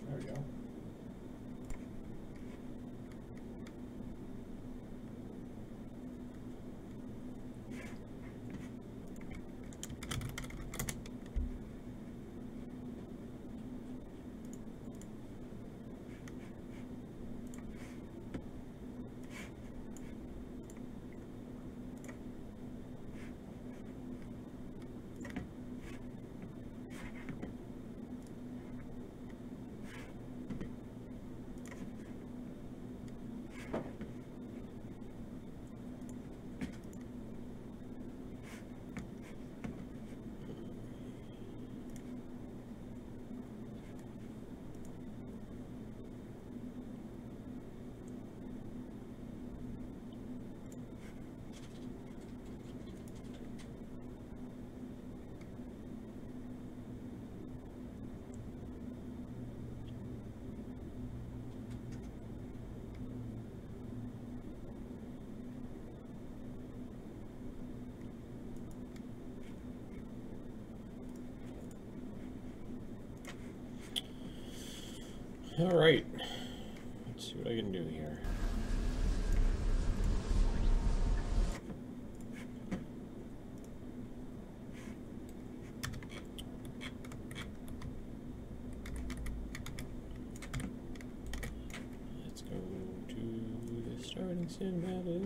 There we go. All right, let's see what I can do here. Let's go to the starting cinematic.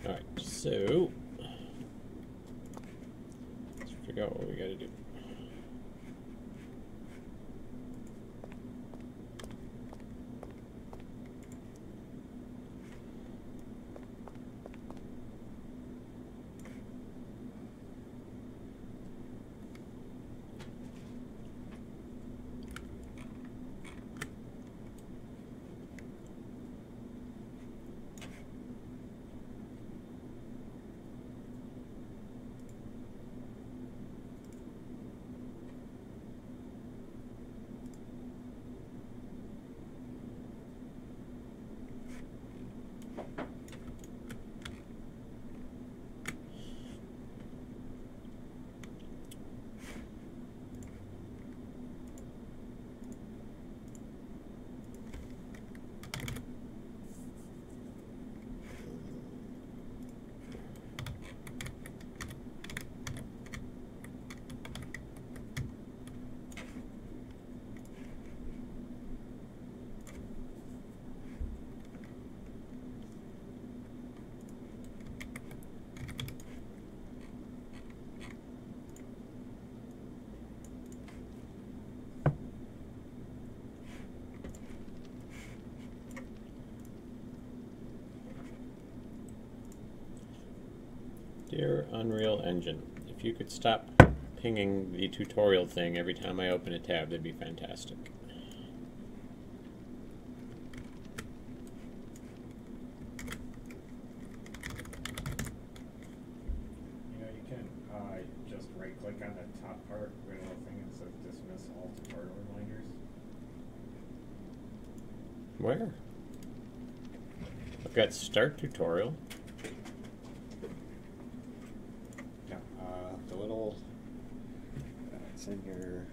Alright, so let's figure out what we gotta do. Dear Unreal Engine, if you could stop pinging the tutorial thing every time I open a tab, that'd be fantastic. You know, you can just right-click on the top part, right little thing, and says dismiss all tutorial reminders. Where? I've got start tutorial. The little, it's in your,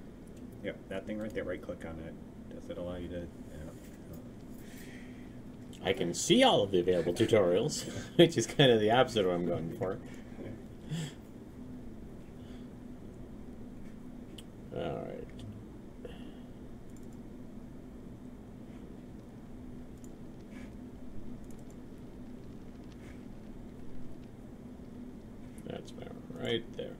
yep, that thing right there, right click on it. Does it allow you to, I can see all of the available tutorials, which is kind of the opposite of what I'm going for. All right. That's right there.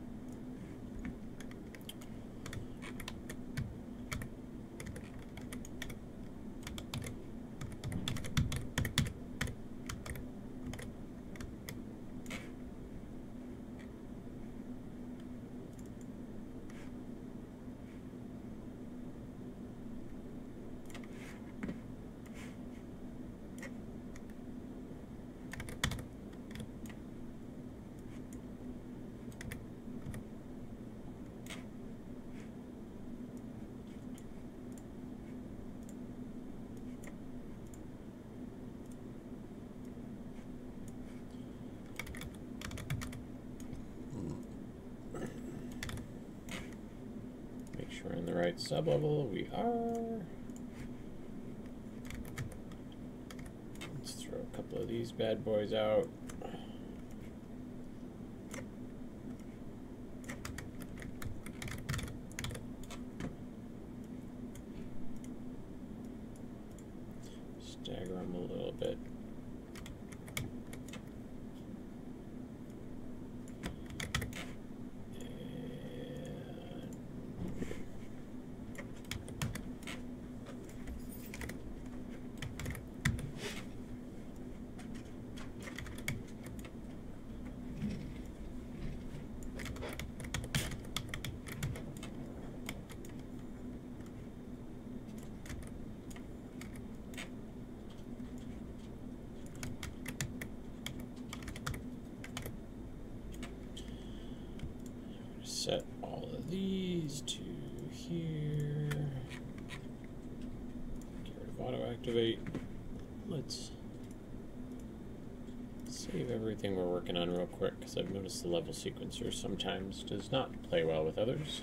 right sublevel. We are. Let's throw a couple of these bad boys out. Stagger them a little bit. Set all of these to here. Get rid of auto activate. Let's save everything we're working on real quick, because I've noticed the level sequencer sometimes does not play well with others.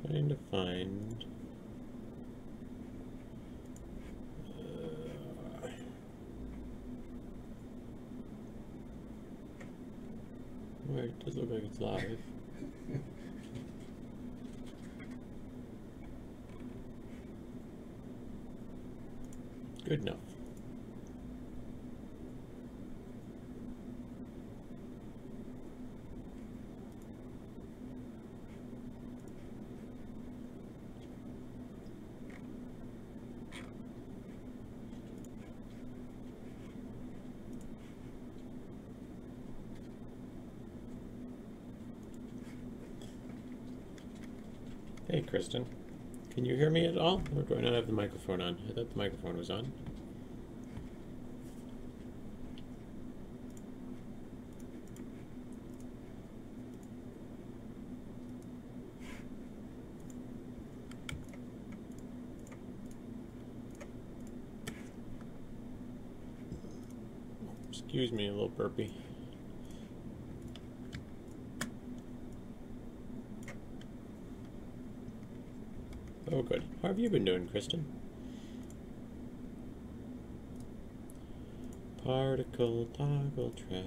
Trying to find wait, it does look like it's live. Good enough. Hey, Kristen. Can you hear me at all? Or do I not have the microphone on? I thought the microphone was on. Excuse me, a little burpy. Oh, good. How have you been doing, Kristen? Particle toggle track.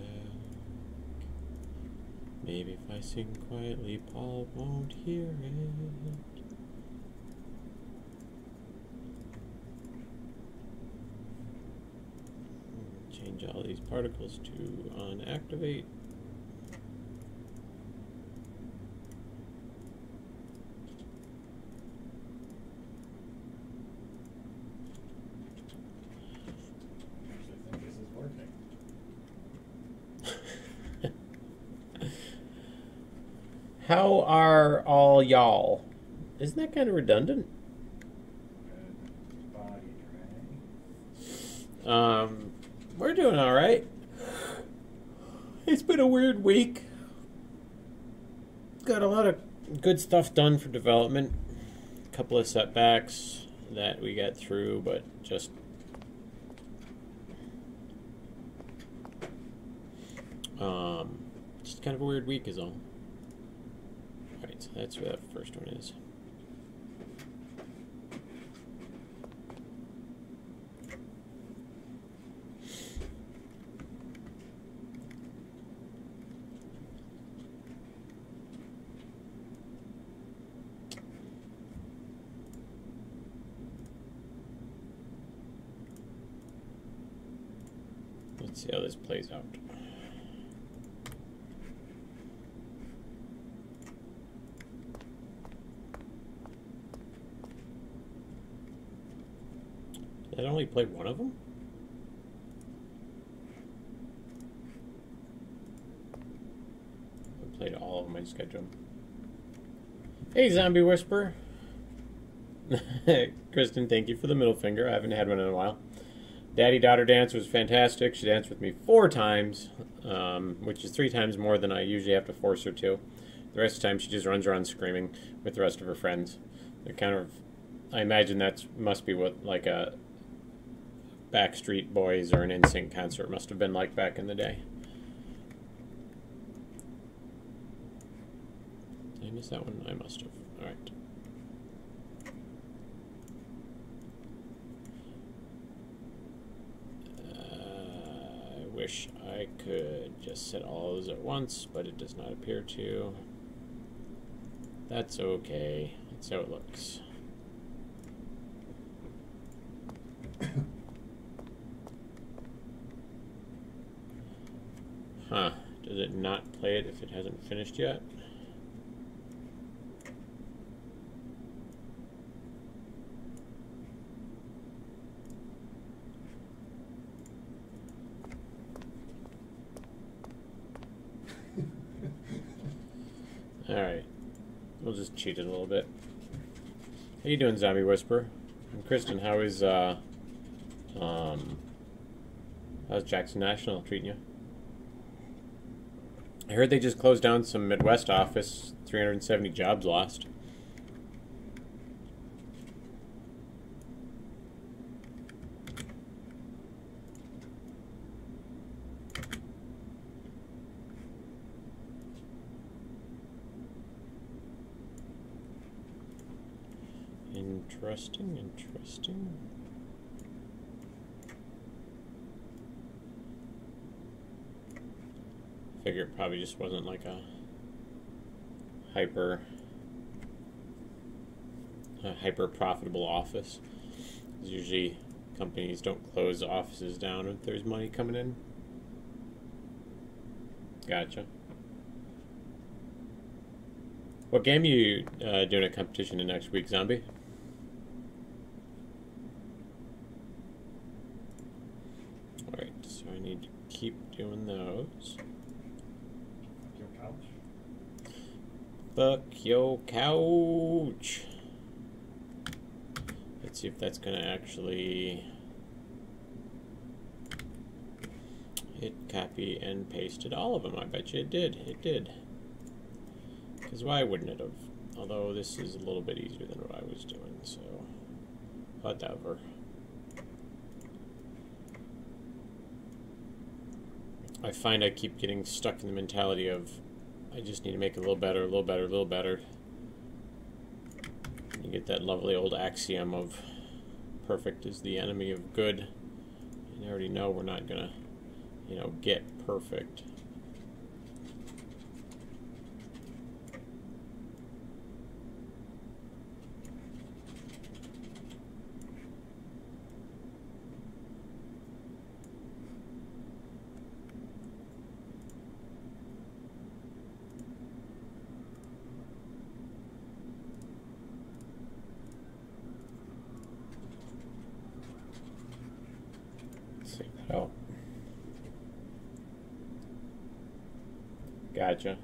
Maybe if I sing quietly, Paul won't hear it. Change all these particles to on activate. How are all y'all? Isn't that kind of redundant? We're doing all right. It's been a weird week. got a lot of good stuff done for development. A couple of setbacks that we got through, but just kind of a weird week is all. Alright, so that's where that first one is. Let's see how this plays out. Did I only play one of them? I played all of them, I just got them. Hey, Zombie Whisperer! Kristen, thank you for the middle finger. I haven't had one in a while. Daddy-daughter dance was fantastic. She danced with me 4 times, which is 3 times more than I usually have to force her to. The rest of the time, she just runs around screaming with the rest of her friends. I imagine that must be what, like, a Backstreet Boys or an NSYNC concert must have been like back in the day. Did I miss that one? I must have. Alright. I wish I could just set all those at once, but it does not appear to. That's okay. That's how it looks. Huh. Does it not play it if it hasn't finished yet? Alright. We'll just cheat it a little bit. How you doing, Zombie Whisperer? And Kristen, how's Jackson National treating you? I heard they just closed down some Midwest office, 370 jobs lost. Interesting, interesting. Figure it probably just wasn't like a hyper profitable office. Usually companies don't close offices down if there's money coming in. Gotcha. What game are you doing a competition in next week, Zombie? Alright, so I need to keep doing those. Fuck your couch. Let's see if that's gonna actually hit copy and pasted all of them. I bet you it did. It did. Because why wouldn't it have? Although this is a little bit easier than what I was doing, so whatever. I find I keep getting stuck in the mentality of I just need to make it a little better, a little better, a little better. You get that lovely old axiom of perfect is the enemy of good. And I already know we're not gonna, get perfect. Oh. Gotcha.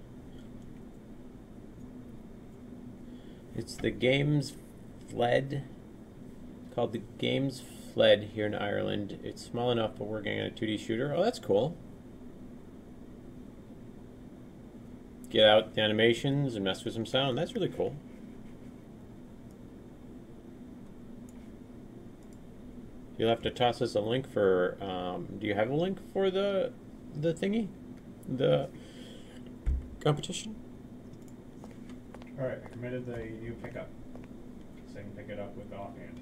It's the Games Fled. Called the Games Fled here in Ireland. It's small enough but working on a 2D shooter. Oh, that's cool. get out the animations and mess with some sound. That's really cool. You'll have to toss us a link for. Do you have a link for the thingy, the competition? All right, I committed the new pickup. So I can pick it up with the offhand.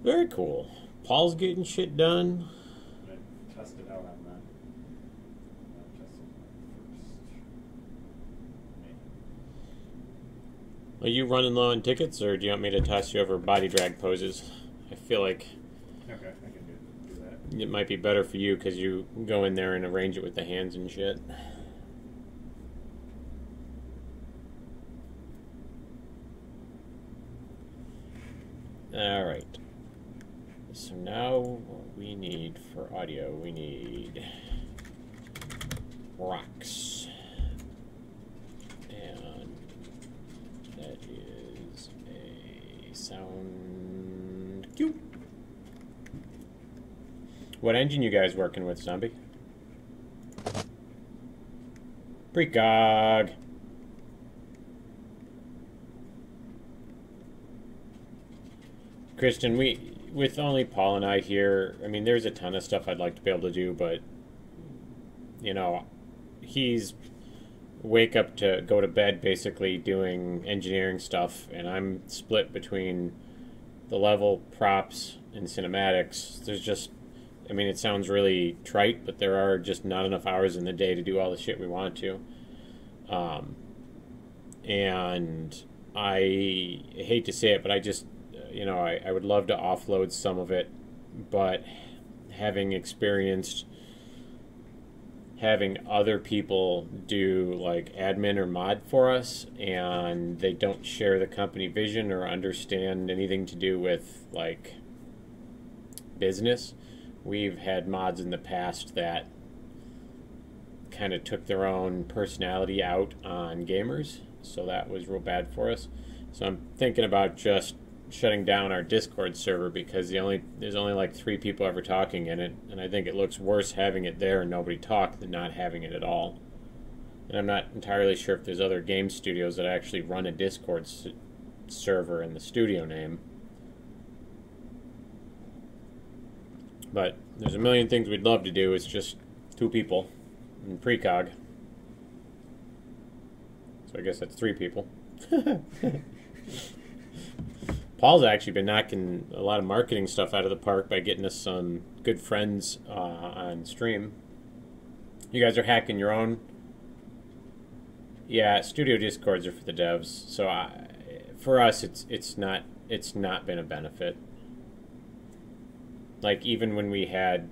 Very cool. Paul's getting shit done. I'm gonna test it out on that. Test it first. Are you running low on tickets, or do you want me to toss you over body drag poses? I feel like Okay, I can do that. it might be better for you because you go in there and arrange it with the hands and shit. All right. So now what we need for audio, we need rocks. And that is a sound cue. What engine you guys working with, Zombie? Precog. Kristen, with only Paul and I here, I mean, there's a ton of stuff I'd like to be able to do, but, you know, he's wake up to go to bed basically doing engineering stuff, and I'm split between the level, props, and cinematics. There's just, I mean, it sounds really trite, but there are just not enough hours in the day to do all the shit we want to. And I hate to say it, but I just, you know, I would love to offload some of it, but having experienced having other people do like admin or mod for us, and they don't share the company vision or understand anything to do with like business. We've had mods in the past that kind of took their own personality out on gamers, so that was real bad for us. So I'm thinking about just shutting down our Discord server because there's only like 3 people ever talking in it, and I think it looks worse having it there and nobody talk than not having it at all. And I'm not entirely sure if there's other game studios that actually run a Discord server in the studio name. But there's a million things we'd love to do. It's just 2 people and precog. So I guess that's 3 people. Paul's actually been knocking a lot of marketing stuff out of the park by getting us some good friends on stream. You guys are hacking your own. Yeah, studio discords are for the devs. So for us, it's not been a benefit. Like even when we had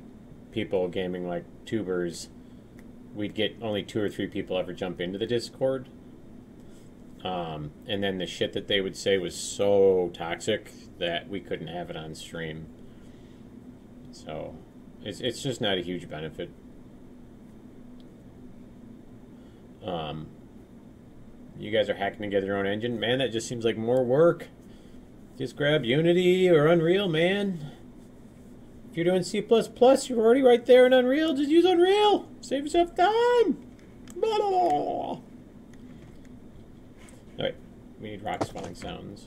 people gaming like tubers, we'd get only 2 or 3 people ever jump into the Discord. And then the shit that they would say was so toxic that we couldn't have it on stream. So it's just not a huge benefit. You guys are hacking together your own engine. Man, that just seems like more work. Just grab Unity or Unreal, man. If you're doing C++, you're already right there in Unreal. Just use Unreal. Save yourself time. Blah, blah, blah. Alright, we need rock spawning sounds.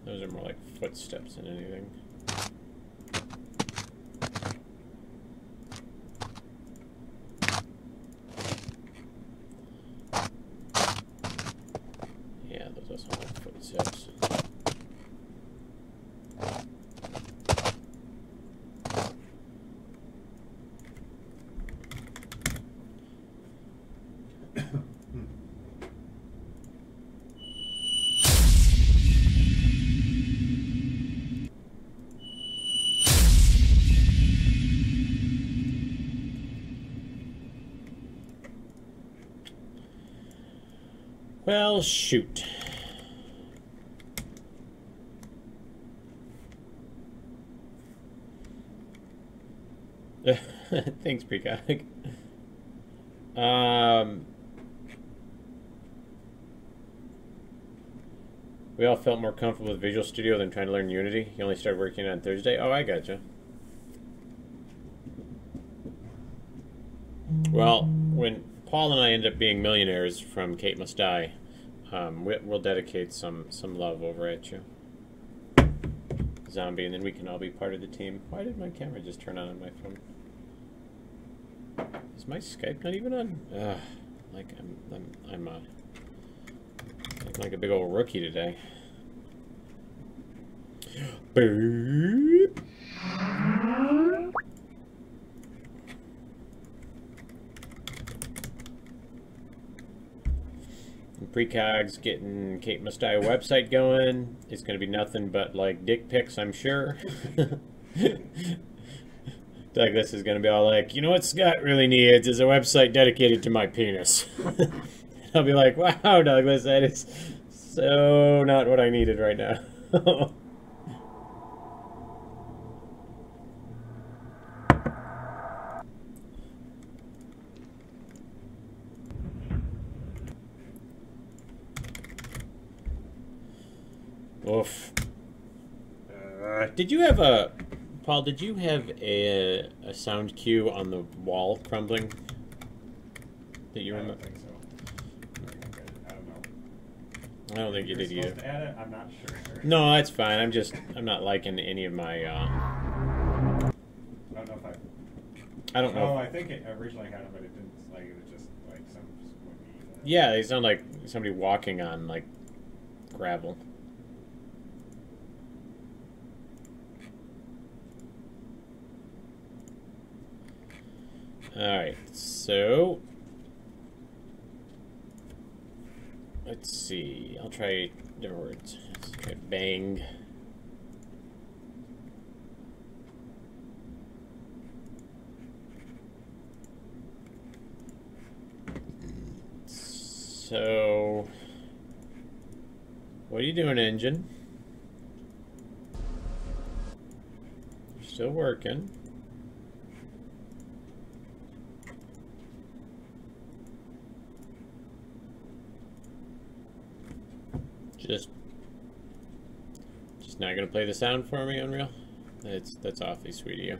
Those are more like footsteps than anything. Yeah, those also sound like footsteps. Well, shoot. Thanks, Precog. We all felt more comfortable with Visual Studio than trying to learn Unity. You only started working on Thursday? Oh, I gotcha. Well, when Paul and I end up being millionaires from Kaet Must Die, we'll dedicate some love over at you. Zombie, and then we can all be part of the team. Why did my camera just turn on my phone? Is my Skype not even on? Like I'm acting like a big old rookie today. Beep. Precogs getting Kaet Must Die website going. It's going to be nothing but like dick pics, I'm sure. Douglas is going to be all like, you know what Scott really needs is a website dedicated to my penis. I'll be like, wow, Douglas, that is so not what I needed right now. Oof. Did you have a... Paul, did you have a sound cue on the wall crumbling? That you remember? I don't think so. I don't know. I don't think you did either. To add it? I'm not sure. No, that's fine. I'm not liking any of my... I don't know if I don't know. Oh, I think it originally had it, but it didn't. Like, it was just like some squiggy. Yeah, they sound like somebody walking on, like, gravel. Alright, so... Let's see. I'll try different words. Let's try bang. So... What are you doing, engine? You're still working. Just not gonna play the sound for me, Unreal? That's awfully sweet of you.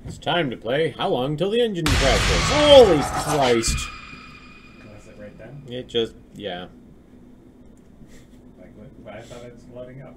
It's time to play How Long Till the Engine Crashes. Holy Christ! Was it right then? It just, yeah. Like, but I thought it's loading up.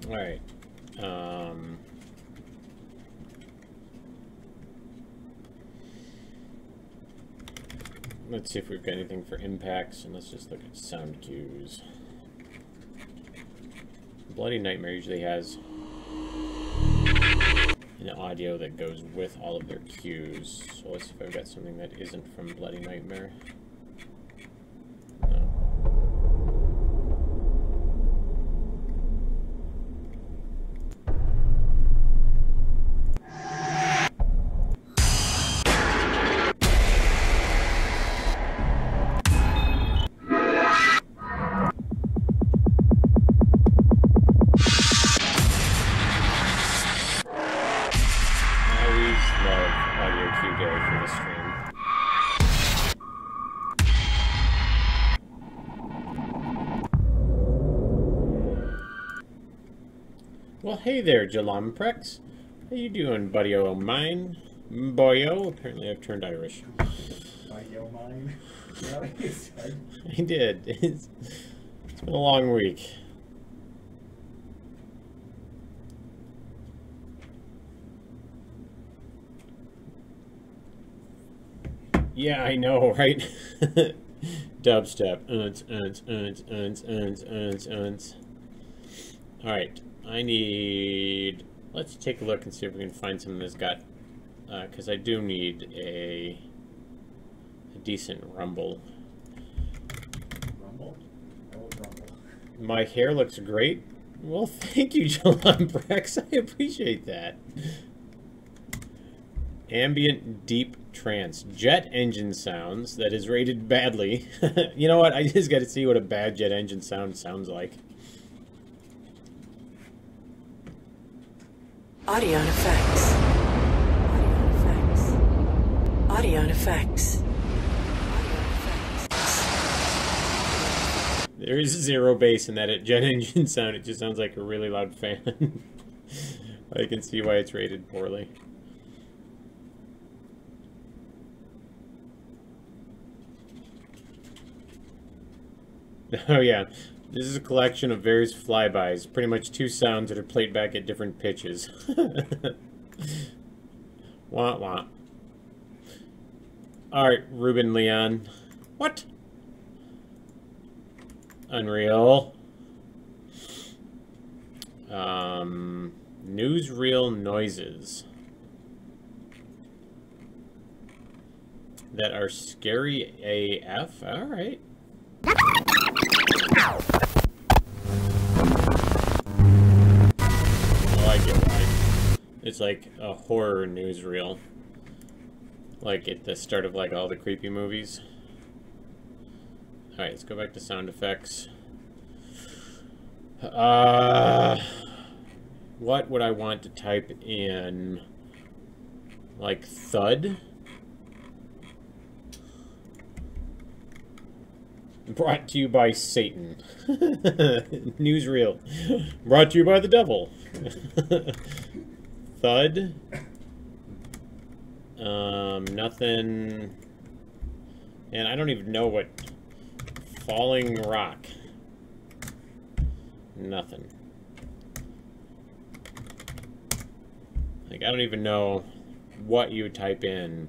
Alright. Let's see if we've got anything for impacts, and let's just look at sound cues. Bloody Nightmare usually has an audio that goes with all of their cues. So let's see if I've got something that isn't from Bloody Nightmare. No. Well, hey there, Jalamprex. How you doing, buddy-o mine? Boyo? Apparently I've turned Irish. Buddy-o mine? Really? I did. It's been a long week. Yeah, I know, right? Dubstep. Alright. I need... Let's take a look and see if we can find something that's got... Because I do need a decent rumble. My hair looks great. Well, thank you, Jalambrex. I appreciate that. Ambient deep trance. Jet engine sounds. That is rated badly. You know what? I just got to see what a bad jet engine sound sounds like. Audio effects. Audio effects. There is zero bass in that jet engine sound. It just sounds like a really loud fan. I can see why it's rated poorly. Oh yeah, this is a collection of various flybys. Pretty much two sounds that are played back at different pitches. Wah wah. Alright, Ruben Leon. What? Unreal. Newsreel noises that are scary AF. Alright. Oh, I get why. It's like a horror newsreel. Like at the start of like all the creepy movies. Alright, let's go back to sound effects. What would I want to type in? Like thud? Brought to you by Satan. Newsreel. Brought to you by the devil. Thud. Nothing. And I don't even know what. Falling rock. Nothing. Like, I don't even know what you would type in.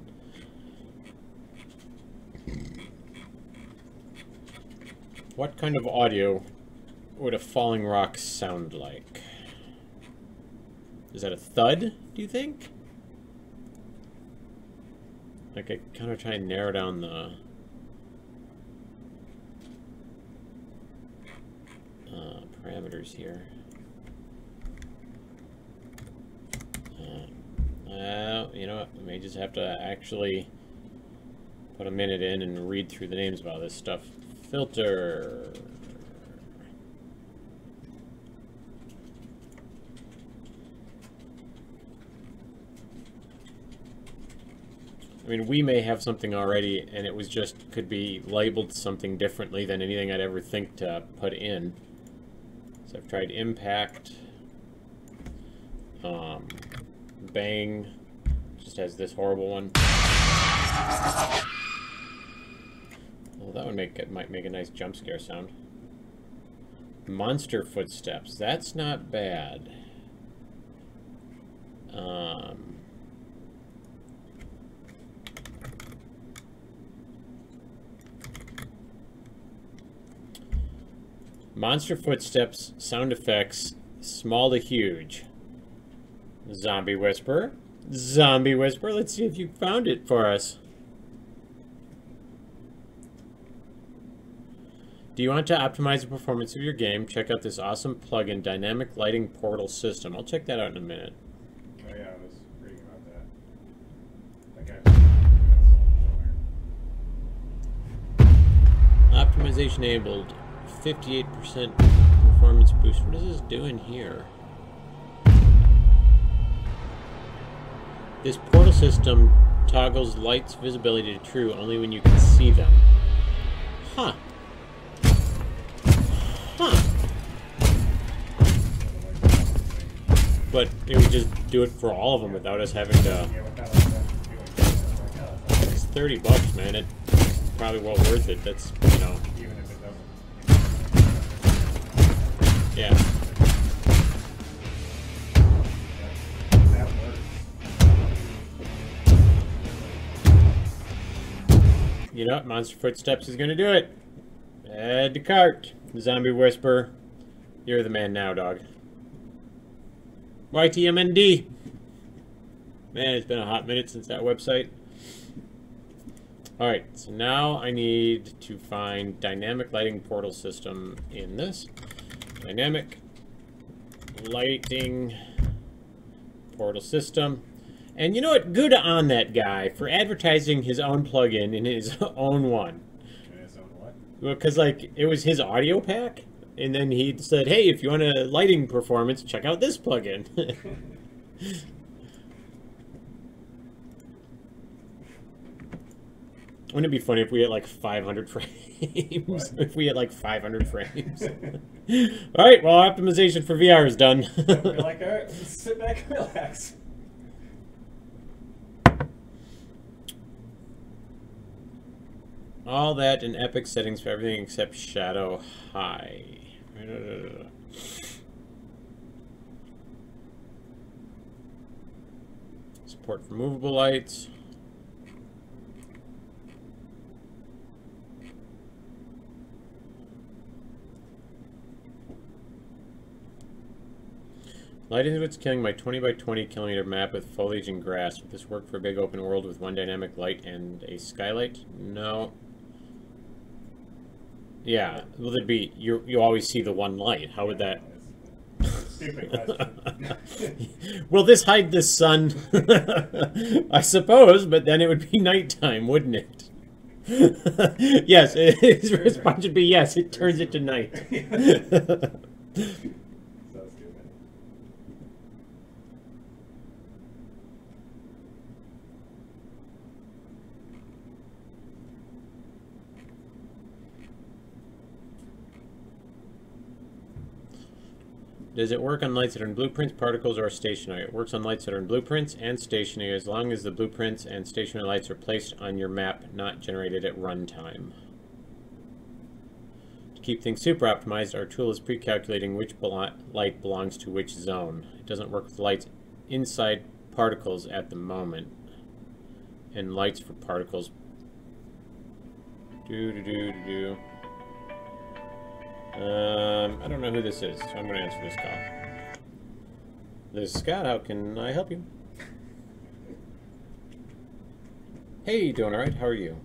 What kind of audio would a falling rock sound like? Is that a thud, do you think? Like, I kind of try and narrow down the... parameters here. You know what? I may just have to actually put a minute in and read through the names of all this stuff. Filter. I mean, we may have something already, and it was just could be labeled something differently than anything I'd ever think to put in. So I've tried impact, bang, just has this horrible one. Well, that one might make a nice jump scare sound. Monster footsteps, that's not bad. Monster footsteps, sound effects, small to huge. Zombie whisper. Zombie whisper. Let's see if you found it for us. Do you want to optimize the performance of your game? Check out this awesome plugin, Dynamic Lighting Portal System. I'll check that out in a minute. Oh yeah, I was reading about that. That guy. Optimization enabled. 58% performance boost. What is this doing here? This portal system toggles lights visibility to true only when you can see them. Huh. Huh. But it would just do it for all of them without us having to... It's $30, man. It's probably well worth it. That's, you know... Yeah. That works. You know what? Monster Footsteps is gonna do it. Add to cart. Zombie Whisper. You're the man now, dog. YTMND. Man, it's been a hot minute since that website. Alright, so now I need to find Dynamic Lighting Portal System in this. Dynamic. Lighting. Portal system. And you know what? Good on that guy for advertising his own plugin in his own one. In his own what? Well, because, like, it was his audio pack. And then he said, hey, if you want a lighting performance, check out this plugin. Wouldn't it be funny if we had like 500 frames? What? If we had like 500 frames. All right, well, optimization for VR is done. You're like, all right, let's sit back and relax. All that in epic settings for everything except shadow high. Support for movable lights. Lighting is what's killing my 20 by 20 kilometer map with foliage and grass. Would this work for a big open world with one dynamic light and a skylight? No. Yeah, will there be, you always see the one light. How would that... Stupid question. Will this hide the sun? I suppose, but then it would be nighttime, wouldn't it? Yes, his response would be yes, it turns it to night. So stupid. Does it work on lights that are in blueprints, particles, or stationary? It works on lights that are in blueprints and stationary as long as the blueprints and stationary lights are placed on your map, not generated at runtime. To keep things super optimized, our tool is pre-calculating which light belongs to which zone. It doesn't work with lights inside particles at the moment. And lights for particles. I don't know who this is, so I'm going to answer this call. This is Scott. How can I help you? Hey, doing all right? How are you?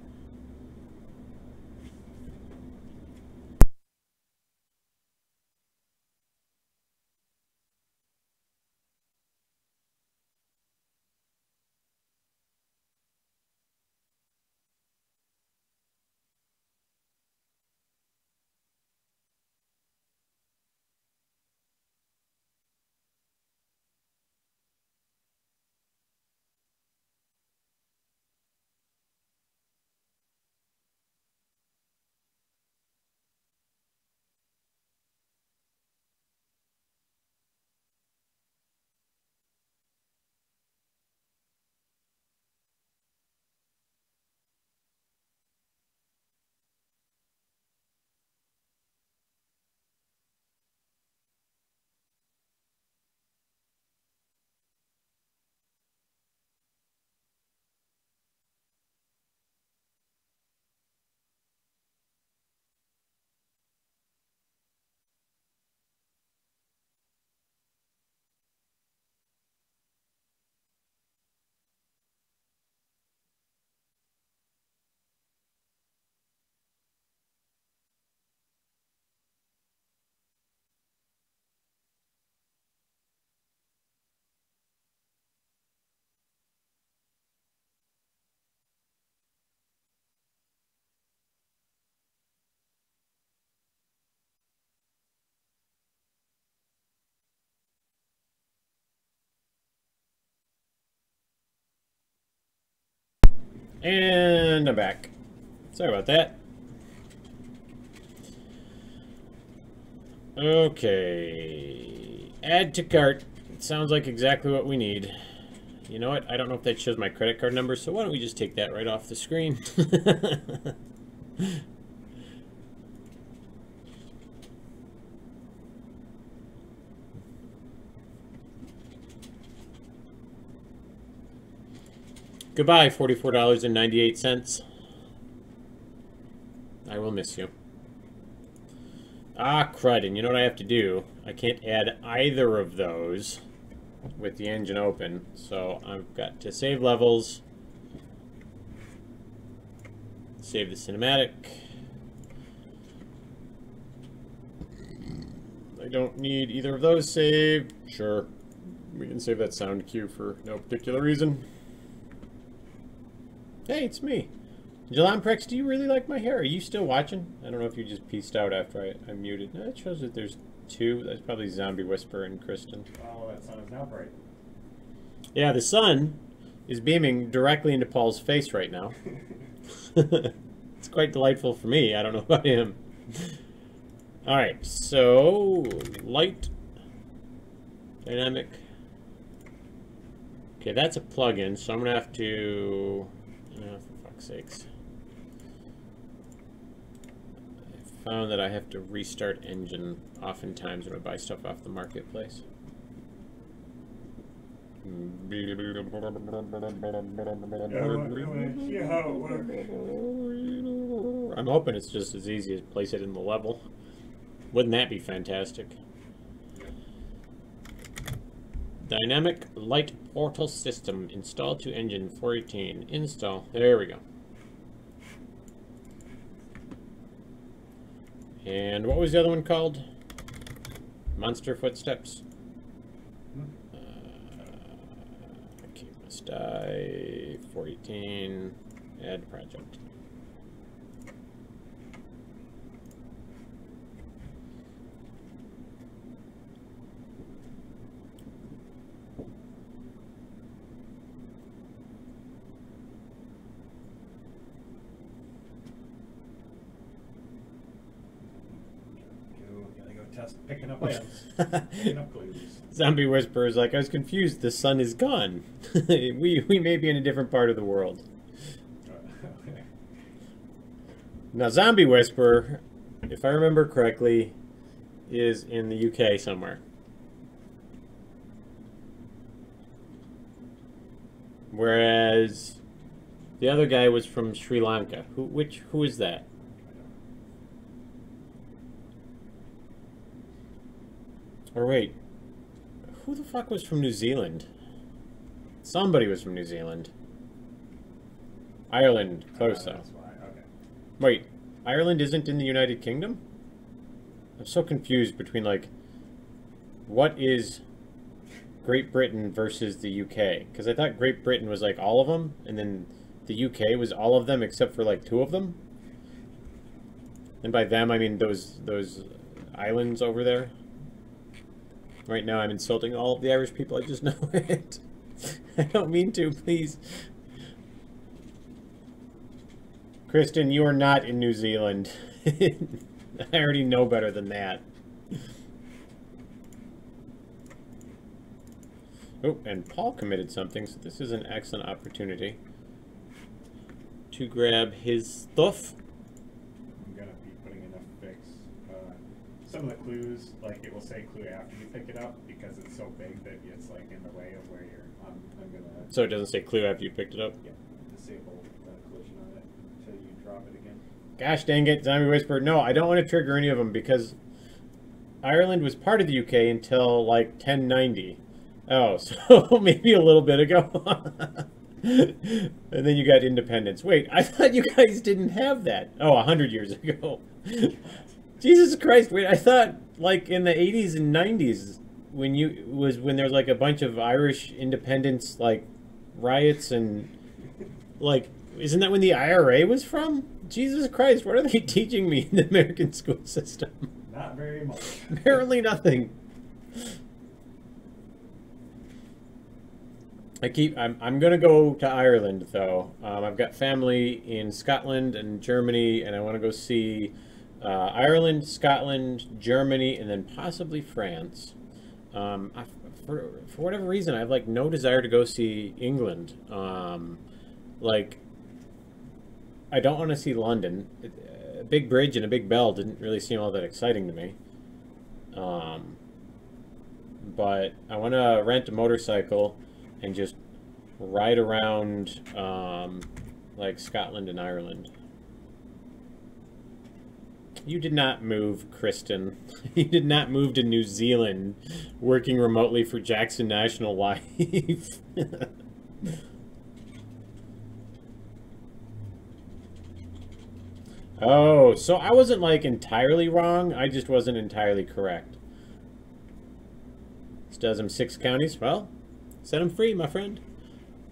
And I'm back. Sorry about that. Okay. Add to cart. It sounds like exactly what we need. You know what? I don't know if that shows my credit card number, so why don't we just take that right off the screen? Goodbye, $44.98. I will miss you. Ah, crud, and you know what I have to do? I can't add either of those with the engine open, so I've got to save levels, save the cinematic, I don't need either of those saved. Sure. We can save that sound cue for no particular reason. Hey, it's me. Jalamprex, do you really like my hair? Are you still watching? I don't know if you just pieced out after I muted. No, it shows that there's two. That's probably Zombie Whisper and Kristen. Oh, that sun is now bright. Yeah, the sun is beaming directly into Paul's face right now. It's quite delightful for me. I don't know about him. Alright, so light, dynamic. Okay, that's a plugin, so I'm going to have to, for fuck's sakes. I found that I have to restart engine oftentimes when I buy stuff off the marketplace. I'm hoping it's just as easy as place it in the level. Wouldn't that be fantastic? Dynamic light portal system. Install to engine 418. Install. There we go. And what was the other one called? Monster Footsteps. Okay, must die. 418. Add project. Picking up items. Picking up clues. Zombie Whisperer is like, I was confused. The sun is gone. we may be in a different part of the world. Now, Zombie Whisperer, if I remember correctly, is in the UK somewhere. Whereas the other guy was from Sri Lanka. Who is that? Or wait, who the fuck was from New Zealand? Somebody was from New Zealand. Ireland, close though. That's why. Okay. Wait, Ireland isn't in the United Kingdom? I'm so confused between, like, what is Great Britain versus the UK? Because I thought Great Britain was, like, all of them, and then the UK was all of them except for, like, 2 of them? And by them, I mean those islands over there. Right now, I'm insulting all of the Irish people. I just know it. I don't mean to, please. Kristen, you are not in New Zealand. I already know better than that. Oh, and Paul committed something, so this is an excellent opportunity to grab his stuff. I'm going to be putting enough fix. Some of the clues, like it will say clue after you pick it up because it's so big that it's like in the way of where you're. I'm going to. So it doesn't say clue after you picked it up? Yeah, disable the collision on it until you drop it again. Gosh dang it, Zombie Whisperer. No, I don't want to trigger any of them because Ireland was part of the UK until like 1090. Oh, so maybe a little bit ago. And then you got independence. Wait, I thought you guys didn't have that. Oh, 100 years ago. Jesus Christ, wait, I thought like in the 80s and 90s when there was like a bunch of Irish independence like riots and like, isn't that when the IRA was from? Jesus Christ, what are they teaching me in the American school system? Not very much. Apparently nothing. I'm gonna go to Ireland though. I've got family in Scotland and Germany, and I want to go see Ireland, Scotland, Germany, and then possibly France. For whatever reason, I have like no desire to go see England. Like, I don't want to see London. A big bridge and a big bell didn't really seem all that exciting to me. But I want to rent a motorcycle and just ride around like Scotland and Ireland. You did not move, Kristen. You did not move to New Zealand working remotely for Jackson National Life. Oh, so I wasn't like entirely wrong. I just wasn't entirely correct. This does them 6 counties. Well, set them free, my friend.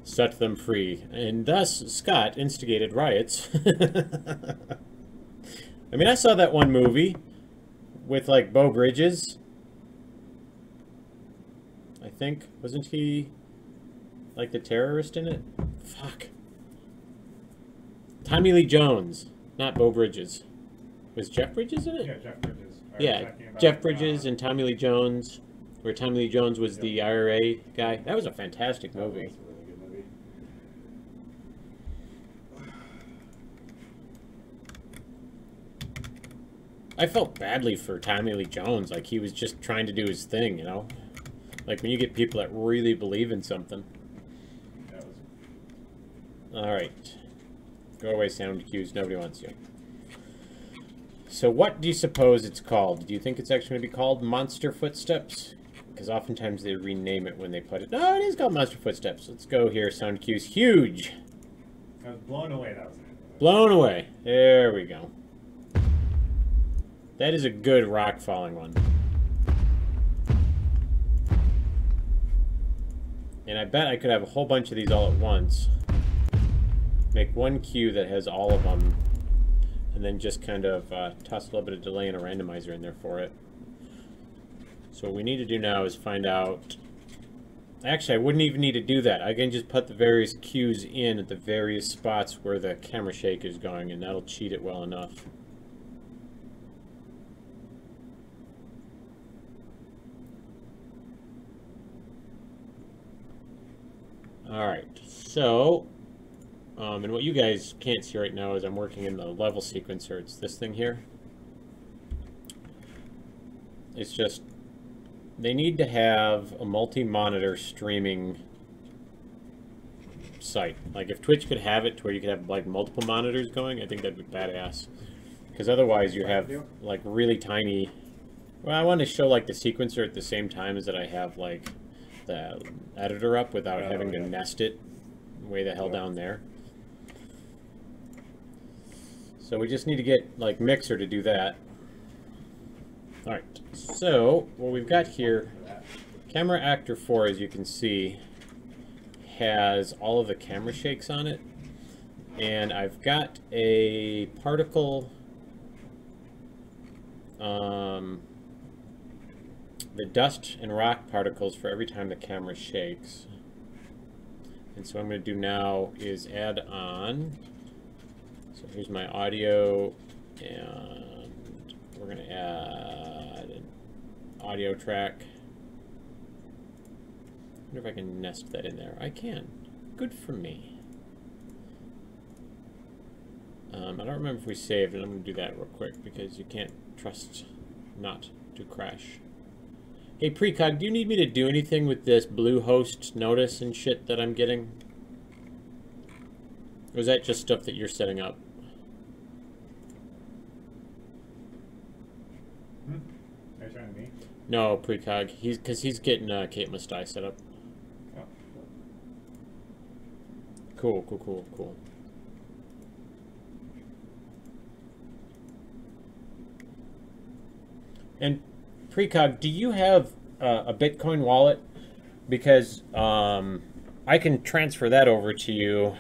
Set them free. And thus, Scott instigated riots. I mean, I saw that one movie with, like, Beau Bridges. I think. Wasn't he, like, the terrorist in it? Fuck. Tommy Lee Jones. Not Beau Bridges. Was Jeff Bridges in it? Yeah, Jeff Bridges. Yeah, Jeff Bridges and Tommy Lee Jones, where Tommy Lee Jones was the IRA guy. That was a fantastic movie. That was a really good movie. I felt badly for Tommy Lee Jones. Like, he was just trying to do his thing, you know? Like, when you get people that really believe in something. That was... Alright. Go away, sound cues. Nobody wants you. So what do you suppose it's called? Do you think it's actually going to be called Monster Footsteps? Because oftentimes they rename it when they put it. No, it is called Monster Footsteps. Let's go here. Sound cues. Huge. I was blown away. That was it. Blown away. There we go. That is a good rock falling one. And I bet I could have a whole bunch of these all at once. Make one cue that has all of them. And then just kind of toss a little bit of delay and a randomizer in there for it. So what we need to do now is find out... Actually, I wouldn't even need to do that. I can just put the various cues in at the various spots where the camera shake is going, and that'll cheat it well enough. Alright, so... and what you guys can't see right now is I'm working in the level sequencer. It's this thing here. It's just, they need to have a multi-monitor streaming site. Like, if Twitch could have it to where you could have, like, multiple monitors going, I think that'd be badass. Because otherwise you have, like, really tiny... Well, I want to show, like, the sequencer at the same time as that I have, like, the editor up without having to nest it way the hell down there. So we just need to get, like, Mixer to do that. Alright, so what we've got here, Camera Actor 4, as you can see, has all of the camera shakes on it. And I've got a particle, the dust and rock particles for every time the camera shakes. And so what I'm going to do now is add on... So here's my audio, and we're going to add an audio track. I wonder if I can nest that in there. I can. Good for me. I don't remember if we saved, and I'm going to do that real quick because you can't trust not to crash. Hey Precog, do you need me to do anything with this Bluehost notice and shit that I'm getting? Or is that just stuff that you're setting up? Are you trying to me? No, Precog. Because he's getting Kaet Must Die set up. Oh. Cool. And Precog, do you have a Bitcoin wallet? Because I can transfer that over to you,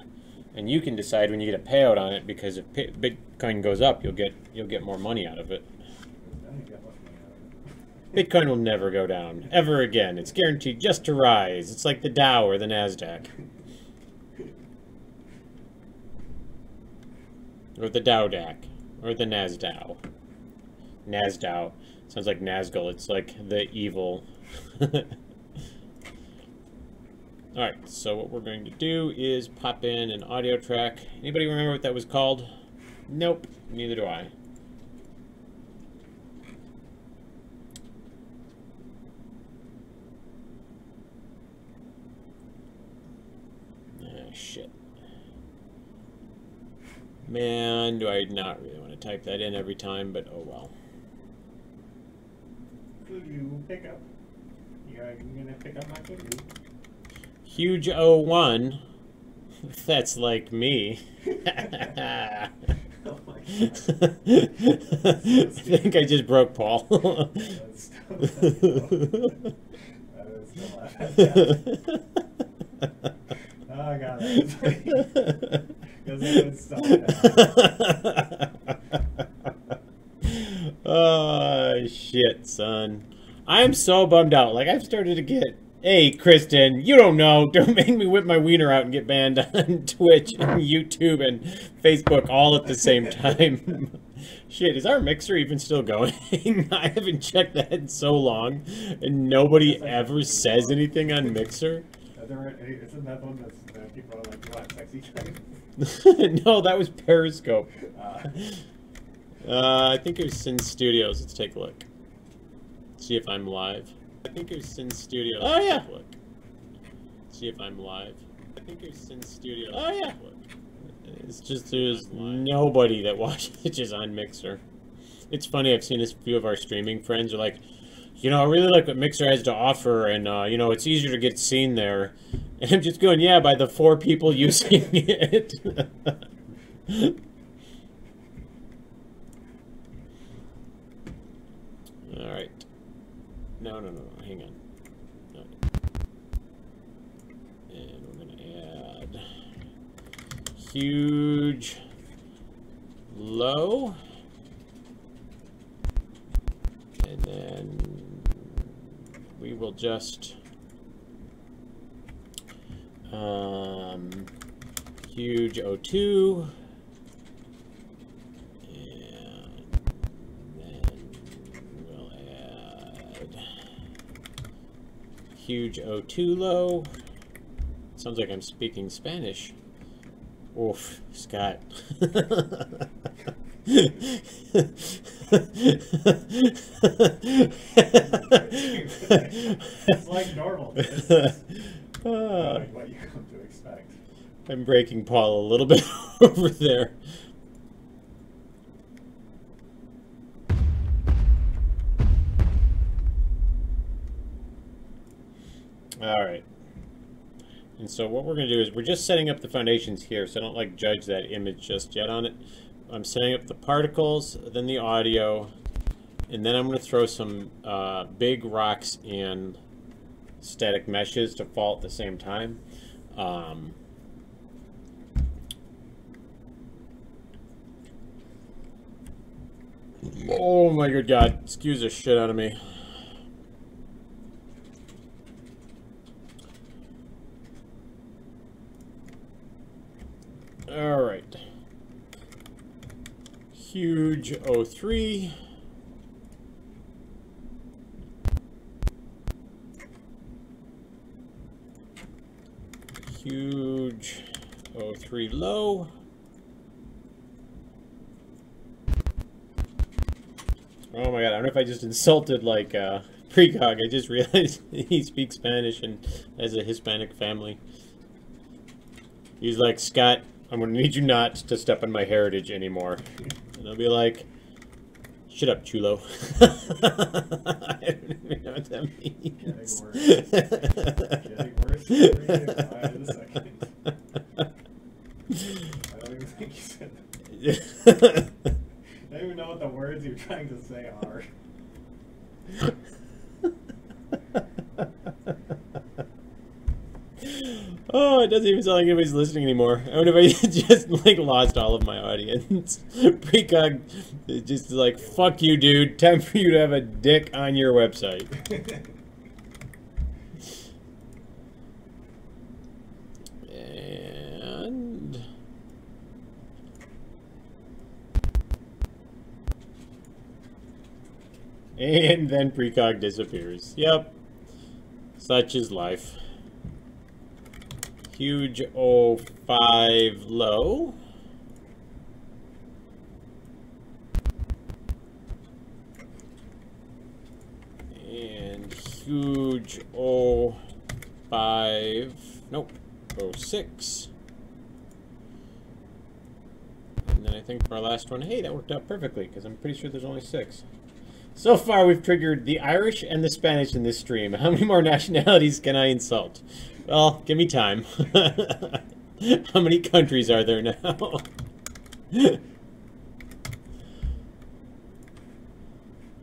and you can decide when you get a payout on it. Because if Bitcoin goes up, you'll get more money out of it. Bitcoin will never go down ever again. It's guaranteed just to rise. It's like the Dow or the Nasdaq, or the Dowdac, or the Nasdow. Nasdow. Sounds like Nazgul. It's like the evil. Alright, so what we're going to do is pop in an audio track. Anybody remember what that was called? Nope, neither do I. Ah, shit. Man, do I not really want to type that in every time, but oh well. You pick up. You're gonna pick up my food. Huge 01. That's like me. Oh my God. I think I just broke Paul. That was still laugh at that. Oh god, that was funny. Because it was so bad. Oh, shit, son. I'm so bummed out. Like, I've started to get... Hey, Kristen, you don't know. Don't make me whip my wiener out and get banned on Twitch and YouTube and Facebook all at the same time. Shit, is our mixer even still going? I haven't checked that in so long, and nobody ever says anything on Mixer. Isn't that one that people are like, what, sexy time? No, that was Periscope. I think it was Sin Studios. Let's take a look. See if I'm live. I think it was Sin Studios. Oh, yeah. Look. See if I'm live. I think it was Sin Studios. Oh, yeah. Look. It's just there's nobody that watches on Mixer. It's funny, I've seen a few of our streaming friends are like, you know, I really like what Mixer has to offer, and, you know, it's easier to get seen there. And I'm just going, yeah, by the 4 people using it. Alright. No, hang on. No. And we're going to add huge low. And then we will just huge O2. And then we'll add huge O2 low. Sounds like I'm speaking Spanish. Oof, Scott. It's like normal. It's like what you come to expect. I'm breaking Paul a little bit over there. All right. And so what we're going to do is we're just setting up the foundations here, so I don't like judge that image just yet on it. I'm setting up the particles, then the audio, and then I'm going to throw some big rocks and static meshes to fall at the same time. Oh my good God, excuse the shit out of me. All right. Huge O3. Huge O3 low. Oh my God, I don't know if I just insulted like Precog. I just realized he speaks Spanish and has a Hispanic family. He's like, Scott, I'm going to need you not to step on my heritage anymore. And I'll be like, shut up, chulo. I don't even know what that means. Getting worse. Getting worse. Wait a second. I don't even think you said that. I don't even know what the words you're trying to say are. Oh, it doesn't even sound like anybody's listening anymore. I wonder if I just like lost all of my audience. Precog is just like, fuck you, dude. Time for you to have a dick on your website. And then Precog disappears. Yep. Such is life. Huge O5 low. And huge O5, nope, O6. And then I think for our last one, hey, that worked out perfectly because I'm pretty sure there's only 6. So far, we've triggered the Irish and the Spanish in this stream. How many more nationalities can I insult? Well, give me time. How many countries are there now?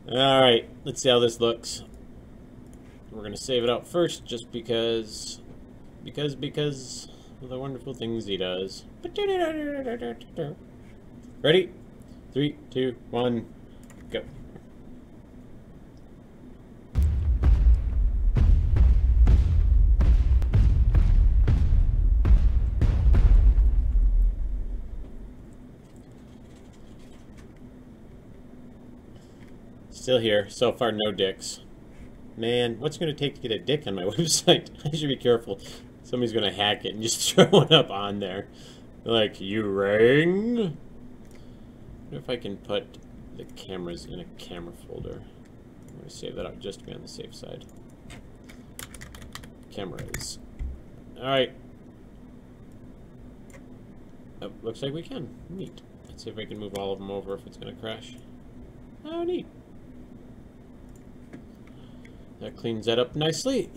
Alright, let's see how this looks. we're gonna save it out first, just because of the wonderful things he does. Ready? 3, 2, 1, go. Still here. So far, no dicks. Man, what's it going to take to get a dick on my website? I should be careful. Somebody's going to hack it and just throw one up on there. Like, you rang? I wonder if I can put the cameras in a camera folder. I'm going to save that out just to be on the safe side. Cameras. Alright. Oh, looks like we can. Neat. Let's see if I can move all of them over if it's going to crash. Oh, neat. That cleans that up nicely.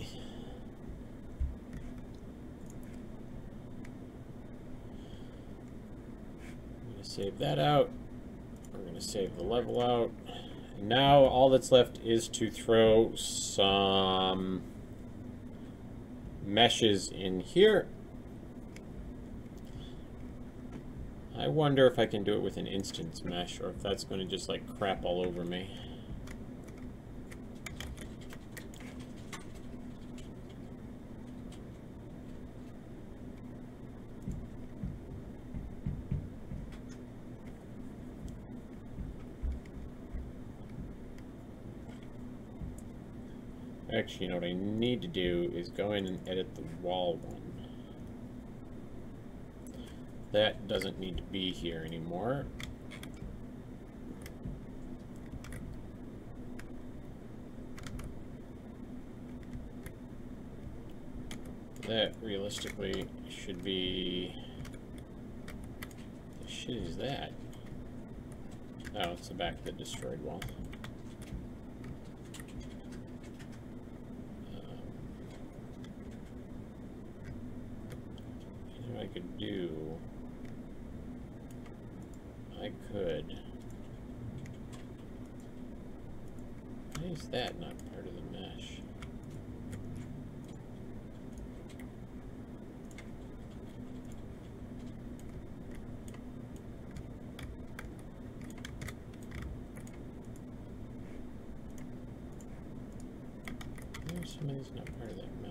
I'm going to save that out. We're going to save the level out. And now all that's left is to throw some meshes in here. I wonder if I can do it with an instance mesh, or if that's going to just like crap all over me. Actually, you know what I need to do is go in and edit the wall one. That doesn't need to be here anymore. That realistically should be... The shit is that? Oh, it's the back of the destroyed wall. I could do... I could... Why is that not part of the mesh? There's something that's not part of that mesh.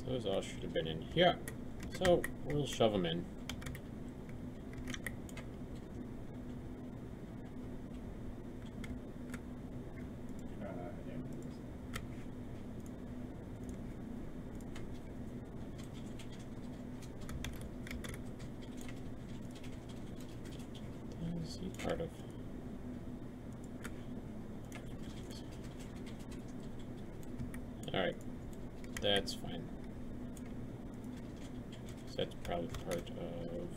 Those all should have been in here. So we'll shove them in. Is he part of? All right, that's fine. That's probably part of...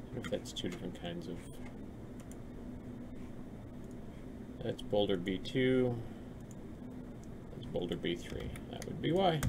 I wonder if that's two different kinds of... That's boulder B2. That's boulder B3. That would be why.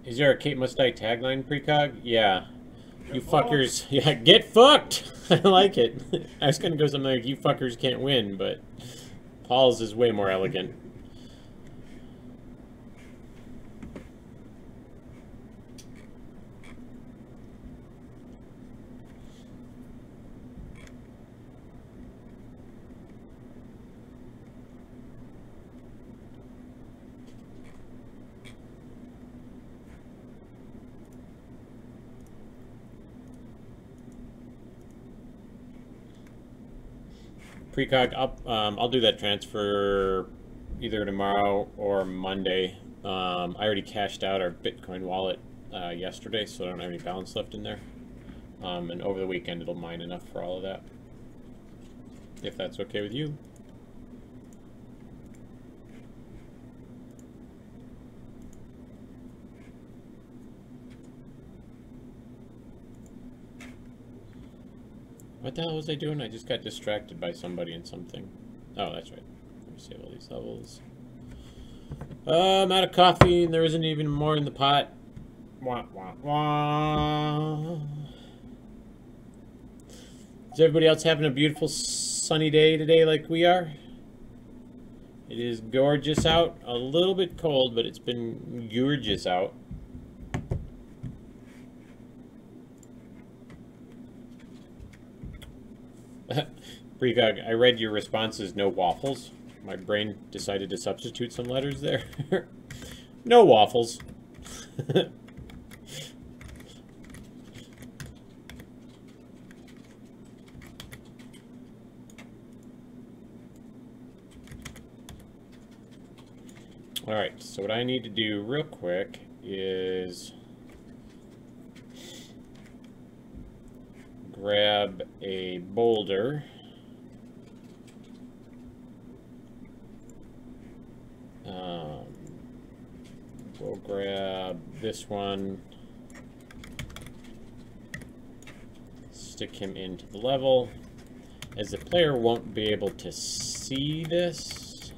Is there a Kaet Must Die tagline, precog? Yeah. You fuckers. Yeah, get fucked! I like it. I was gonna go something like, you fuckers can't win, but Paul's is way more elegant. Precog, I'll do that transfer either tomorrow or Monday. I already cashed out our Bitcoin wallet yesterday, so I don't have any balance left in there. And over the weekend it'll mine enough for all of that. If that's okay with you. What the hell was I doing? I just got distracted by somebody and something. Oh, that's right. Let me save all these levels. I'm out of coffee and there isn't even more in the pot. Wah, wah, wah. Is everybody else having a beautiful sunny day today like we are? It is gorgeous out. A little bit cold, but it's been gorgeous out. Precog, I read your responses, no waffles. My brain decided to substitute some letters there. No waffles. Alright, so what I need to do real quick is grab a boulder. We'll grab this one, stick him into the level. As the player won't be able to see this,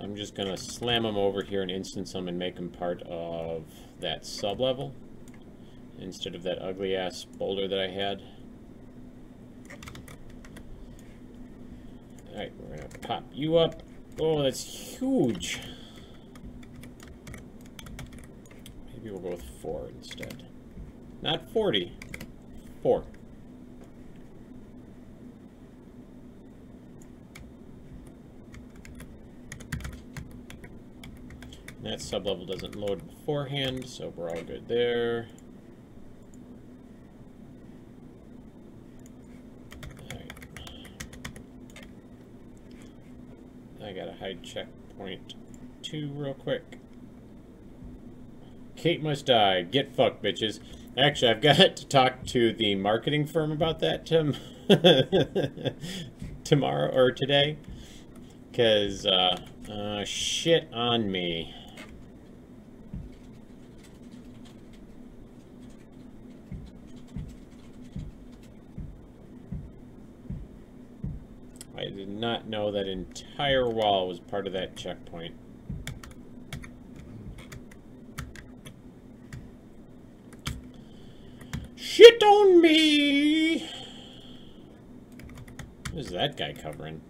I'm just going to slam him over here and instance him and make him part of that sub-level instead of that ugly-ass boulder that I had. Alright, we're going to pop you up. Oh, that's huge. Maybe we'll go with 4 instead. Not 40. 4. That sub-level doesn't load beforehand, so we're all good there. Alright. I gotta hide checkpoint 2 real quick. Kaet must die. Get fucked, bitches. Actually, I've got to talk to the marketing firm about that tomorrow or today. Because, shit on me. I did not know that entire wall was part of that checkpoint. Shit on me! What is that guy covering?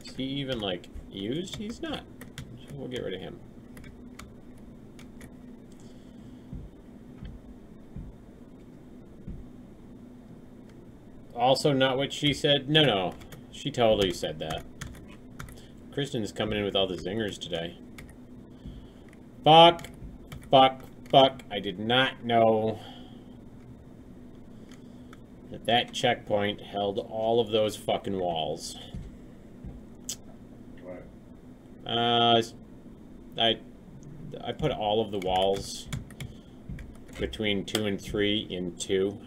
Is he even, like, used? He's not. We'll get rid of him. Also not what she said? No, no. She totally said that. Kristen's coming in with all the zingers today. Fuck. Fuck. Fuck. I did not know that that checkpoint held all of those fucking walls. What? I put all of the walls between 2 and 3 in 2.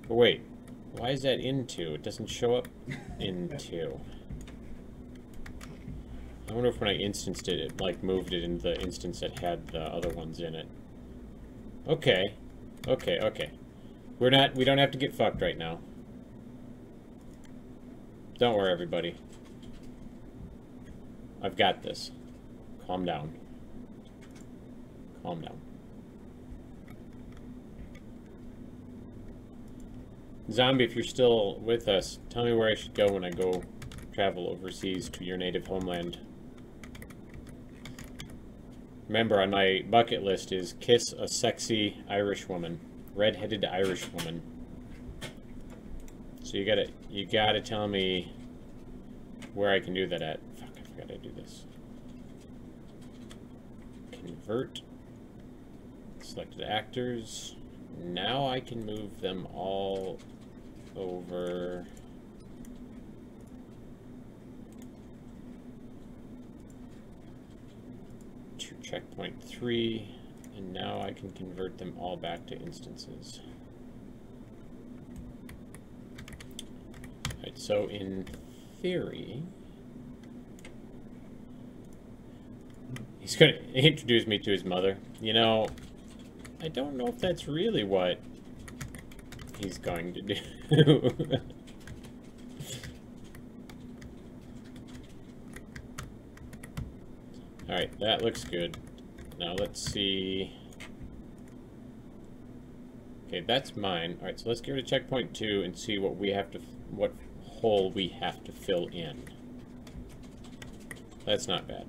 But wait, why is that in 2? It doesn't show up in 2. I wonder if when I instanced it, it like moved it into the instance that had the other ones in it. Okay. Okay, okay. We don't have to get fucked right now. Don't worry, everybody. I've got this. Calm down. Calm down. Zombie, if you're still with us, tell me where I should go when I go travel overseas to your native homeland. Remember, on my bucket list is kiss a sexy Irish woman. Red-headed Irish woman. So you gotta tell me where I can do that at. Fuck, I forgot to do this. Convert. Selected actors. Now I can move them all over. To check 0.3, and now I can convert them all back to instances. Alright, so in theory, he's going to introduce me to his mother. You know, I don't know if that's really what he's going to do. Alright, that looks good. Now let's see. Okay, that's mine. Alright, so let's give it a checkpoint 2 and see what we have to, what hole we have to fill in. That's not bad.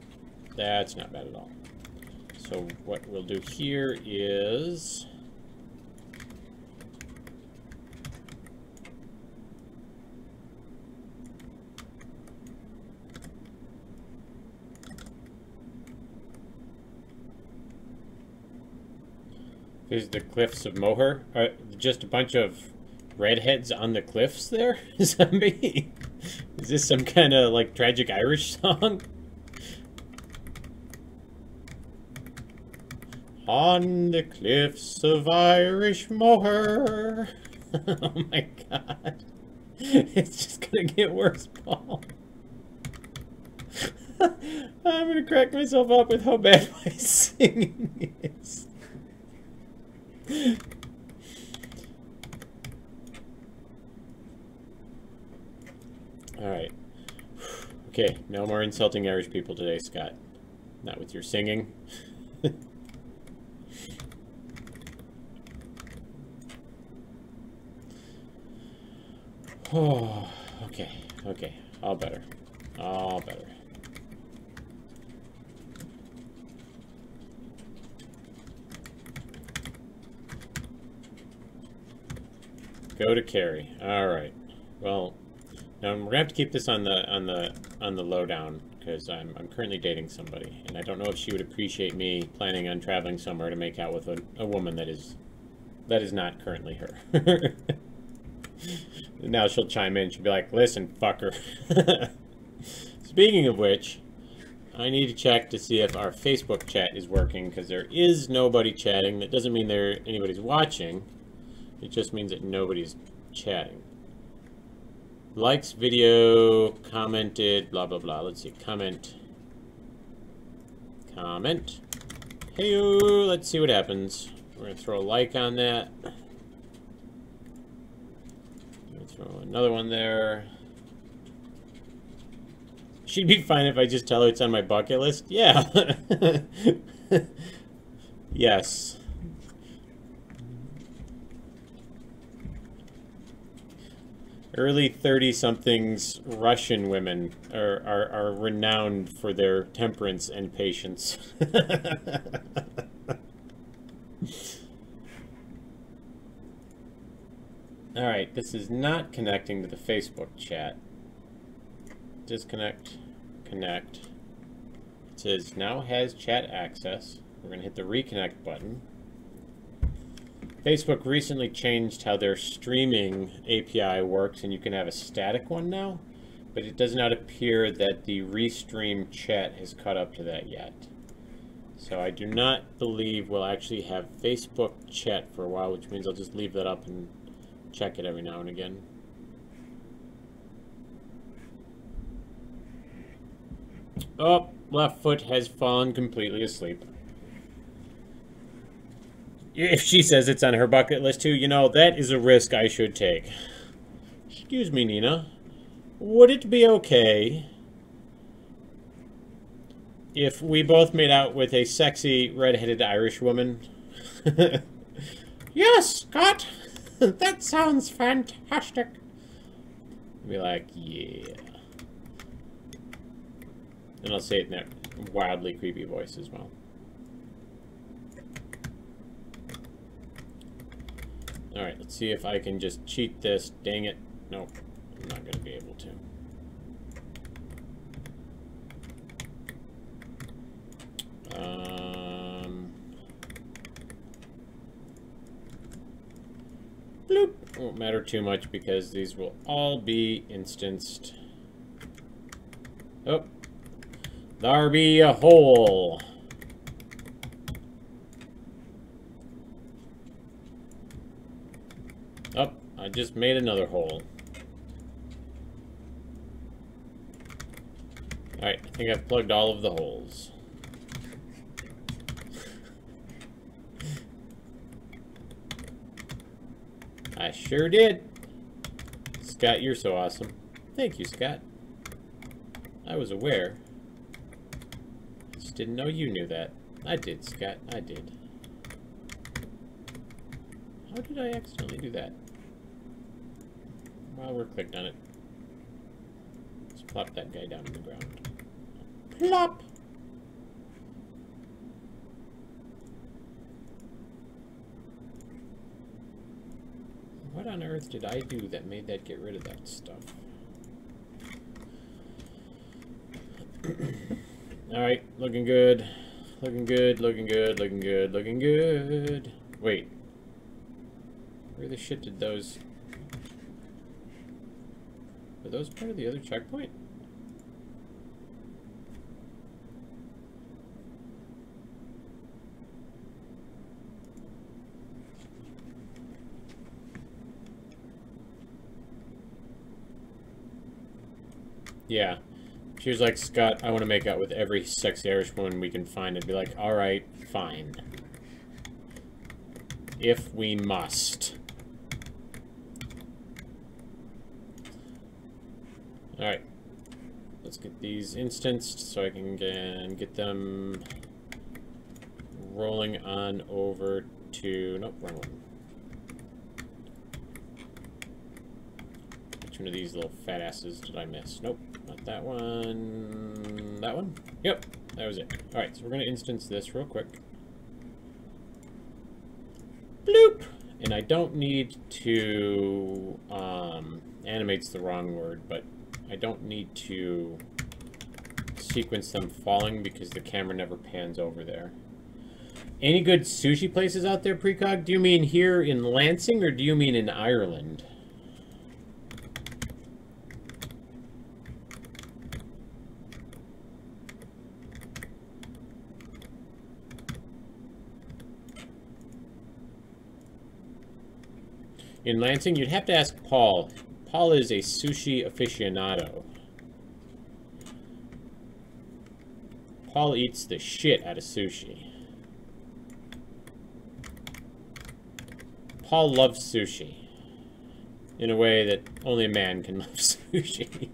That's not bad at all. So what we'll do here is there's the cliffs of Moher. Just a bunch of redheads on the cliffs there? Zombie? Is this some kind of like tragic Irish song? On the cliffs of Irish Moher. Oh my god. It's just gonna get worse, Paul. I'm gonna crack myself up with how bad my singing is. Alright. Okay, no more insulting Irish people today, Scott. Not with your singing. Oh, okay, okay. All better. All better. Go to carry. All right. Well, now we're gonna have to keep this on the lowdown because I'm currently dating somebody, and I don't know if she would appreciate me planning on traveling somewhere to make out with a woman that is not currently her. Now she'll chime in. She'll be like, "Listen, fucker." Speaking of which, I need to check to see if our Facebook chat is working because there is nobody chatting. That doesn't mean anybody's watching. It just means that nobody's chatting. Likes video, commented, blah, blah, blah. Let's see. Comment. Comment. Hey-o, let's see what happens. We're going to throw a like on that. Throw another one there. She'd be fine if I just tell her it's on my bucket list. Yeah. Yes. Early 30-somethings Russian women are renowned for their temperance and patience. Alright, this is not connecting to the Facebook chat. Disconnect, connect. It says now has chat access. We're going to hit the reconnect button. Facebook recently changed how their streaming API works, and you can have a static one now, but it does not appear that the restream chat has caught up to that yet. So I do not believe we'll actually have Facebook chat for a while, which means I'll just leave that up and check it every now and again. Oh, left foot has fallen completely asleep. If she says it's on her bucket list too, you know, that is a risk I should take. Excuse me, Nina. Would it be okay if we both made out with a sexy red-headed Irish woman? Yes, Scott! That sounds fantastic. Be like, yeah. And I'll say it in that wildly creepy voice as well. Alright, let's see if I can just cheat this. Dang it. Nope, I'm not going to be able to. Bloop. Won't matter too much because these will all be instanced. Oh. There be a hole. I just made another hole. Alright, I think I've plugged all of the holes. I sure did. Scott, you're so awesome. Thank you, Scott. I was aware. I just didn't know you knew that. I did, Scott. I did. How did I accidentally do that? Well, we're clicked on it. Let's plop that guy down on the ground. Plop! What on earth did I do that made that get rid of that stuff? Alright, looking good. Looking good, looking good, looking good, looking good. Wait. Where the shit did those... Were those part of the other checkpoint? Yeah. She was like, Scott, I want to make out with every sexy Irish woman we can find. And be like, alright, fine. If we must. Alright. Let's get these instanced so I can get them rolling on over to... Nope, wrong one. Which one of these little fat asses did I miss? Nope, not that one. That one? Yep, that was it. Alright, so we're going to instance this real quick. Bloop! And I don't need to... animate's the wrong word, but I don't need to sequence them falling because the camera never pans over there. Any good sushi places out there, Precog? Do you mean here in Lansing or do you mean in Ireland? In Lansing, you'd have to ask Paul. Paul is a sushi aficionado. Paul eats the shit out of sushi. Paul loves sushi. In a way that only a man can love sushi.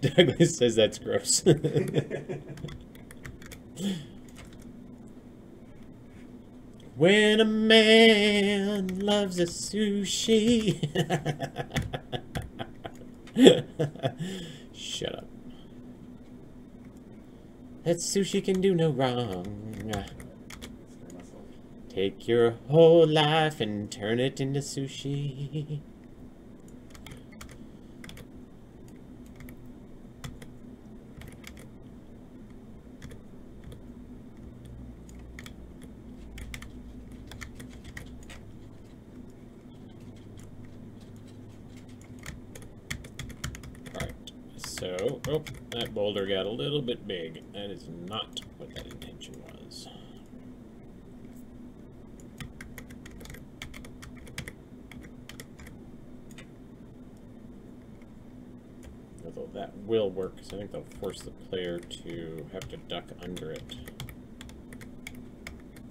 Douglas says that's gross. When a man loves a sushi. Shut up. That sushi can do no wrong. Take your whole life and turn it into sushi. So, oh, that boulder got a little bit big. That is not what that intention was. Although that will work, because I think they'll force the player to have to duck under it.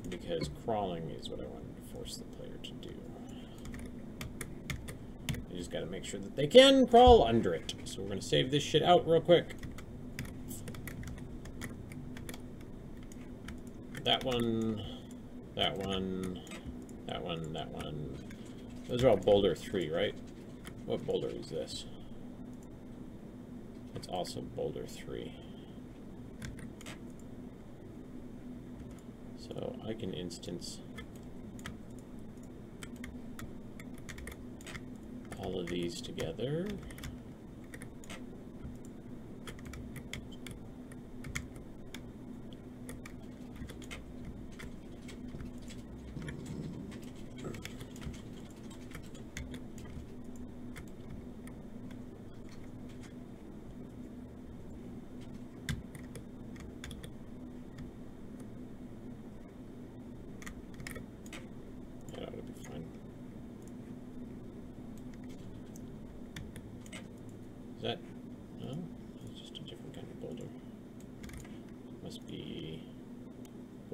Because crawling is what I wanted to force the player to do. You just gotta make sure that they can crawl under it. So we're gonna save this shit out real quick. That one, that one, that one, that one. Those are all boulder 3, right? What boulder is this? It's also boulder 3. So I can instance all of these together.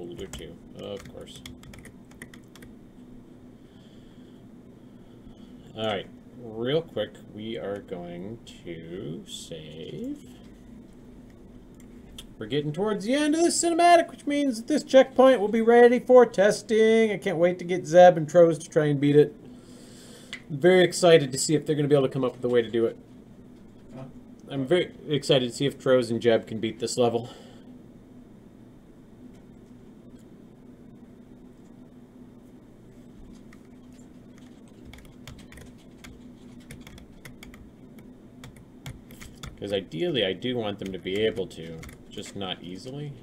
boulder too, of course. Alright, real quick, we are going to save. We're getting towards the end of this cinematic, which means that this checkpoint will be ready for testing. I can't wait to get Zeb and Troz to try and beat it. I'm very excited to see if they're going to be able to come up with a way to do it. I'm very excited to see if Troz and Jeb can beat this level. Because ideally, I do want them to be able to, just not easily.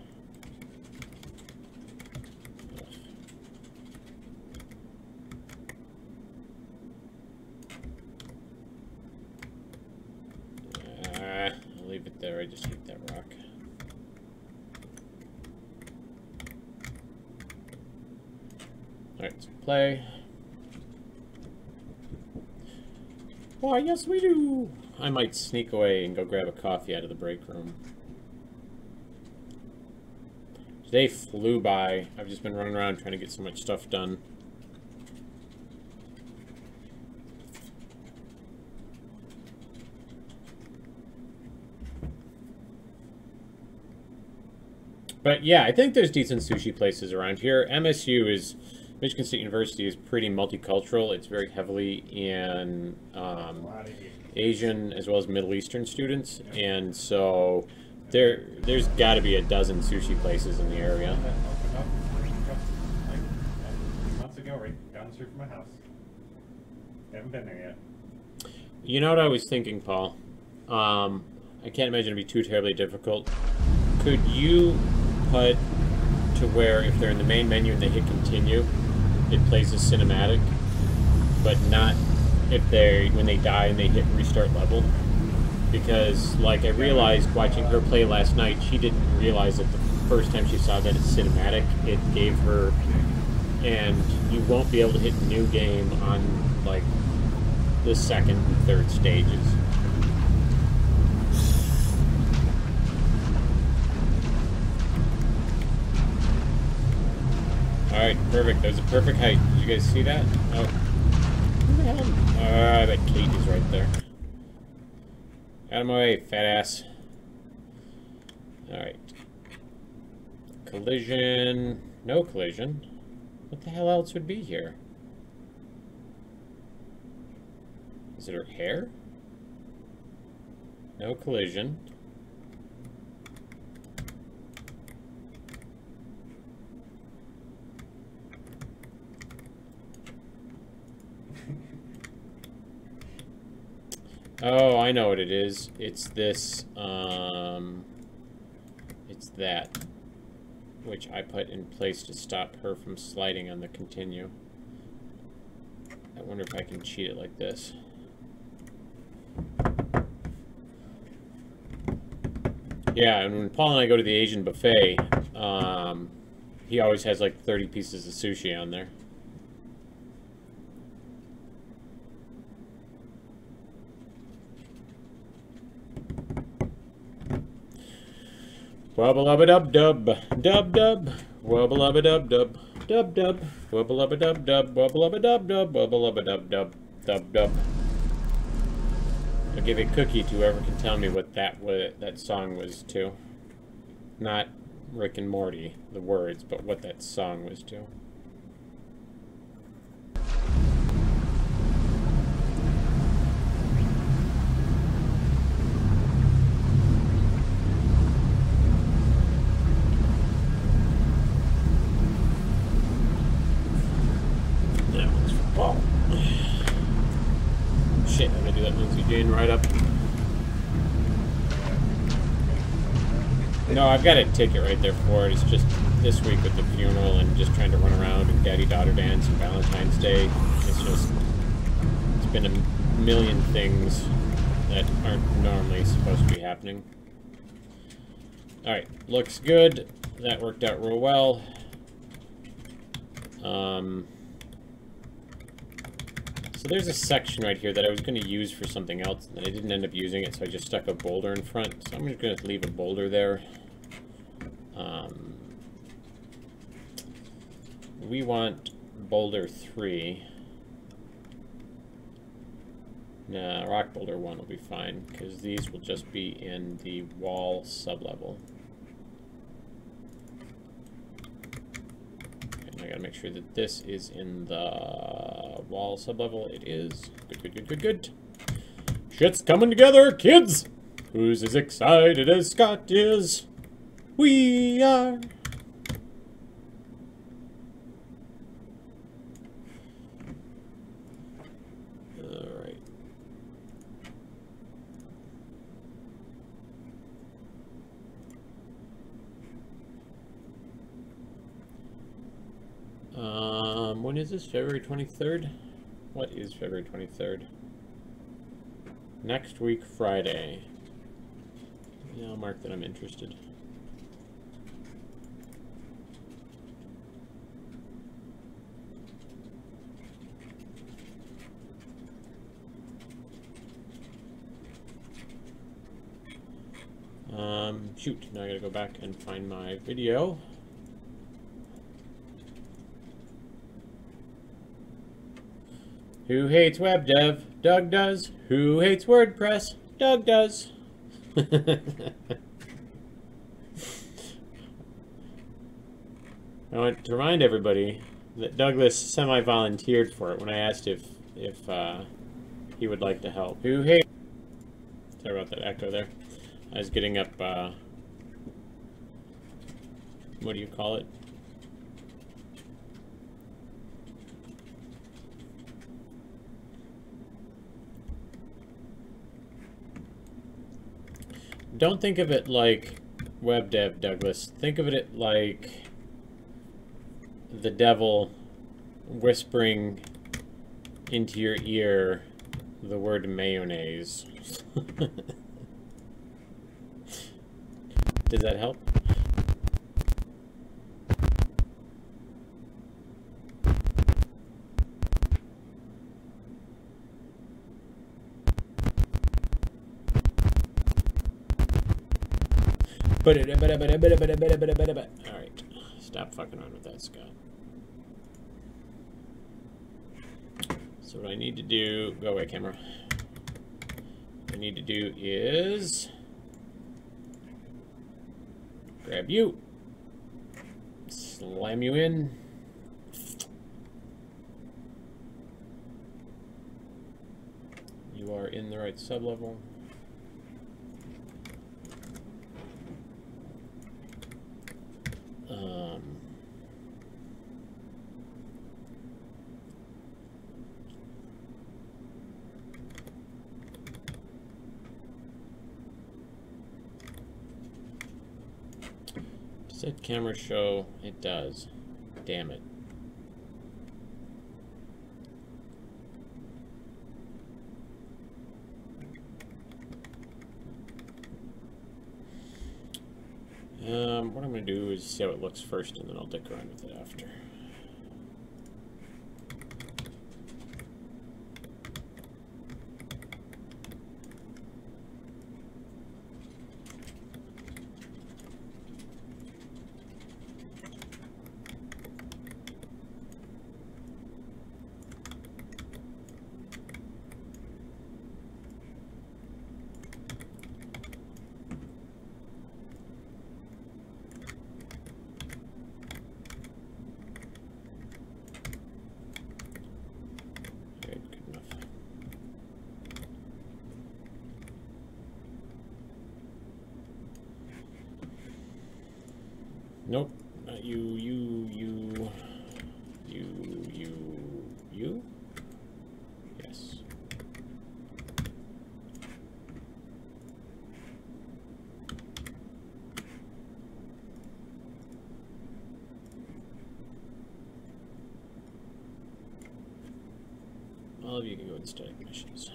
I'll leave it there, I just hate that rock. Alright, so play. Why, yes we do! I might sneak away and go grab a coffee out of the break room. Today flew by. I've just been running around trying to get so much stuff done. But yeah, I think there's decent sushi places around here. MSU is, Michigan State University is pretty multicultural. It's very heavily in Asian as well as Middle Eastern students, and so there's got to be a dozen sushi places in the area. Opened up like 2 months ago, right down the street from my house. Haven't been there yet. You know what I was thinking, Paul? I can't imagine it'd be too terribly difficult. Could you put to where if they're in the main menu and they hit continue, it plays a cinematic, but not if when they die and they hit restart level? Because, like, I realized watching her play last night, she didn't realize that the first time she saw that it's cinematic, it gave her, and you won't be able to hit new game on, like, the second and third stages. Alright, perfect. That was a perfect height. Did you guys see that? Oh. Who the hell? I bet Kaet is right there. Out of my way, fat ass. Alright. Collision. No collision. What the hell else would be here? Is it her hair? No collision. Oh, I know what it is. It's this, it's that, which I put in place to stop her from sliding on the continue. I wonder if I can cheat it like this. Yeah, and when Paul and I go to the Asian buffet, he always has like 30 pieces of sushi on there. Wubba-lubba-dub-dub, dub-dub, wubba-lubba-dub-dub, dub-dub, wubba-lubba-dub-dub, wubba-lubba-dub-dub, wubba-lubba-dub-dub, dub-dub. I'll give a cookie to whoever can tell me what that song was to. Not Rick and Morty, the words, but what that song was to. Shit, I'm gonna do that Lindsay Jane right up. No, I've got a ticket right there for it. It's just this week with the funeral and just trying to run around and daddy-daughter dance and Valentine's Day. It's been a million things that aren't normally supposed to be happening. Alright, looks good. That worked out real well. So there's a section right here that I was going to use for something else, and I didn't end up using it, so I just stuck a boulder in front. So I'm just going to leave a boulder there. we want boulder 3. Nah, rock boulder 1 will be fine, because these will just be in the wall sublevel. And I gotta make sure that this is in the wall sublevel. It is. Good, good, good, good, good. Shit's coming together, kids! Who's as excited as Scott is? We are. Alright. When is this? February 23rd? What is February 23rd? Next week, Friday. Yeah, I'll mark that I'm interested. Shoot, now I gotta go back and find my video. Who hates web dev? Doug does. Who hates WordPress? Doug does. I want to remind everybody that Douglas semi-volunteered for it when I asked if he would like to help. Who hates... Sorry about that echo there. I was getting up, what do you call it? Don't think of it like web dev, Douglas. Think of it like the devil whispering into your ear the word mayonnaise. Does that help? Alright, stop fucking around with that, Scott. So what I need to do, go away camera. What I need to do is grab you, slam you in. You are in the right sublevel. Does that camera show? It does. Damn it. What I'm going to do is see how it looks first, and then I'll dick around with it after. Nope, not you, you. Yes. All of you can go in static missions.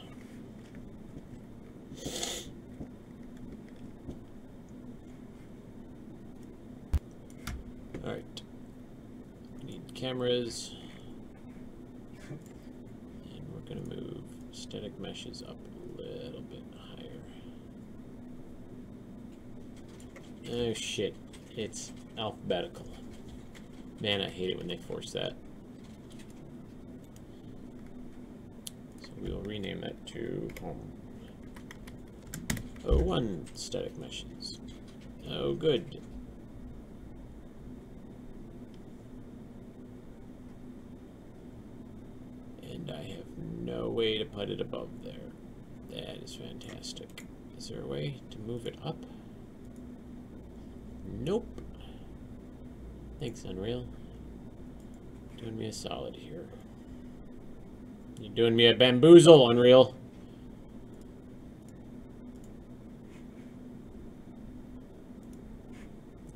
Alright, we need cameras, and we're going to move static meshes up a little bit higher. Oh shit, it's alphabetical. Man, I hate it when they force that. So we will rename that to home. Oh, 1 static meshes. Oh, good. And I have no way to put it above there. That is fantastic. Is there a way to move it up? Nope. Thanks, Unreal. Doing me a solid here. You're doing me a bamboozle, Unreal.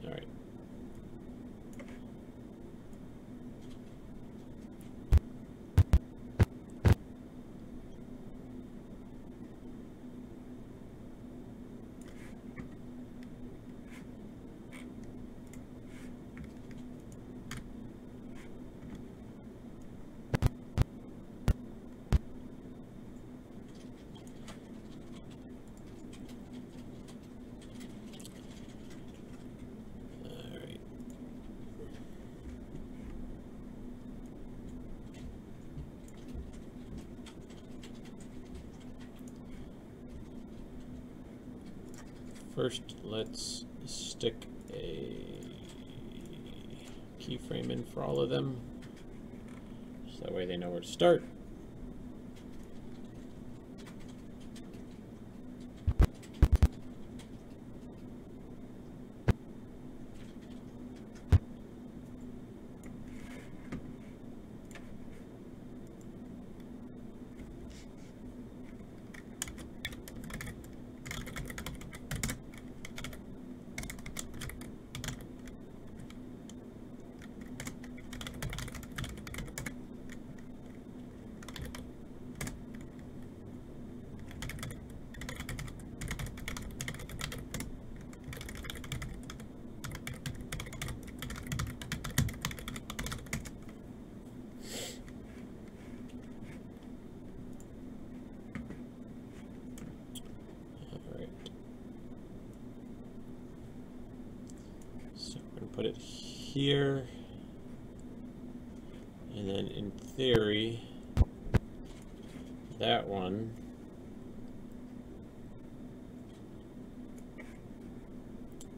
Alright. First, let's stick a keyframe in for all of them, so that way they know where to start. Put it here, and then in theory, that one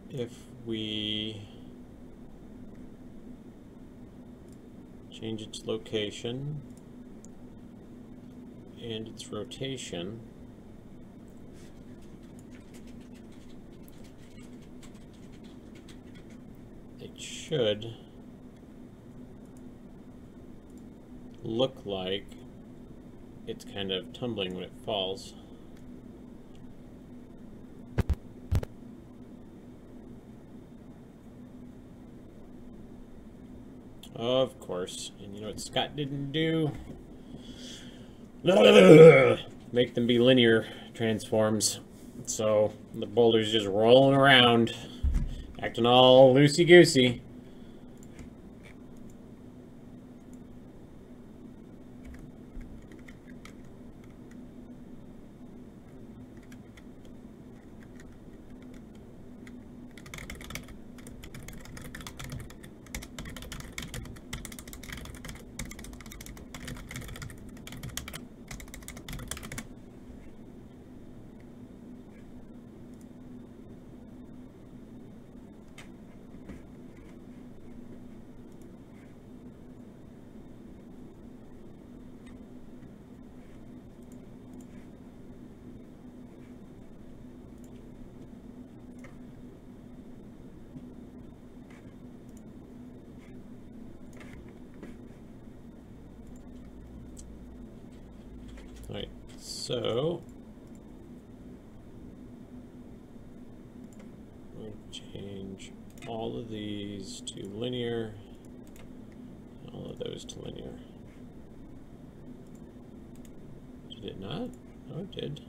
if we change its location and its rotation, should look like it's kind of tumbling when it falls. Of course. And you know what Scott didn't do? Make them be linear transforms. So the boulder's just rolling around, acting all loosey-goosey. Right, so we'll change all of these to linear, and all of those to linear. Did it not? Oh, it did.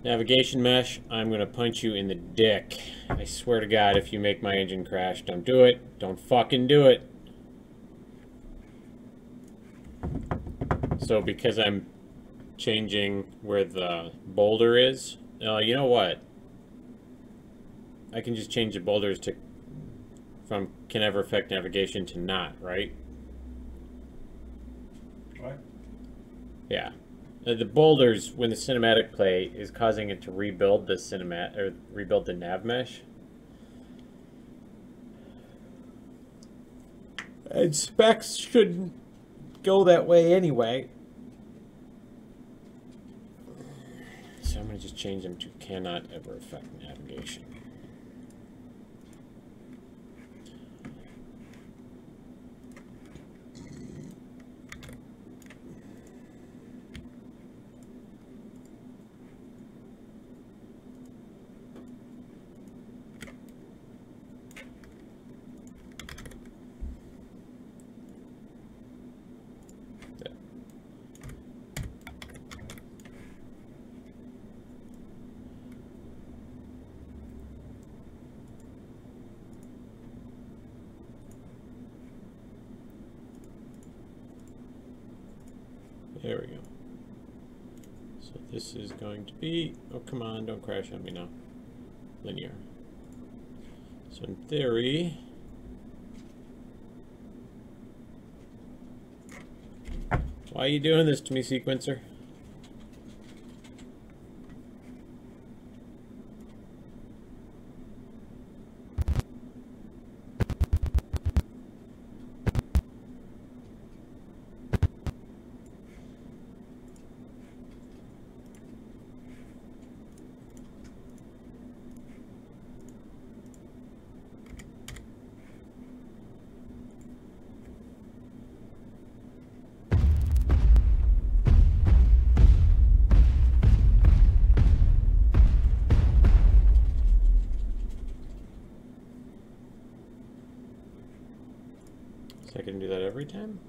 Navigation mesh, I'm going to punch you in the dick. I swear to God, if you make my engine crash, don't do it. Don't fucking do it. So because I'm changing where the boulder is, you know what? I can just change the boulders to from can ever affect navigation to not, right? What? Yeah. The boulders, when the cinematic play, is causing it to rebuild the rebuild the nav mesh. And specs shouldn't go that way anyway. So I'm going to just change them to cannot ever affect navigation. There we go. So this is going to be, oh come on, don't crash on me now, linear. So in theory, why are you doing this to me, sequencer? So I can do that every time?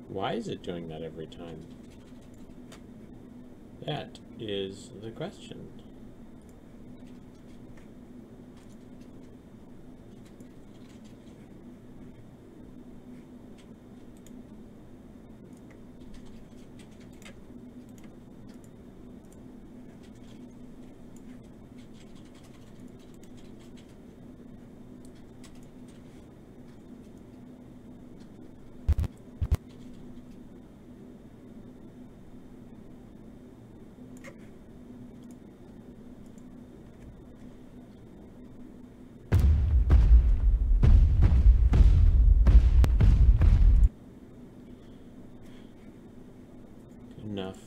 Why is it doing that every time? That is the question. Enough.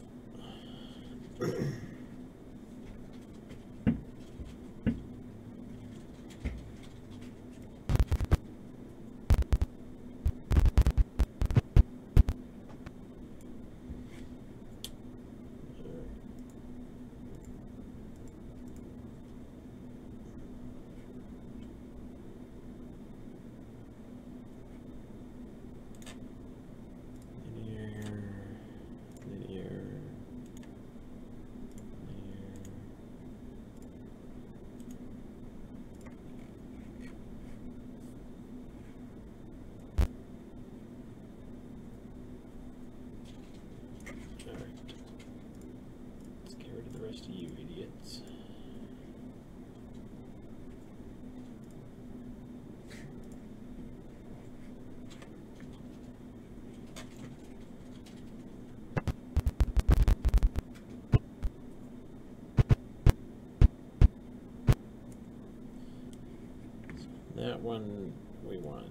To you idiots. That one we want.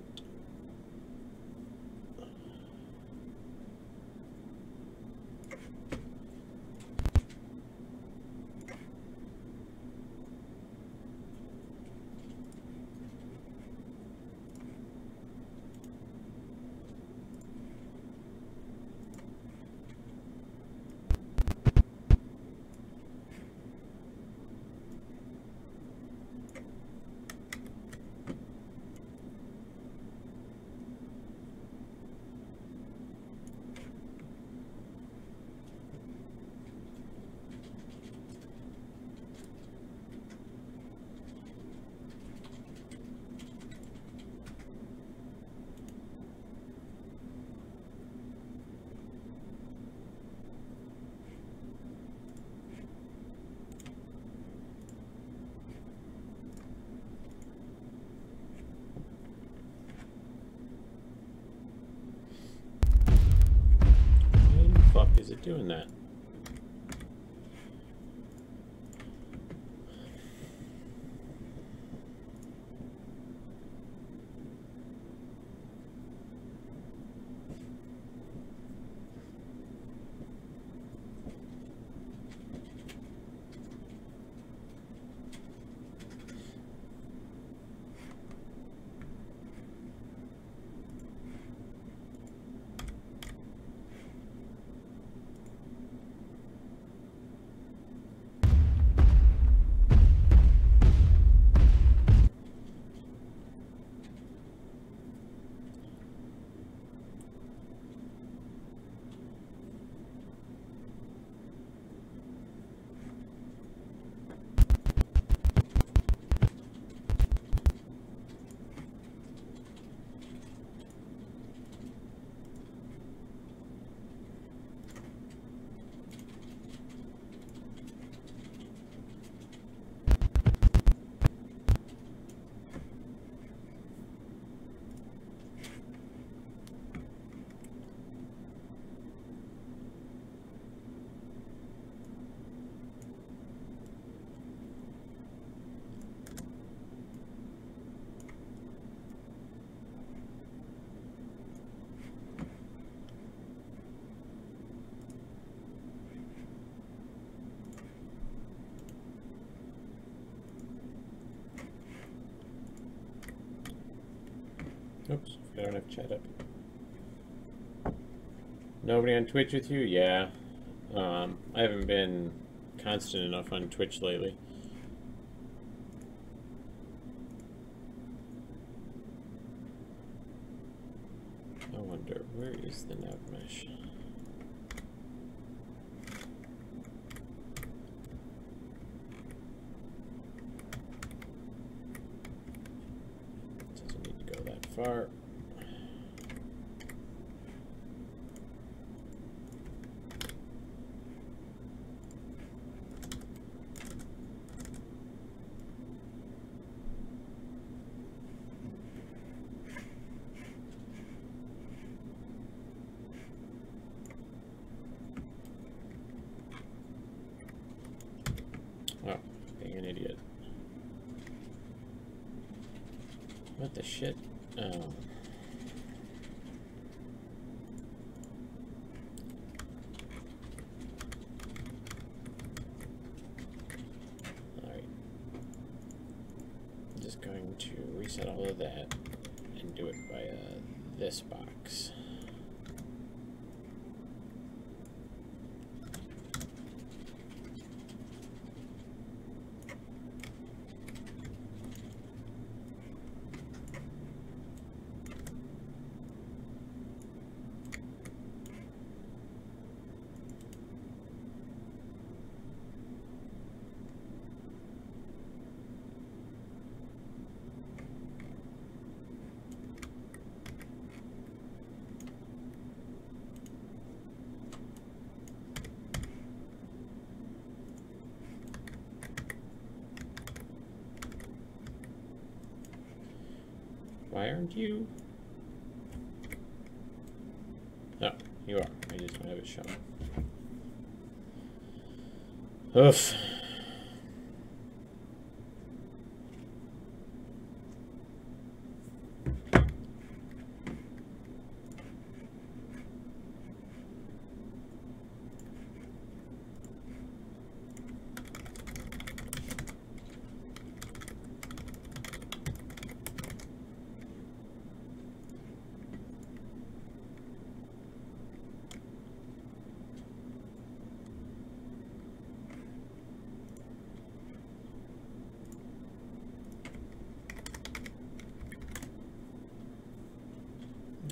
is it doing that? Oops, I don't have chat up. Nobody on Twitch with you? Yeah. I haven't been constant enough on Twitch lately. I wonder, where is the nav mesh? Doesn't need to go that far. Oh, being an idiot. What the shit? Oh. Alright. I'm just going to reset all of that and do it via this box. Why aren't you? Oh, you are. I just want to have it shown. Oof.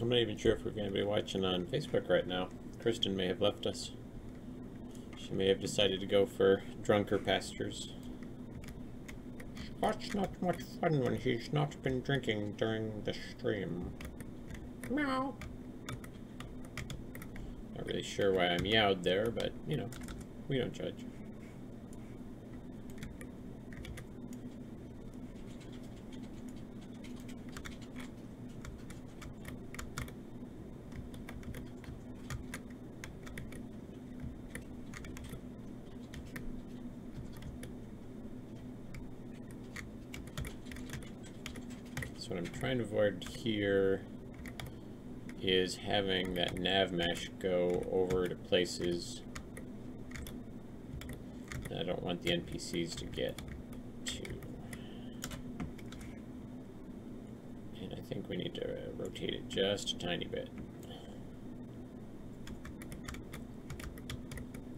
I'm not even sure if we're going to be watching on Facebook right now. Kristen may have left us. She may have decided to go for drunker pastures. Scott's not much fun when he's not been drinking during the stream. Meow. Not really sure why I meowed there, but, you know, we don't judge. So what I'm trying to avoid here is having that nav mesh go over to places that I don't want the NPCs to get to. And I think we need to rotate it just a tiny bit.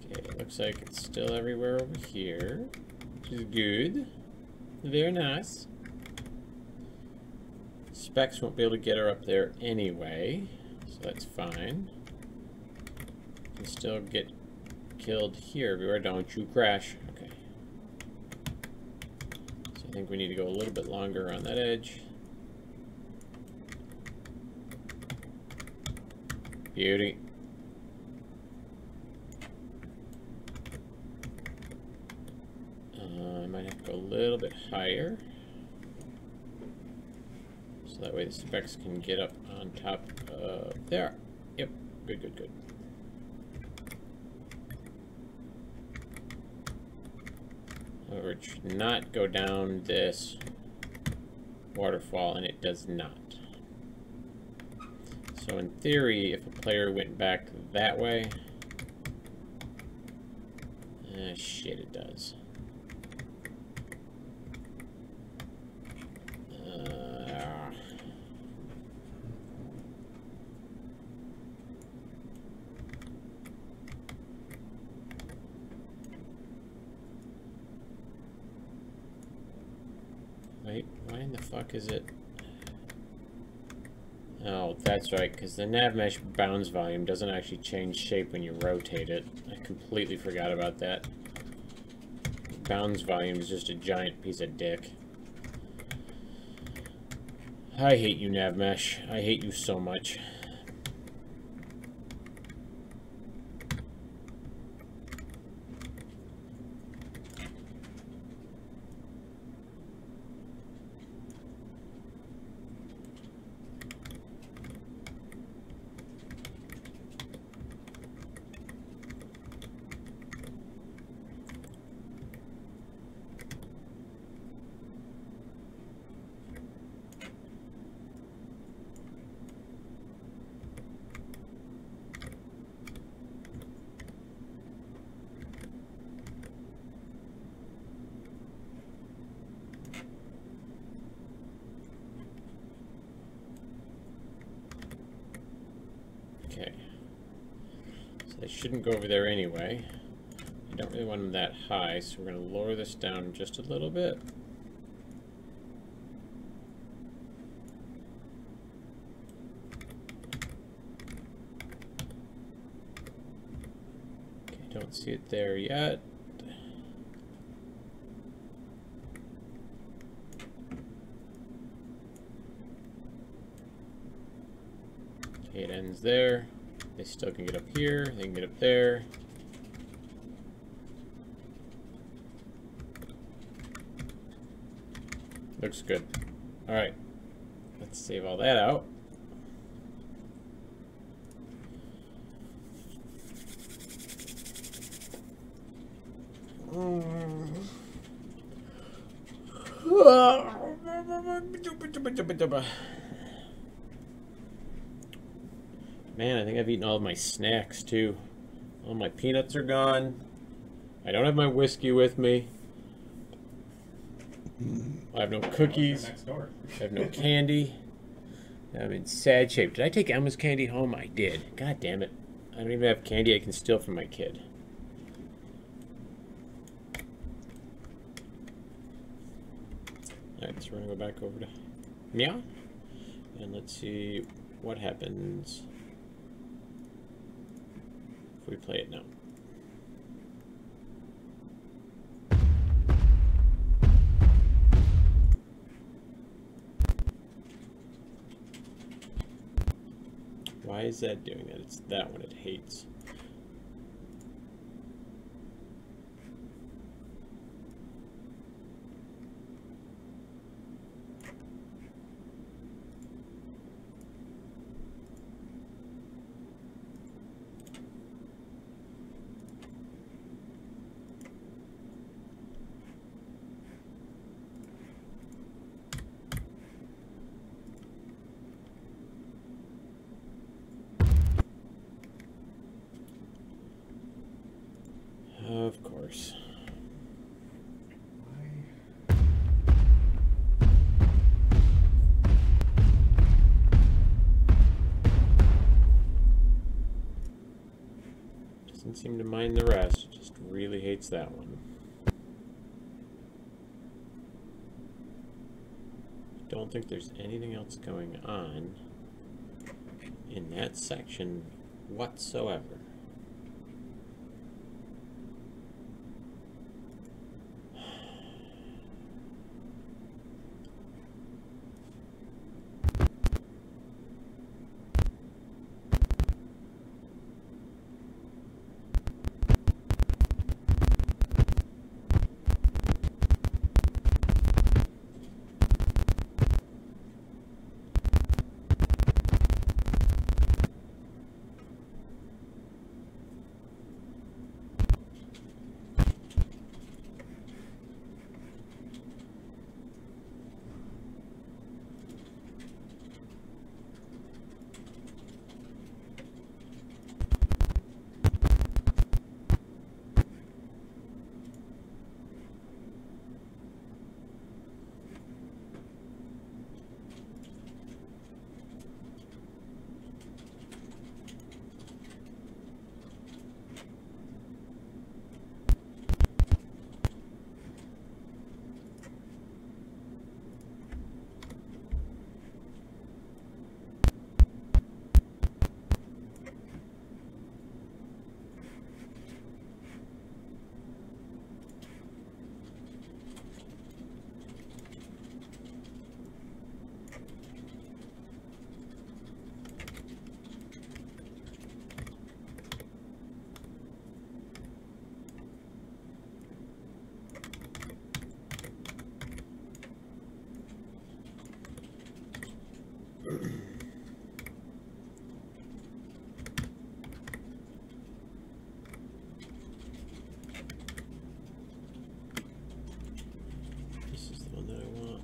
Okay, it looks like it's still everywhere over here, which is good. Very nice. Specs won't be able to get her up there anyway, so that's fine. Can still get killed here everywhere. Don't you crash. Okay. So I think we need to go a little bit longer on that edge. Beauty. I might have to go a little bit higher. So that way the specs can get up on top of there. Yep, good, good, good. However, it should not go down this waterfall, and it does not. So in theory, if a player went back that way, shit, it does. Wait, why in the fuck is it? Oh, that's right, because the nav mesh bounds volume doesn't actually change shape when you rotate it. I completely forgot about that. Bounds volume is just a giant piece of dick. I hate you, nav mesh. I hate you so much. Okay, so they shouldn't go over there anyway. I don't really want them that high, so we're going to lower this down just a little bit. Okay, don't see it there yet. Okay, it ends there. They still can get up here. They can get up there. Looks good. Alright. Let's save all that out. Man, I think I've eaten all of my snacks too. All my peanuts are gone. I don't have my whiskey with me. I have no cookies. Next door. I have no candy. I'm in sad shape. Did I take Emma's candy home? I did. God damn it. I don't even have candy I can steal from my kid. Alright, so we're going to go back over to Meow. And let's see what happens if we play it now. Why is that doing that? It's that one it hates. Of course. Doesn't seem to mind the rest, just really hates that one. Don't think there's anything else going on in that section whatsoever. This is the one that I want.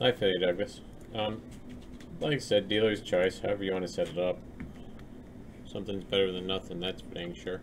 I feel you, Douglas. Like I said, dealer's choice, however you want to set it up. Something's better than nothing, that's for dang sure.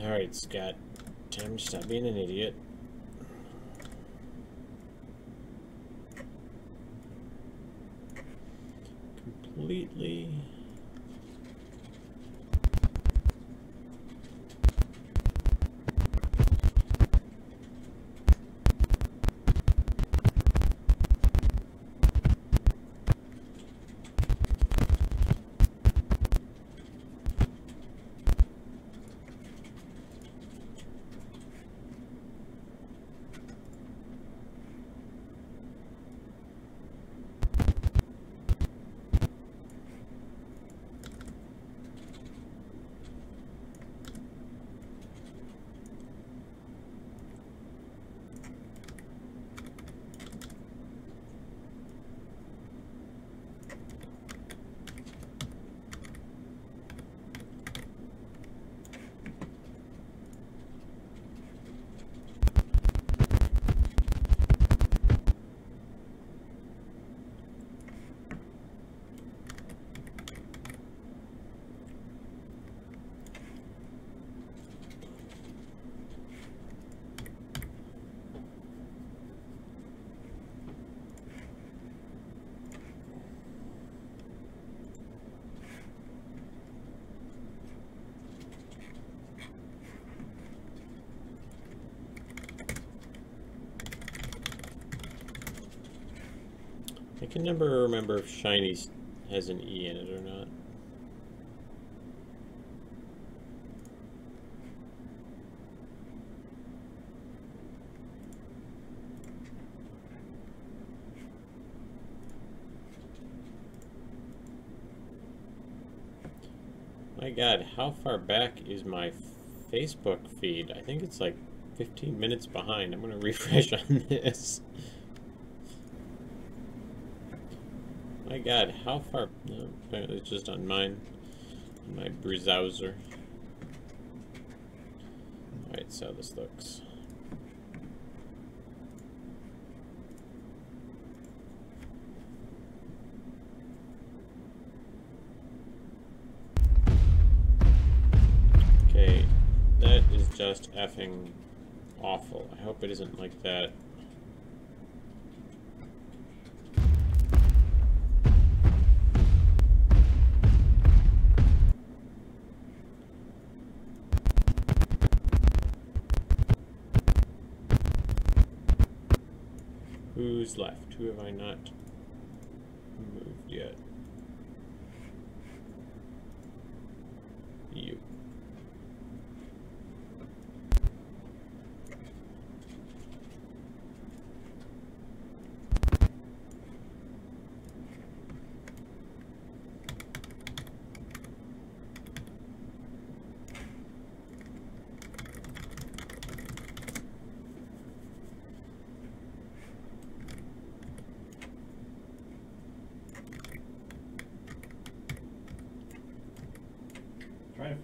Alright, Scott. Time to stop being an idiot. completely. I can never remember if shiny has an E in it or not. My God, how far back is my Facebook feed? I think it's like 15 minutes behind. I'm going to refresh on this. My God, how far? No, apparently it's just on mine, on my browser. Alright, so this looks. Okay, that is just effing awful. I hope it isn't like that. Who's left? Who have I not moved yet? You. Try it.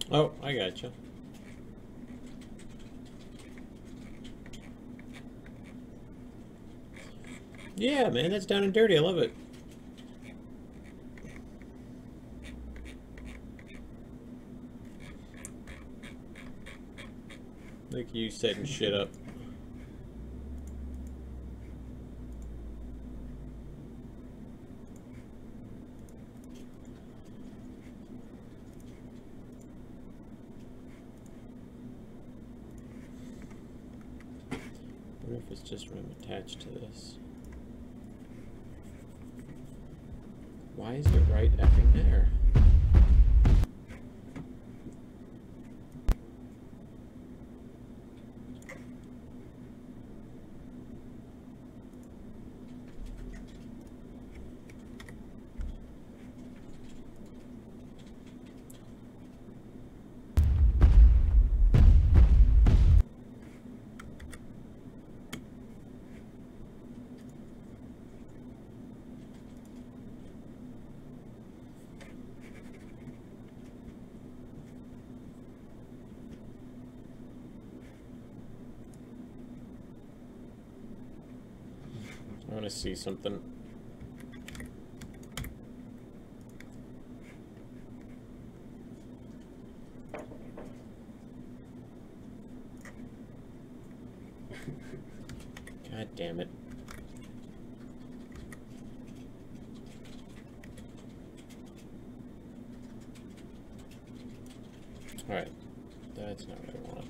Oh, I gotcha. Yeah, man, that's down and dirty. I love it. Like you setting shit up. wonder if it's just when I'm attached to this. Why is it right effing there? I want to see something. God damn it. Alright, that's not what I want.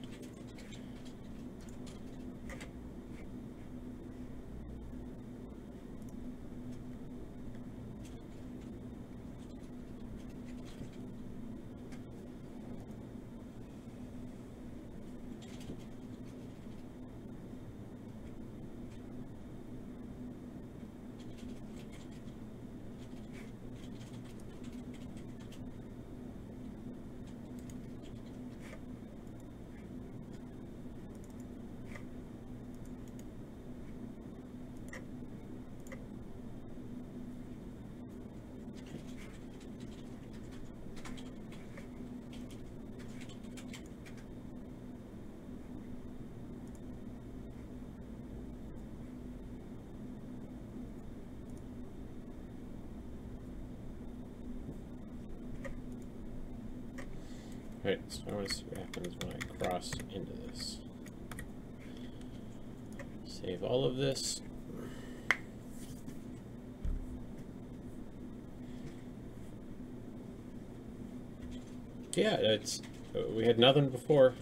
Right, so I want to see what happens when I cross into this. Save all of this. Yeah, it's we had nothing before.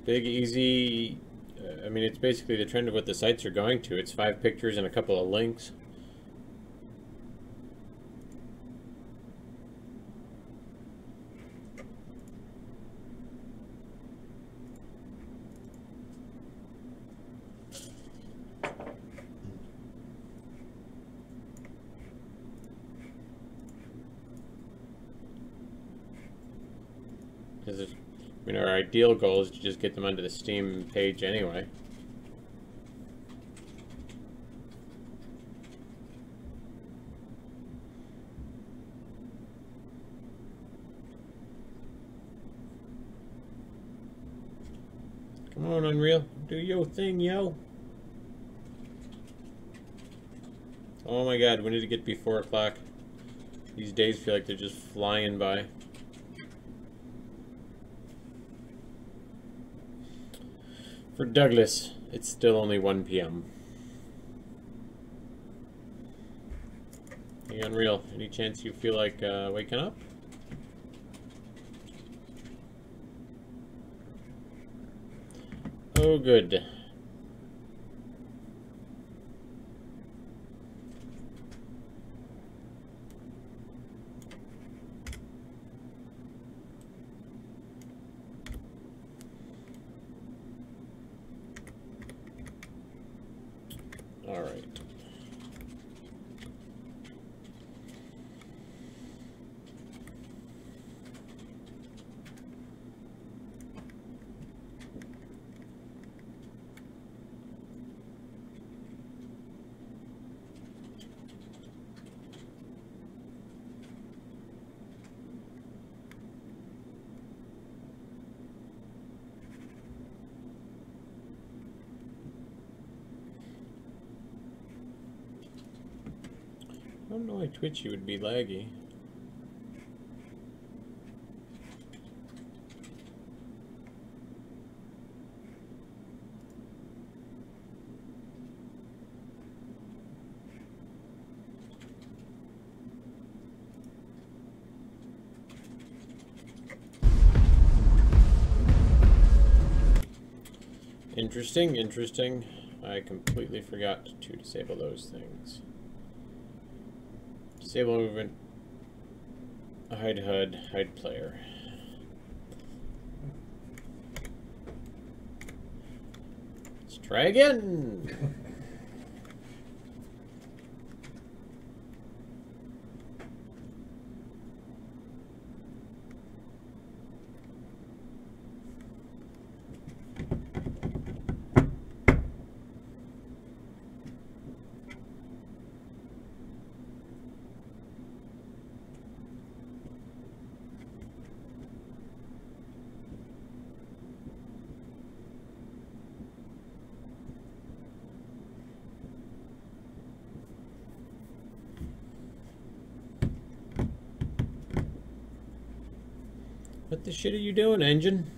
Big, easy. I mean, it's basically the trend of what the sites are going to. It's 5 pictures and a couple of links. Because I mean, our ideal goal is to just get them onto the Steam page anyway. Come on, Unreal. Do your thing, yo. Oh my god, we need to get before 4 o'clock. These days feel like they're just flying by. For Douglas, it's still only 1 p.m. Hey, Unreal, any chance you feel like waking up? Oh, good. All right. I don't know why Twitchy would be laggy. Interesting, interesting. I completely forgot to disable those things. Disable movement. Hide HUD, hide player. Let's try again! What the shit are you doing, engine?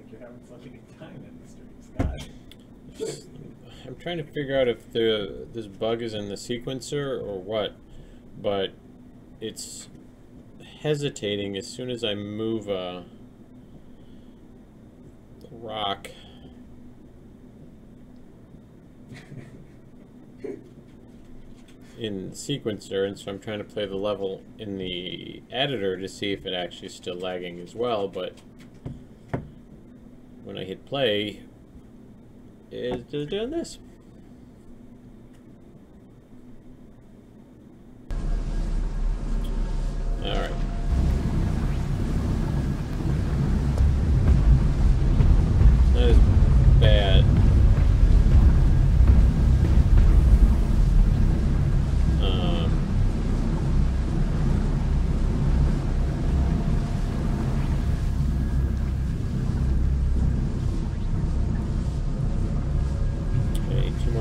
You're having such a good time in the stream, Scott. I'm trying to figure out if this bug is in the sequencer or what, but it's hesitating as soon as I move a rock. In the sequencer, and so I'm trying to play the level in the editor to see if it actually is still lagging as well, but when I hit play, it's just doing this. Alright. Not as bad.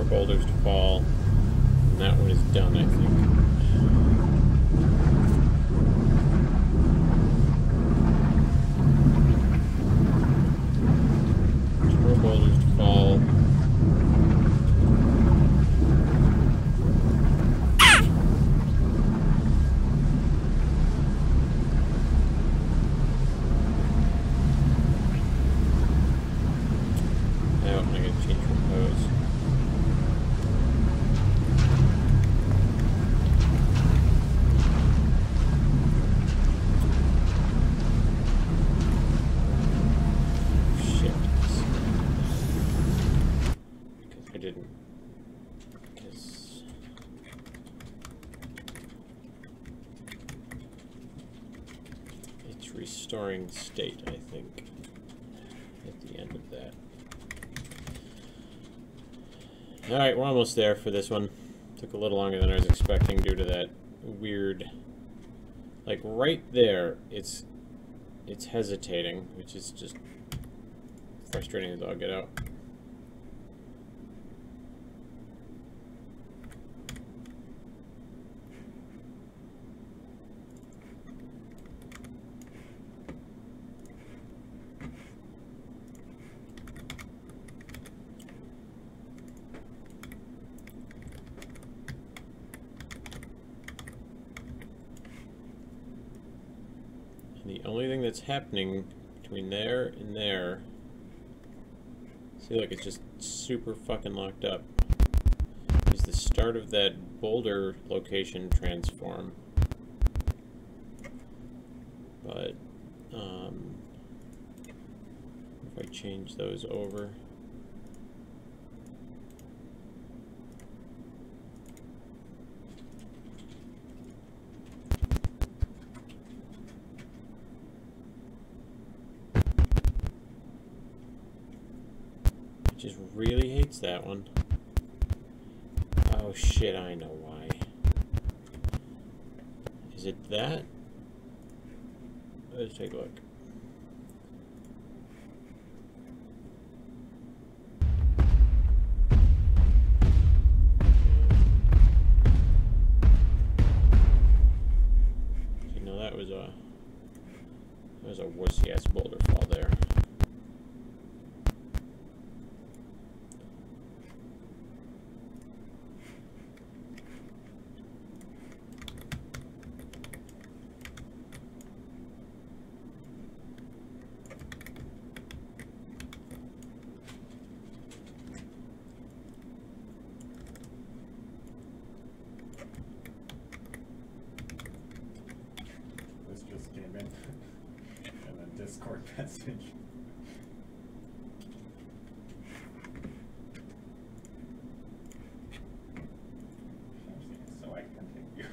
Boulders to fall, and that one is done, I think. Two more boulders to fall. Now I'm going to change my pose. Restoring state, I think, at the end of that. Alright, we're almost there for this one. Took a little longer than I was expecting due to that weird, like right there, it's hesitating, which is just frustrating as all get out. The only thing that's happening between there and there, see, like, it's just super fucking locked up, is the start of that boulder location transform. But If I change those over. It just really hates that one. Oh shit, I know why. Is it that? Let's take a look. See, no, that was a wussy ass boulder fall there. Discord message. So I continue.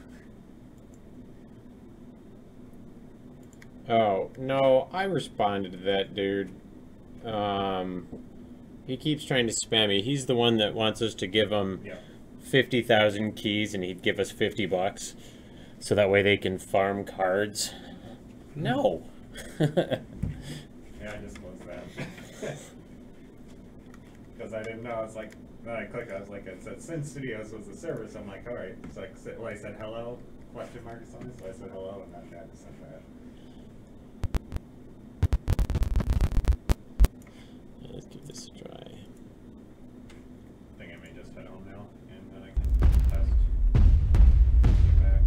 Oh, no, I responded to that dude. He keeps trying to spam me. He's the one that wants us to give him 50,000 keys and he'd give us $50. So that way they can farm cards. No. Yeah, I just closed that. Because I didn't know. I was like, then I clicked, I was like, it said Sin Studios was the server, so I'm like, alright. So I said hello, question mark or something, so I said hello, and then I just sent that. Let's give this a try. I think I may just head home now, and then I can test. Get back.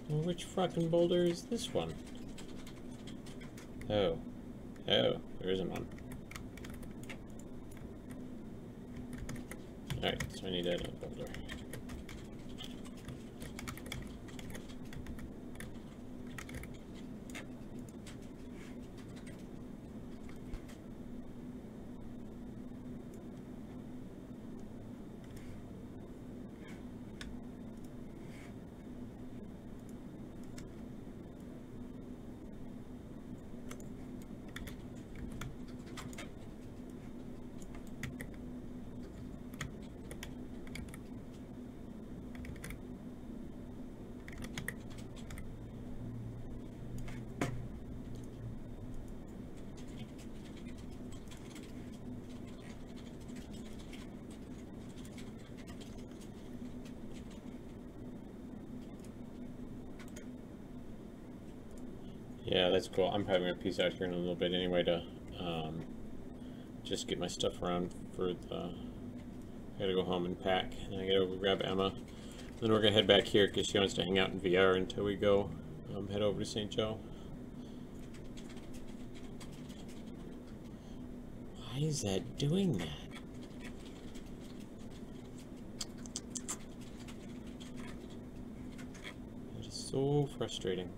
Well, which fucking boulder is this one? Oh. Oh, there isn't one. Alright, so I need another boulder. Yeah, that's cool. I'm probably going to peace out here in a little bit anyway to just get my stuff around for the... I gotta go home and pack. And I gotta go grab Emma. Then we're going to head back here because she wants to hang out in VR until we go head over to St. Joe. Why is that doing that? That is so frustrating.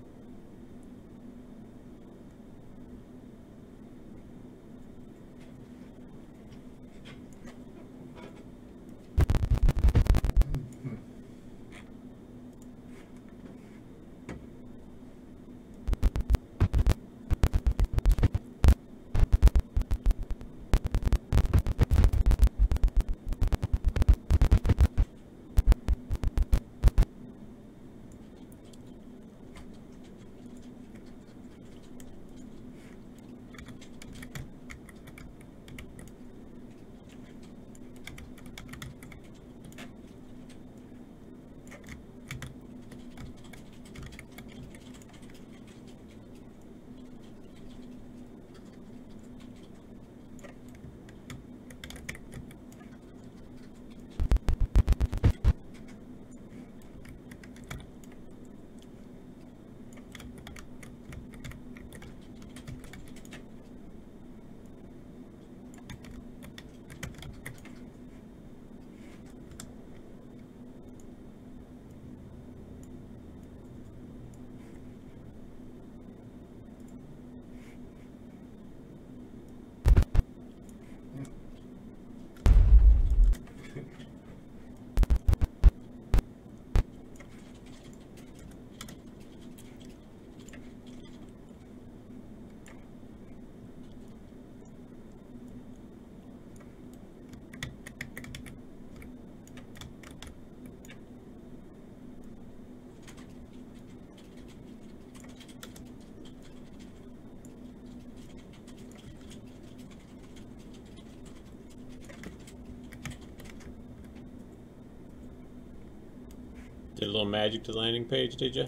Did a little magic to the landing page, did you?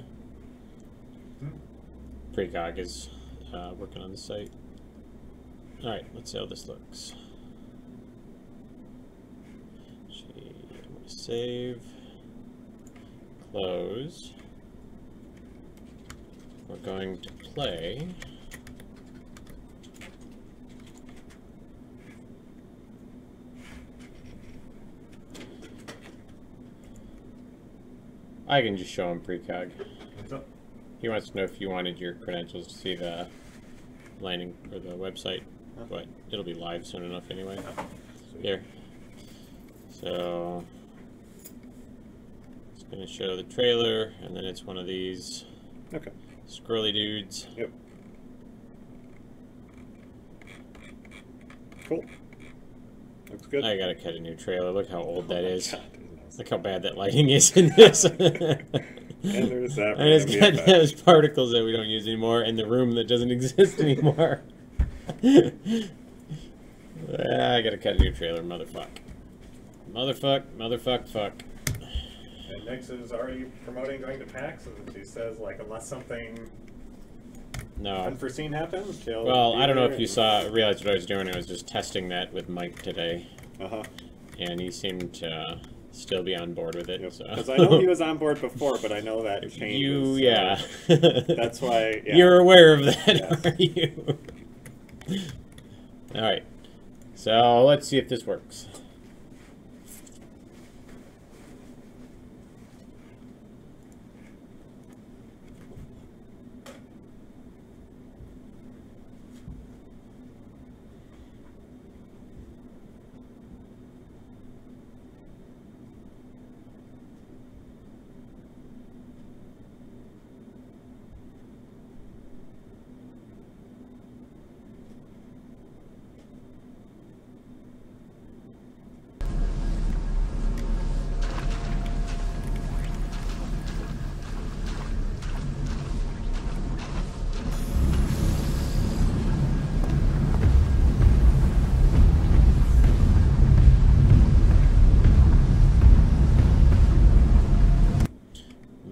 Hmm? Precog is working on the site. Alright, let's see how this looks. I'm going to save. Close. We're going to play. I can just show him precog. What's up? He wants to know if you wanted your credentials to see the landing or the website, but it'll be live soon enough anyway. Here. So it's going to show the trailer, and then it's one of these scrolly dudes. Yep. Cool. Looks good. I gotta cut a new trailer. Look how old that is. God. Look how bad that lighting is in this. And there's that. And it's got those particles that we don't use anymore, and the room that doesn't exist anymore. I gotta cut a new trailer, motherfuck. Motherfuck. And Nix is already promoting going to PAX, and he says, like, unless something unforeseen happens, he'll well, I don't know if you and... realized what I was doing. I was just testing that with Mike today. Uh-huh. And he seemed to still be on board with it. Because I know he was on board before, but I know that changes. Yeah. That's why... Yeah. You're aware of that, are you? Alright. So, let's see if this works.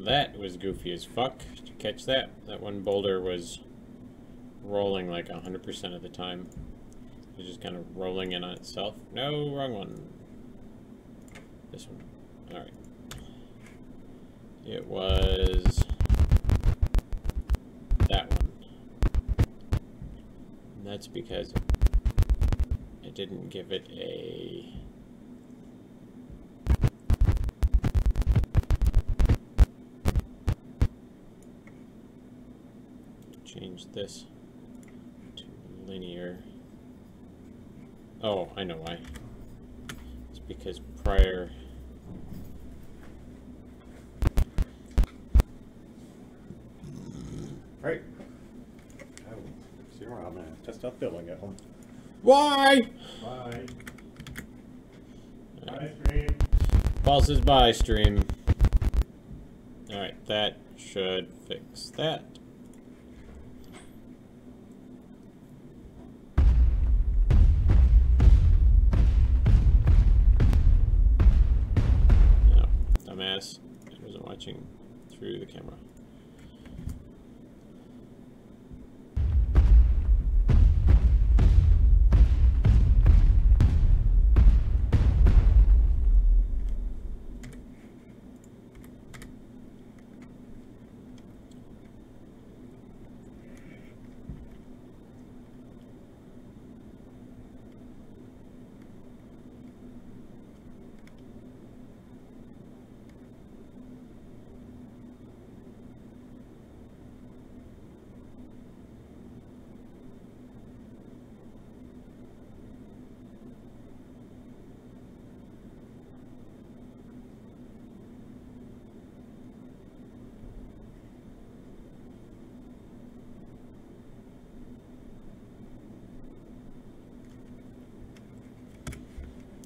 That was goofy as fuck. Did you catch that? That one boulder was rolling like 100% of the time. It was just kind of rolling in on itself. No, wrong one. This one. Alright. It was that one. And that's because it didn't give it a... Change this to linear. Oh, I know why. It's because prior... Right. See, I'm gonna test out Bill when I get home. Why? Bye. Bye, stream. Paul says bye, stream. Alright, that should fix that. No, dumbass. I wasn't watching through the camera.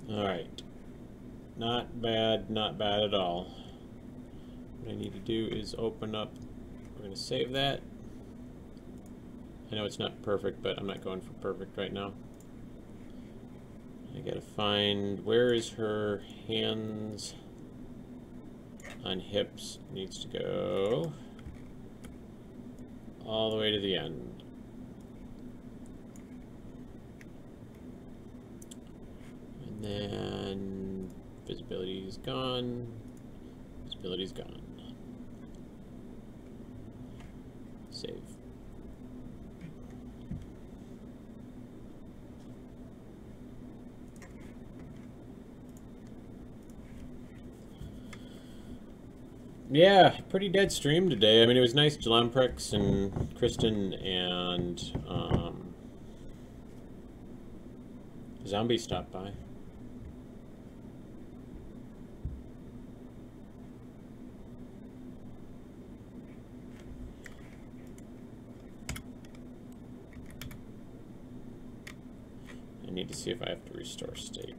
Alright. Not bad at all. What I need to do is open up, we're going to save that. I know it's not perfect, but I'm not going for perfect right now. I gotta find, where is her hands on hips needs to go all the way to the end. And then visibility is gone. Visibility is gone. Save. Yeah, pretty dead stream today. I mean, it was nice. Jalamprex and Kristen and Zombie stopped by. I need to see if I have to restore state.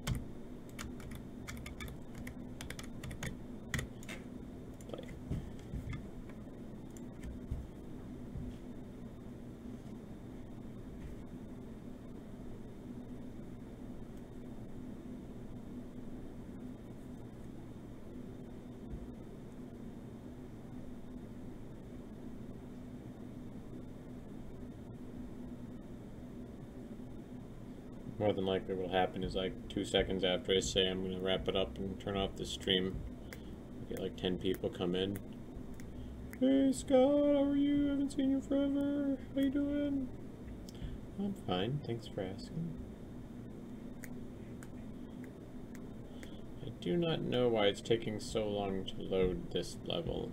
More than likely what will happen is like 2 seconds after I say I'm going to wrap it up and turn off the stream, I get like 10 people come in. Hey Scott, how are you? I haven't seen you forever. How you doing? I'm fine, thanks for asking. I do not know why it's taking so long to load this level.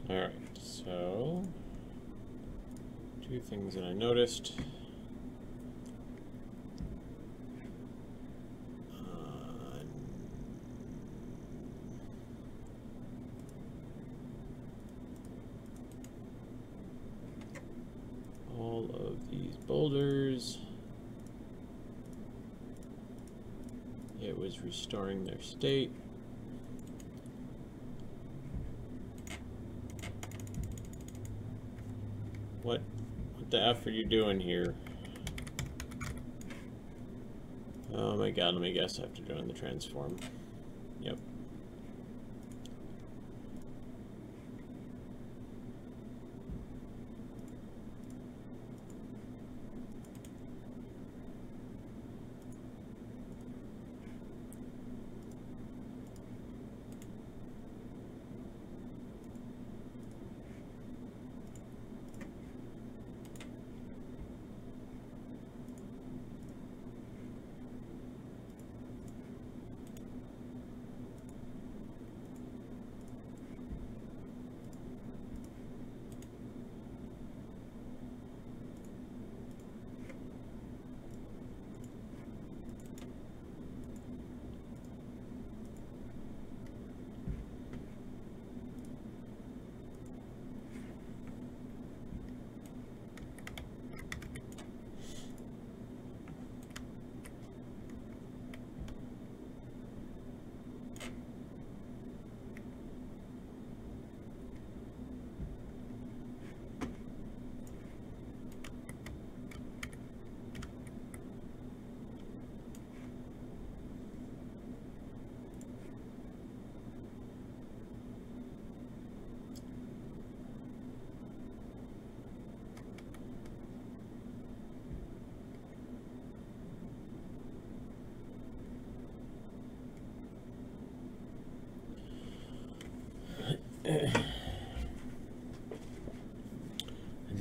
Alright, so two things that I noticed. All of these boulders, it was restoring their state. What the F are you doing here? Oh my god, let me guess after doing the transform. Yep.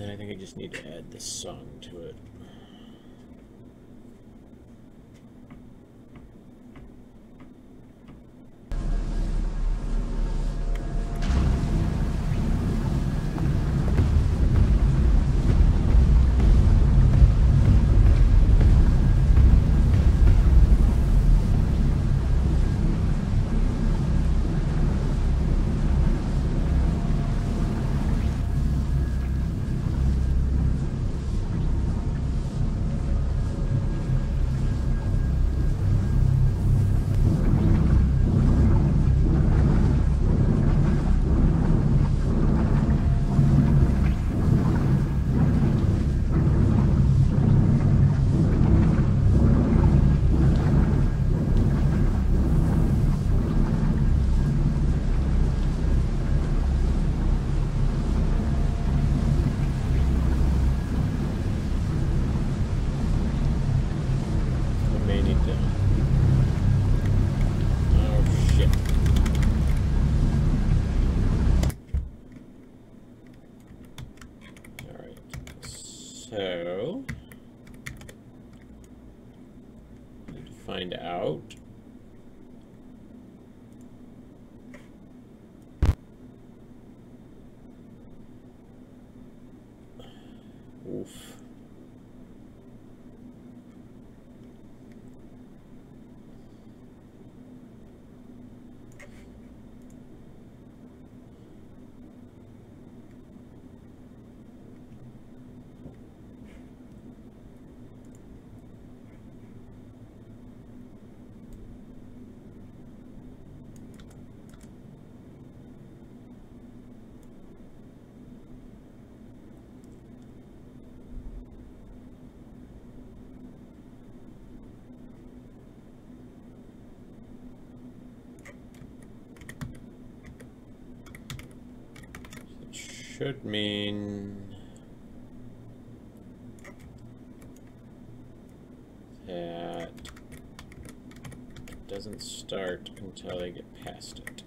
then I think I just need to add this song to it. So, need to find out. Oof. Should mean that it doesn't start until they get past it.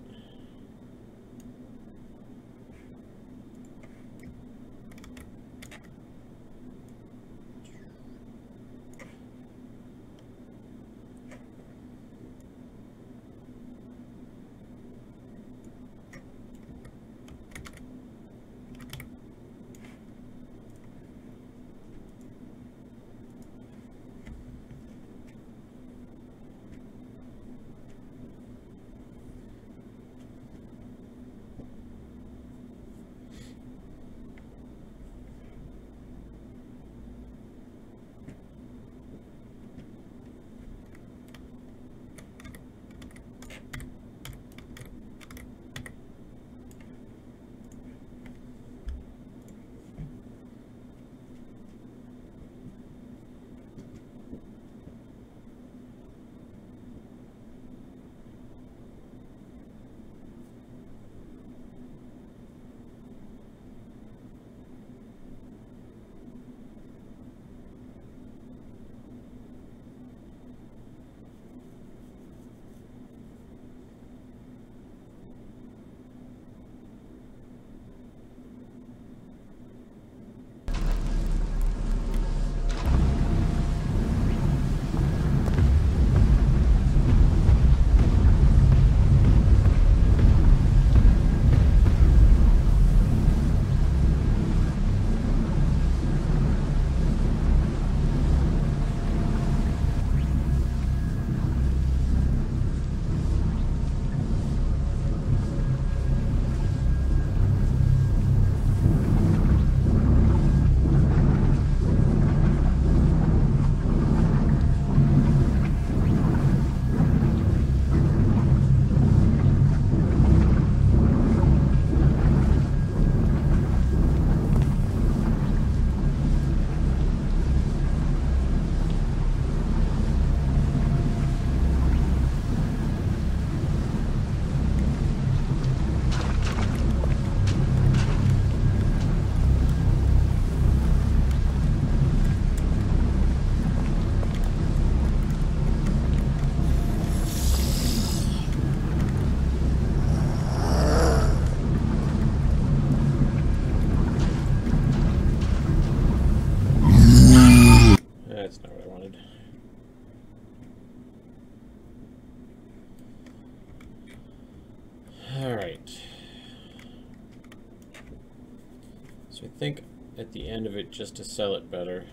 think at the end of it, just to sell it better.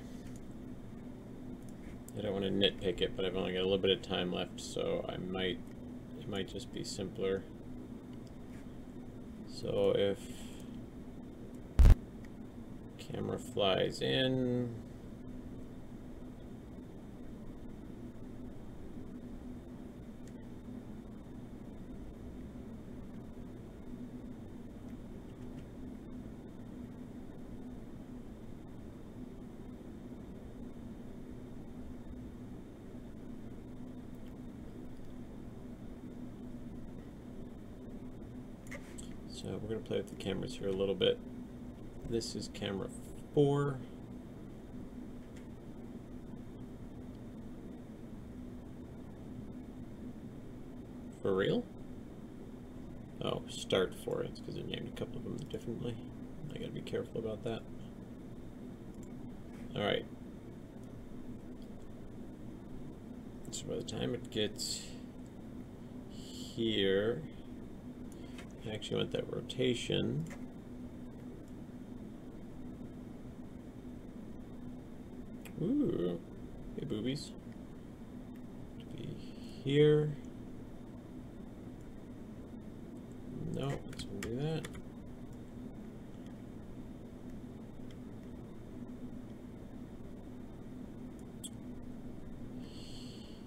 I don't want to nitpick it, but I've only got a little bit of time left, so it might just be simpler. So if camera flies in, so we're going to play with the cameras here a little bit. This is camera 4. For real? Oh, start 4. It's because I named a couple of them differently. I got to be careful about that. Alright. So by the time it gets here, I actually want that rotation. Ooh, hey boobies. To be here. No, let's undo that.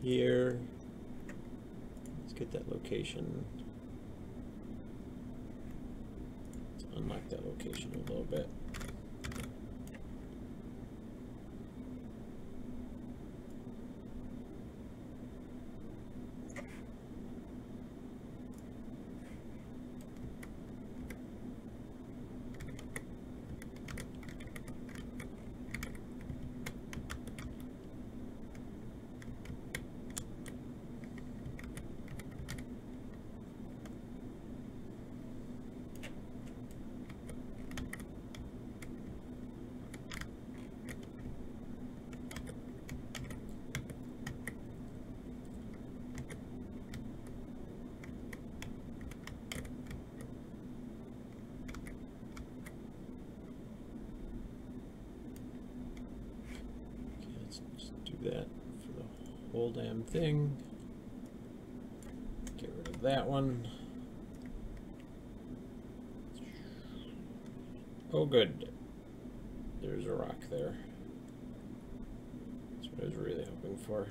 Here. Let's get that location. Let's unlock that location a little bit. That for the whole damn thing. Get rid of that one. Oh good. There's a rock there. That's what I was really hoping for.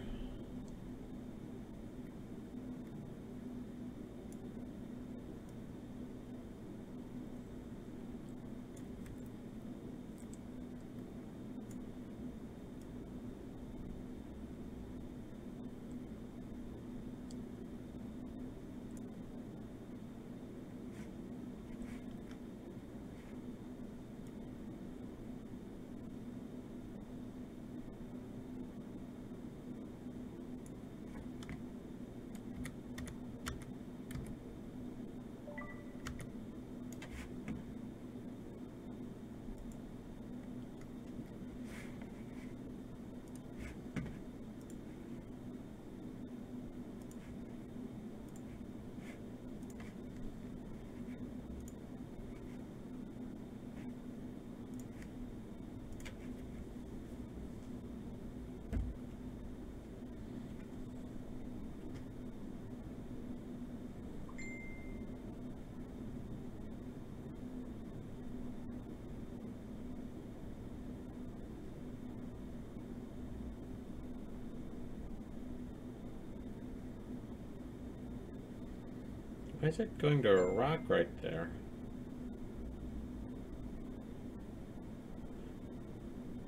Why is it going to a rock right there?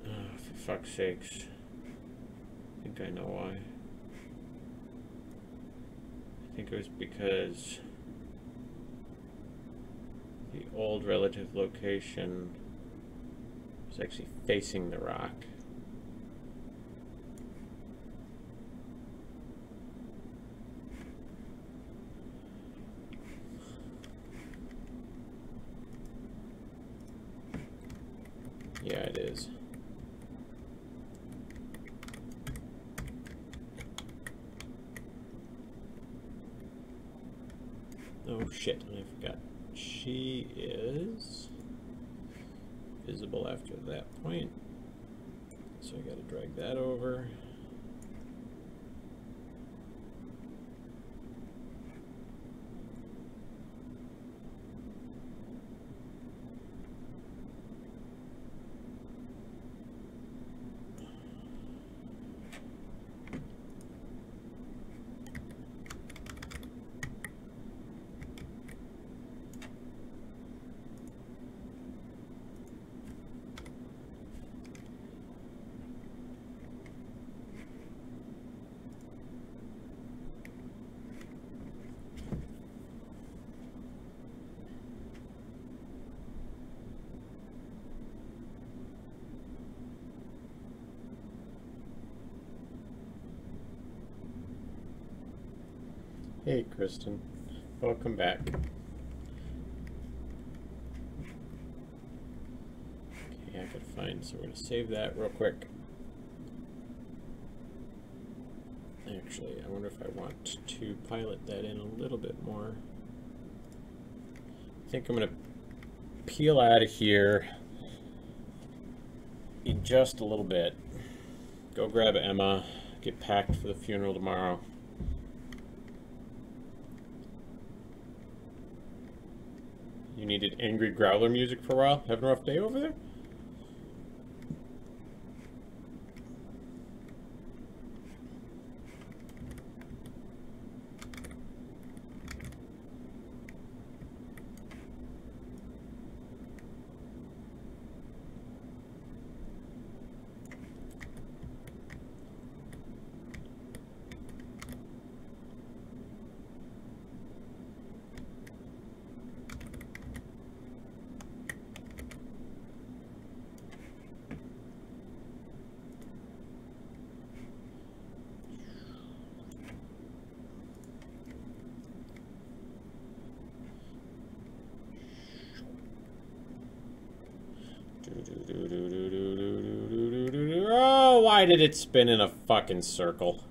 Oh, for fuck's sakes. I think I know why. I think it was because the old relative location was actually facing the rock. Yeah, it is. Oh shit, I forgot. She is visible after that point. So I gotta drag that over. Hey, Kristen. Welcome back. Okay, I could find, so we're going to save that real quick. Actually, I wonder if I want to pilot that in a little bit more. I think I'm going to peel out of here in just a little bit. Go grab Emma, get packed for the funeral tomorrow. You needed angry growler music for a while? Having a rough day over there? Oh, why did it spin in a fucking circle?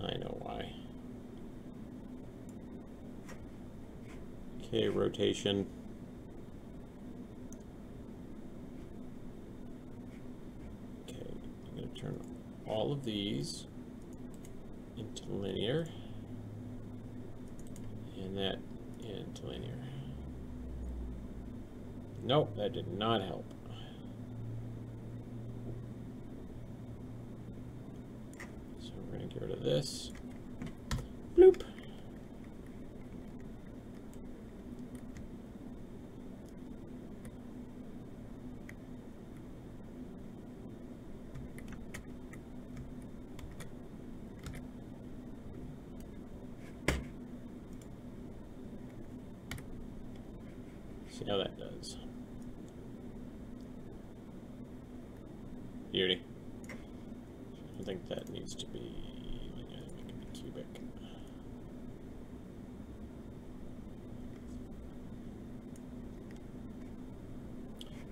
I know why. Okay, rotation. Okay, I'm going to turn all of these into linear. And that into linear. Nope, that did not help. So we're going to get rid of this. Bloop. See how that does. Beauty. I think that needs to be, yeah, it can be cubic.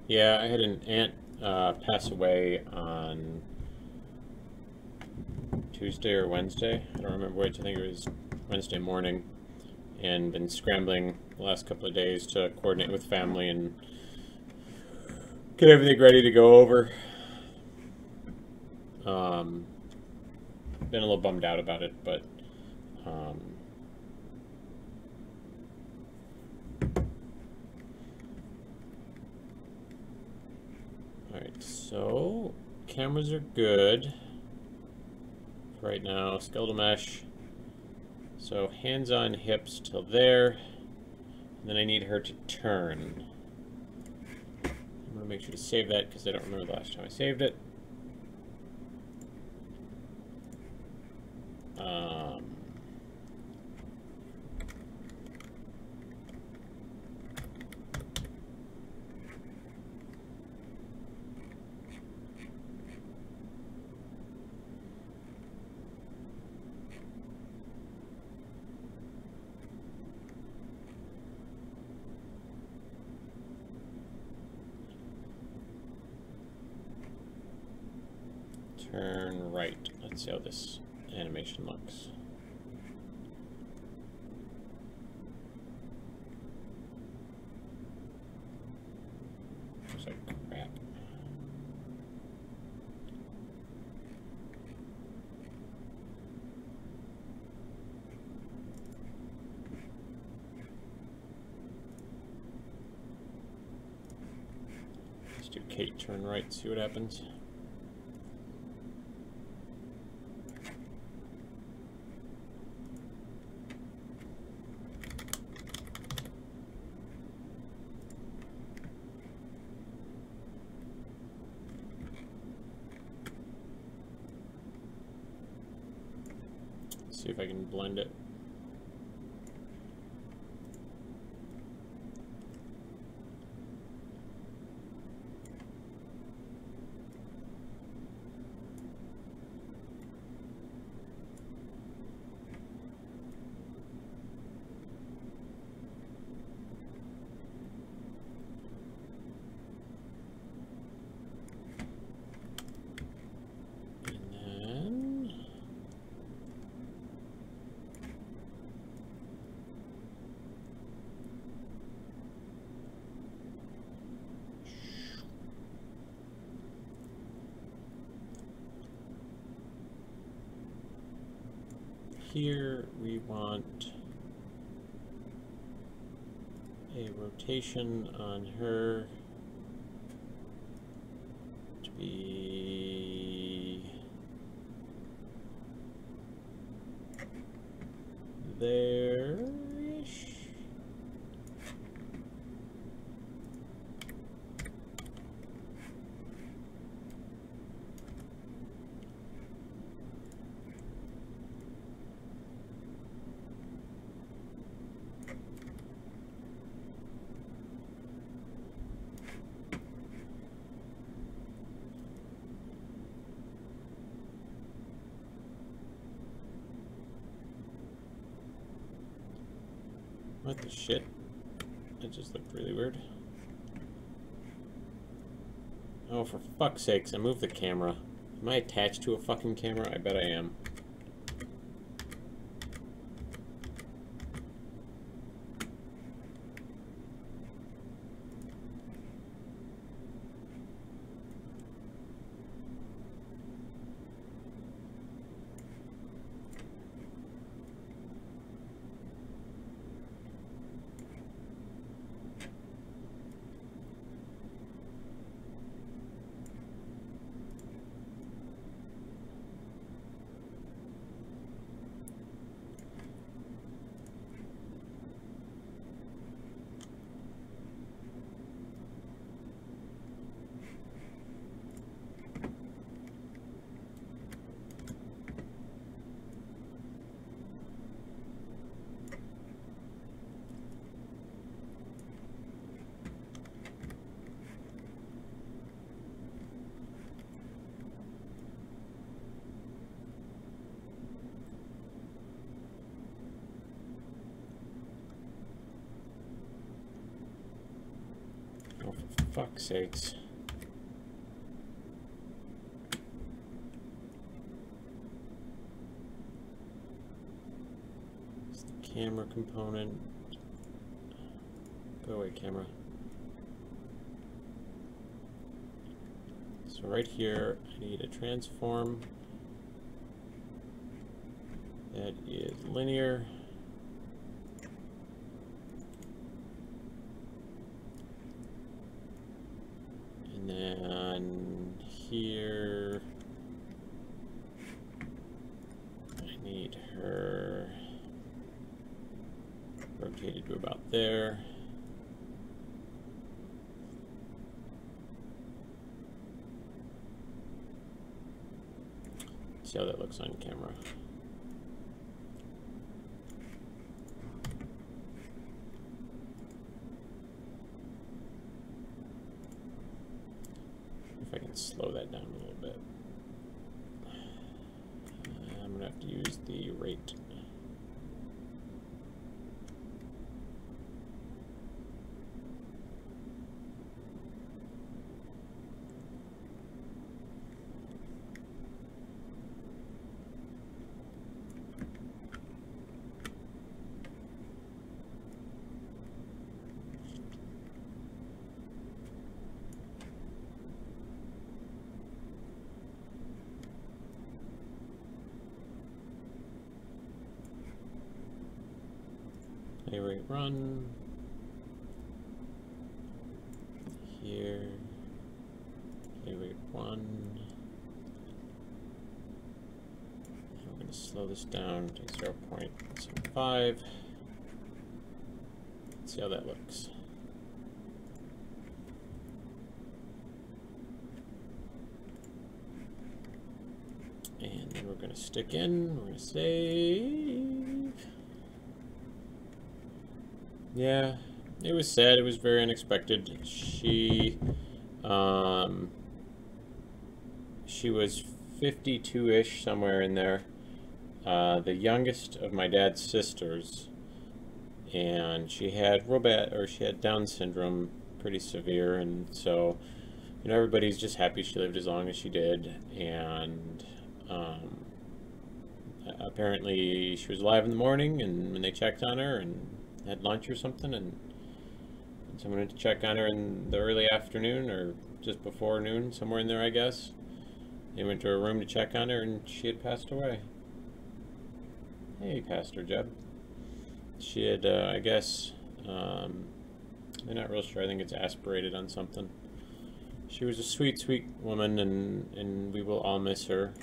Yeah, I had an aunt pass away on Tuesday or Wednesday. I don't remember which. I think it was Wednesday morning. And been scrambling the last couple of days to coordinate with family and get everything ready to go over. Been a little bummed out about it, but alright, so cameras are good for right now. Skeletal mesh. So hands on hips till there. And then I need her to turn. I'm going to make sure to save that because I don't remember the last time I saved it. Turn right. Let's see how this animation looks. do Kaet turn right, see what happens. See if I can blend it. Here we want a rotation on her to be there-ish. What the shit? That just looked really weird. Oh, for fuck's sakes, I moved the camera. Am I attached to a fucking camera? I bet I am. Oh, for fuck's sakes. It's the camera component. Go away, camera. So right here, I need a transform that is linear. And then here, I need her rotated to about there. See how that looks on camera. If I can slow that down a little bit. I'm gonna have to use the rate. Rate run here, Wait, 1. I'm going to slow this down to 0.75. Let's see how that looks. And then we're going to stick in, we're going to save. Yeah, it was sad, it was very unexpected. She was 52-ish, somewhere in there. The youngest of my dad's sisters, and she had she had Down syndrome, pretty severe, and so, you know, everybody's just happy she lived as long as she did, and apparently she was alive in the morning, and when they checked on her and had lunch or something, and someone went to check on her in the early afternoon or just before noon, somewhere in there, I guess. They went to her room to check on her, and she had passed away. Hey, Pastor Jeb. She had, I guess, I'm not real sure, I think it's aspirated on something. She was a sweet, sweet woman, and we will all miss her.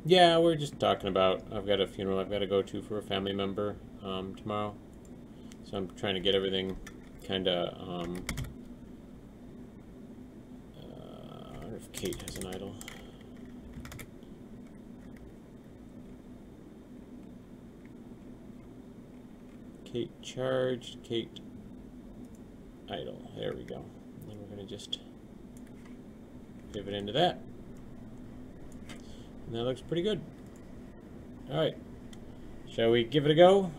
Yeah, we're just talking about, I've got a funeral I've got to go to for a family member tomorrow. So I'm trying to get everything kind of, I wonder if Kaet has an idol. Kaet charged, Kaet idle. There we go. And then we're going to just pivot into that. And that looks pretty good. Alright. Shall we give it a go?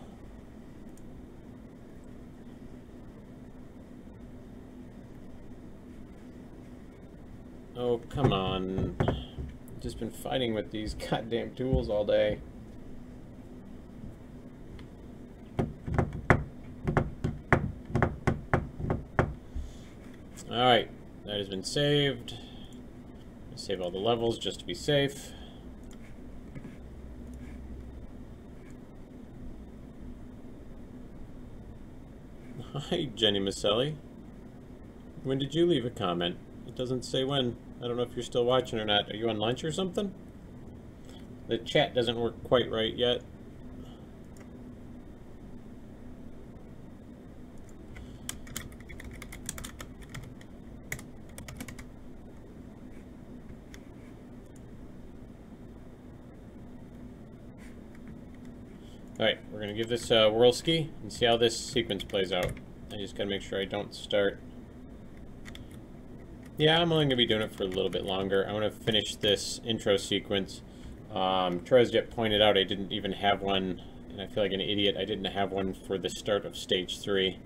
Oh, come on. I've just been fighting with these goddamn tools all day. Alright, that has been saved. Save all the levels just to be safe. Hi, Jenny Maselli. When did you leave a comment? It doesn't say when. I don't know if you're still watching or not. Are you on lunch or something? The chat doesn't work quite right yet. Alright, we're going to give this a whirl-ski and see how this sequence plays out. I just got to make sure I don't start. Yeah, I'm only going to be doing it for a little bit longer. I want to finish this intro sequence. Trezjet pointed out I didn't even have one, and I feel like an idiot. I didn't have one for the start of stage 3.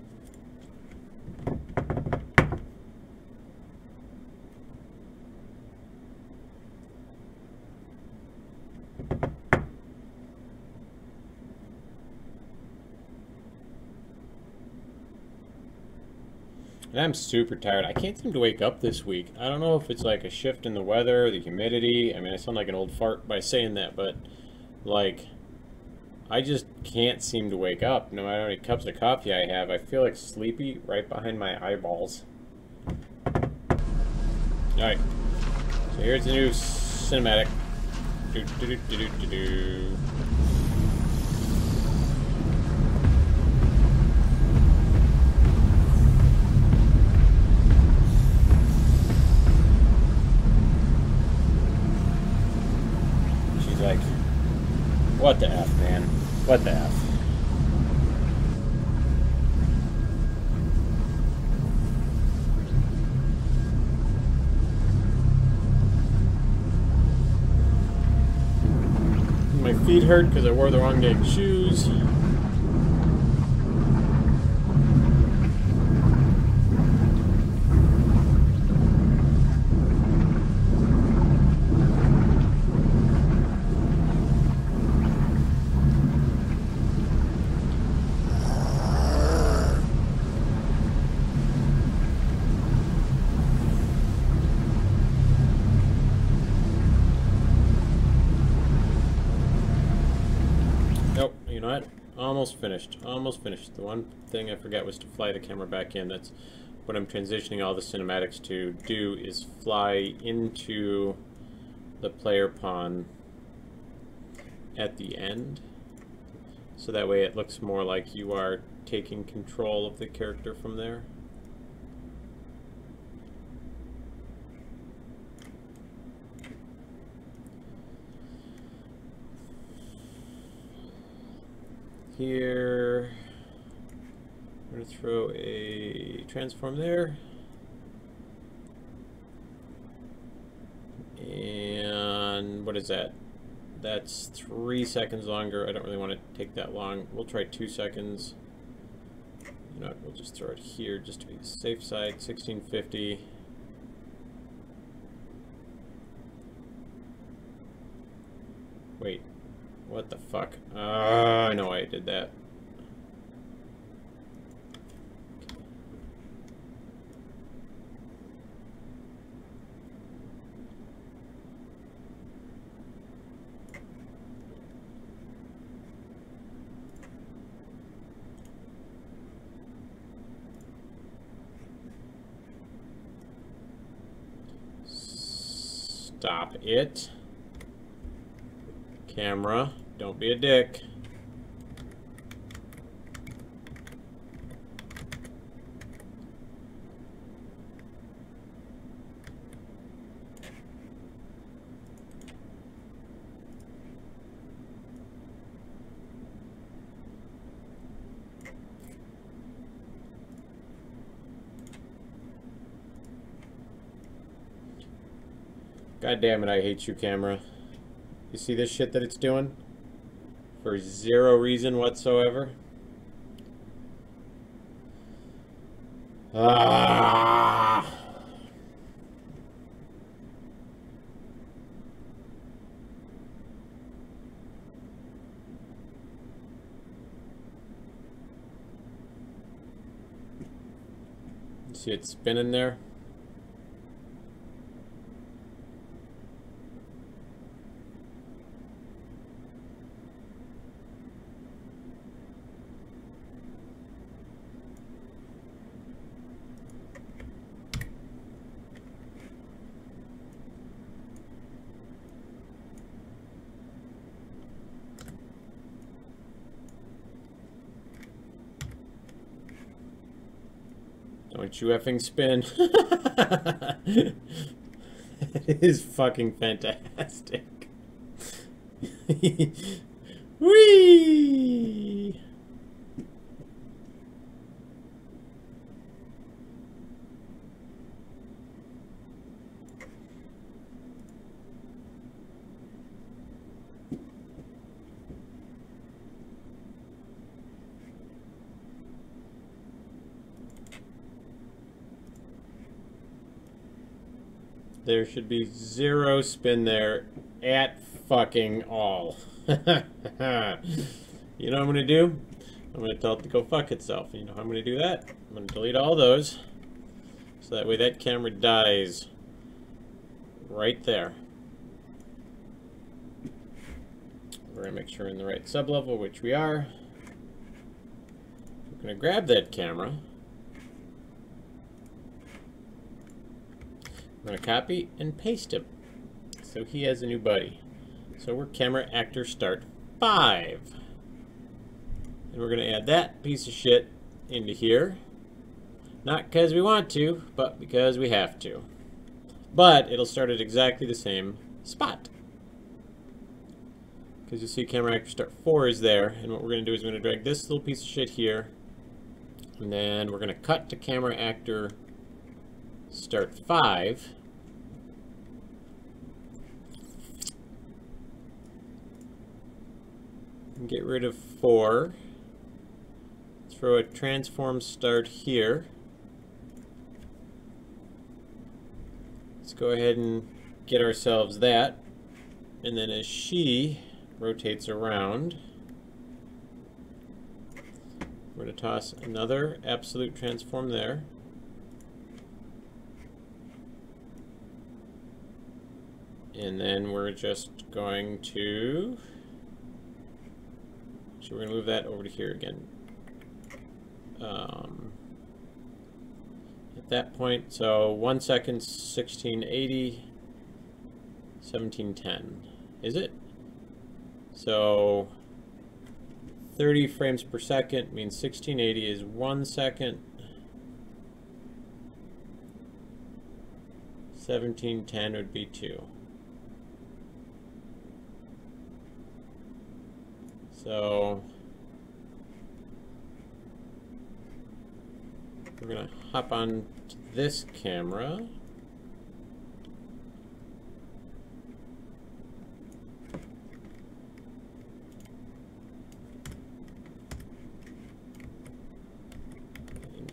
And I'm super tired. I can't seem to wake up this week. I don't know if it's like a shift in the weather, the humidity. I mean, I sound like an old fart by saying that, but like, I just can't seem to wake up. No matter how many cups of coffee I have, I feel like sleepy right behind my eyeballs. Alright, so here's the new cinematic. Do-do-do-do-do-do. Like, what the F, man? What the F? My feet hurt because I wore the wrong dang shoes. Nope, you know what? Almost finished. Almost finished. The one thing I forgot was to fly the camera back in. That's what I'm transitioning all the cinematics to do, is fly into the player pawn at the end. So that way it looks more like you are taking control of the character from there. Here, I'm going to throw a transform there. And what is that? That's 3 seconds longer. I don't really want to take that long. We'll try 2 seconds. You know what, we'll just throw it here just to be the safe side. 1650. Wait. What the fuck? I know why I did that. Stop it. Camera, don't be a dick. God damn it, I hate you, camera. You see this shit that it's doing? For zero reason whatsoever. Ah! You see it spinning there? Don't you effing spin. It is fucking fantastic. Whee! There should be zero spin there at fucking all. You know what I'm going to do? I'm going to tell it to go fuck itself. You know how I'm going to do that? I'm going to delete all those. So that way that camera dies right there. We're going to make sure we're in the right sublevel, which we are. We're going to grab that camera. I'm going to copy and paste him so he has a new buddy. So we're camera actor start 5. And we're going to add that piece of shit into here. Not because we want to, but because we have to. But it'll start at exactly the same spot. Because you see camera actor start 4 is there. And what we're going to do is we're going to drag this little piece of shit here. And then we're going to cut to camera actor start 5. And get rid of 4. Throw a transform start here. Let's go ahead and get ourselves that. And then as she rotates around, we're going to toss another absolute transform there. And then we're just going to So we're going to move that over to here again. At that point, so 1 second, 1680, 1710. Is it? So 30 frames per second means 1680 is 1 second. 1710 would be 2. So we're going to hop on to this camera. And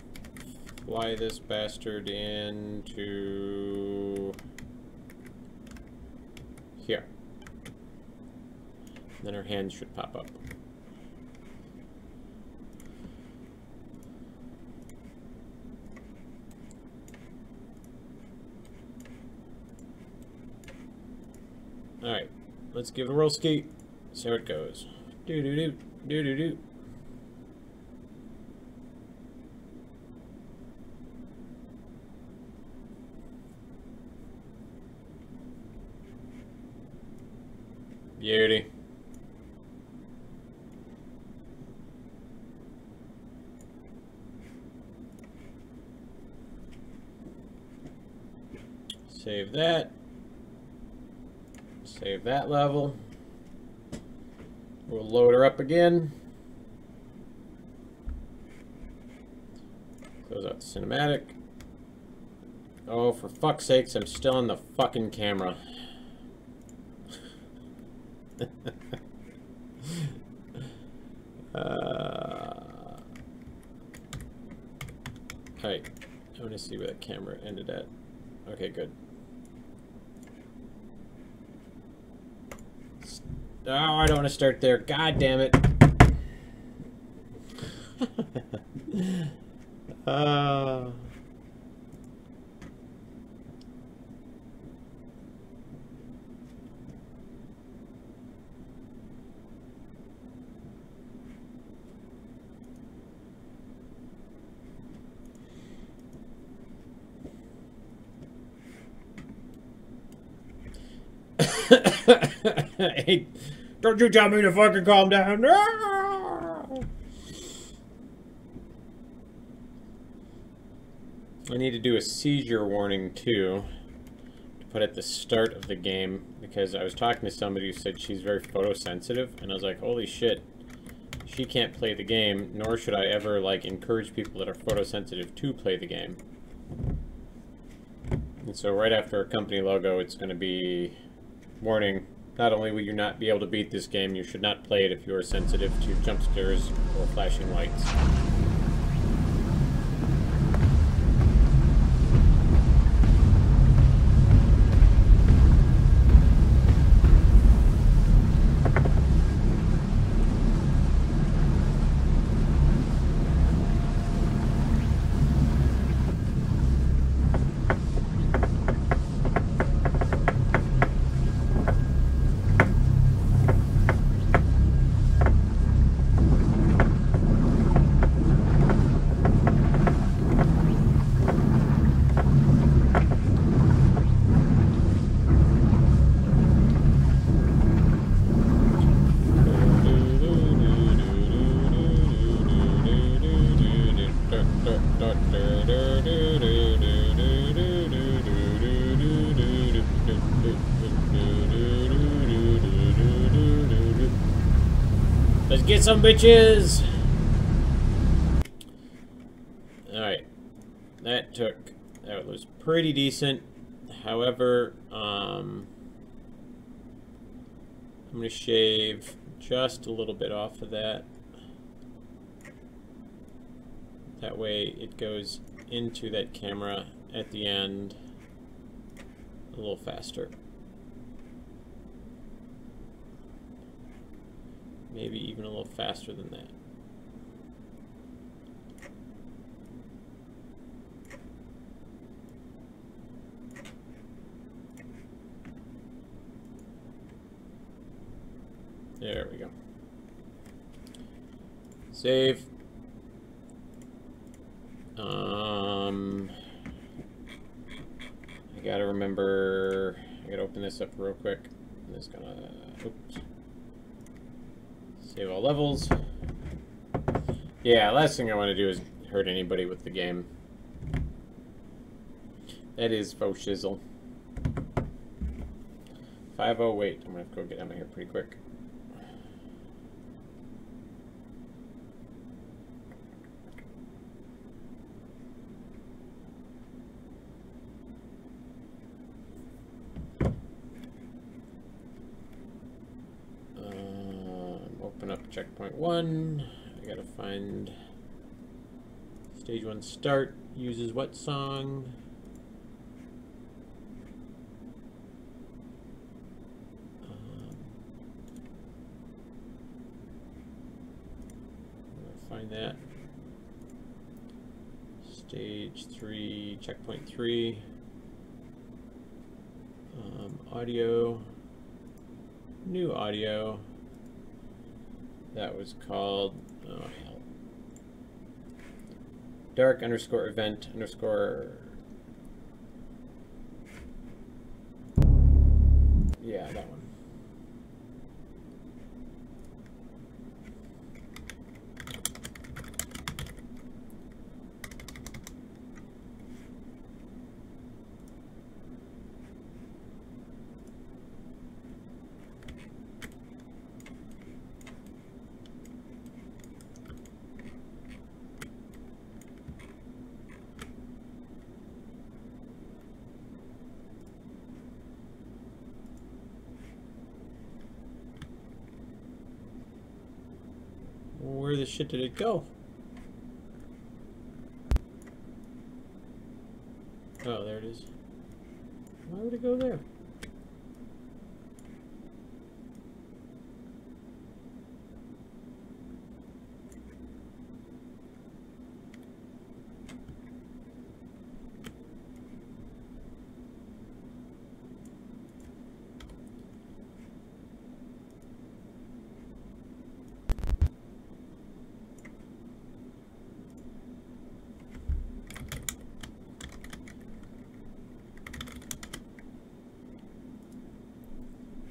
fly this bastard into here. Then our hands should pop up. Alright, let's give it a roll ski. See how it goes. Do do do do do do. Beauty. Save that. Save that level. We'll load her up again. Close out the cinematic. Oh, for fuck's sakes, I'm still on the fucking camera. Alright, I want to see where that camera ended at. Okay, good. Oh, I don't want to start there. God damn it. Hey, don't you tell me to fucking calm down. I need to do a seizure warning too, to put at the start of the game, because I was talking to somebody who said she's very photosensitive, and I was like, holy shit, she can't play the game, nor should I ever like encourage people that are photosensitive to play the game. And so right after our company logo, it's going to be warning. Not only will you not be able to beat this game, you should not play it if you are sensitive to jump scares or flashing lights. Let's get some bitches! Alright. That was pretty decent. However, I'm going to shave just a little bit off of that. That way it goes into that camera at the end a little faster. Maybe even a little faster than that. There we go. Save. I gotta remember, I gotta open this up real quick. I'm just gonna, oops. Save all levels. Yeah, last thing I want to do is hurt anybody with the game. That is faux shizzle. 5-0, wait, I'm gonna have to go get out of here pretty quick. Open up checkpoint 1. I gotta find stage 1 start. Uses what song? Find that. Stage 3, checkpoint 3. Audio. New audio. That was called, oh hell. Dark underscore event underscore. Yeah, that one. Where the shit did it go? Oh, there it is. Why would it go there?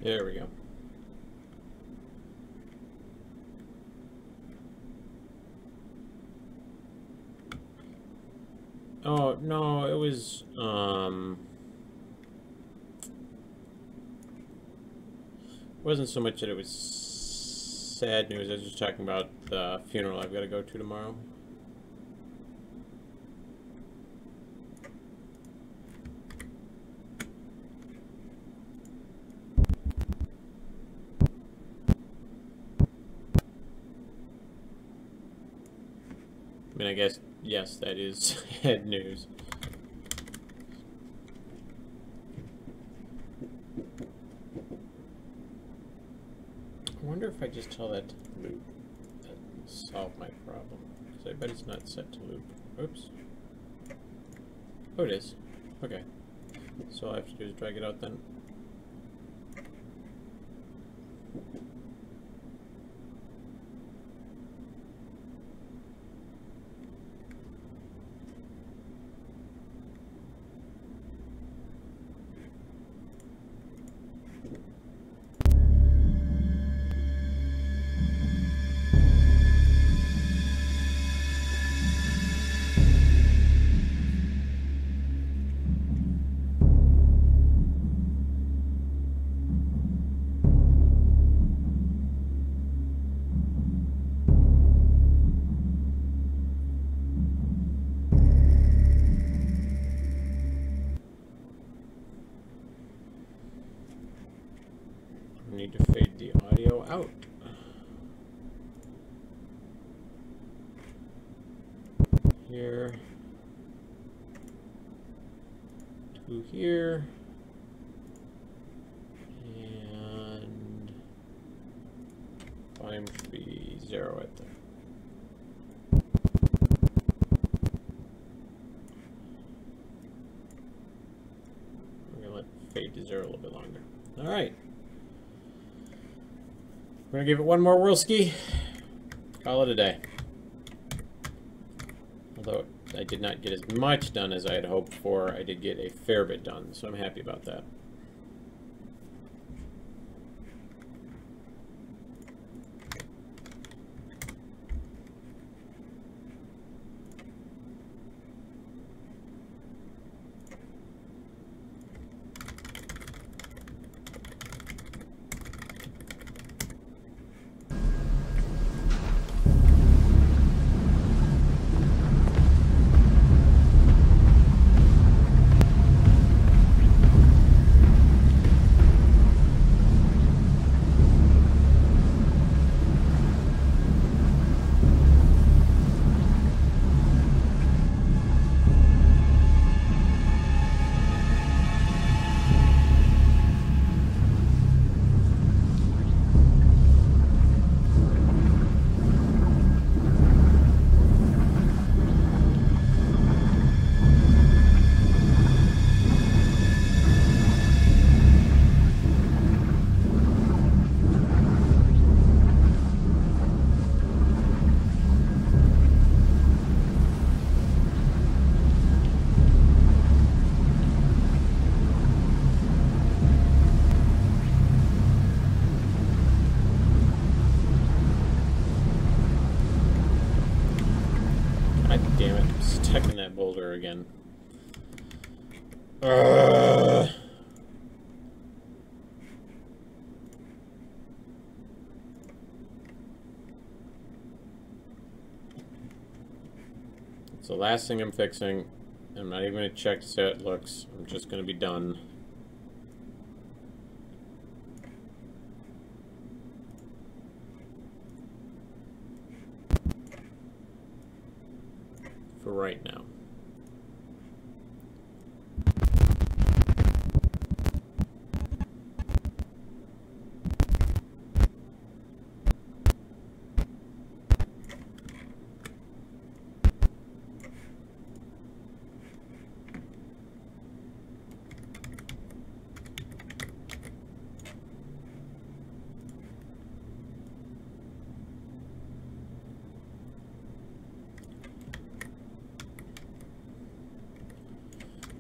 There we go. Oh, no, it was, wasn't so much that it was sad news. I was just talking about the funeral I've got to go to tomorrow. I mean, I guess, yes, that is sad news. I wonder if I just tell that to loop, that will solve my problem. Because I bet it's not set to loop. Oops. Oh, it is. Okay. So all I have to do is drag it out then. I need to fade the audio out. Here to here, and volume should be 0 right there. I'm gonna let it fade to 0 a little bit longer. All right. We're gonna give it one more whirl ski. Call it a day. Although I did not get as much done as I had hoped for, I did get a fair bit done, so I'm happy about that. Damn it, I'm stuck in that boulder again. It's the last thing I'm fixing. I'm not even going to check to see how it looks. I'm just going to be done. For right now.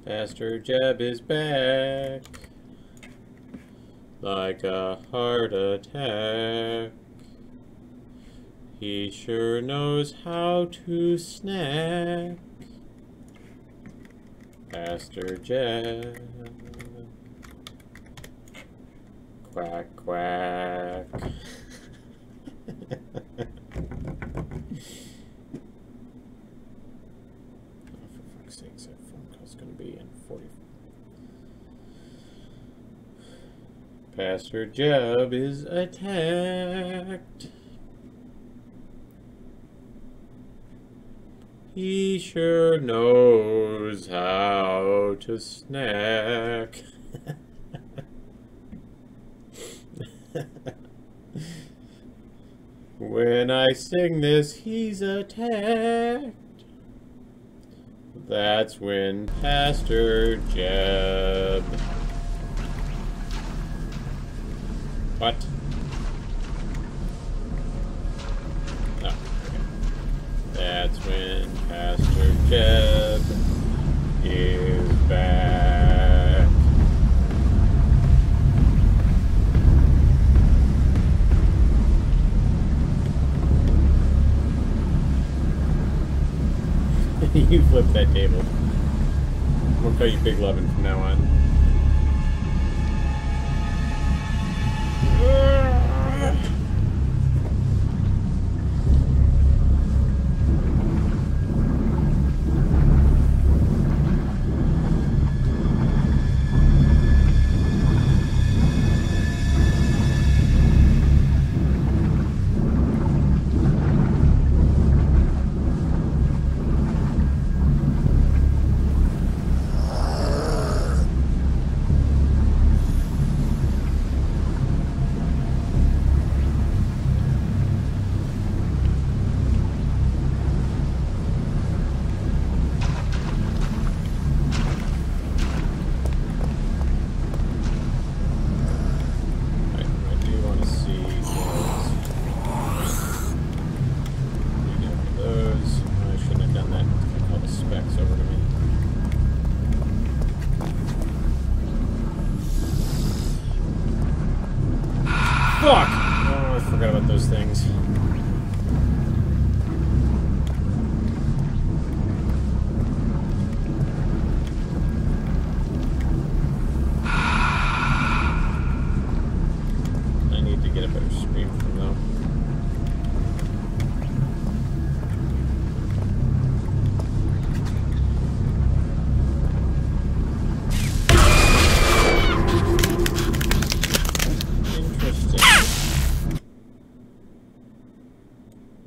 Pastor Jeb is back, like a heart attack. He sure knows how to snack. Pastor Jeb. Quack, quack. Pastor Jeb is attacked. He sure knows how to snack. When I sing this, he's attacked. That's when Pastor Jeb. What? Oh, okay. That's when Pastor Jeb is back. You flipped that table. We'll call you Big Lovin' from now on.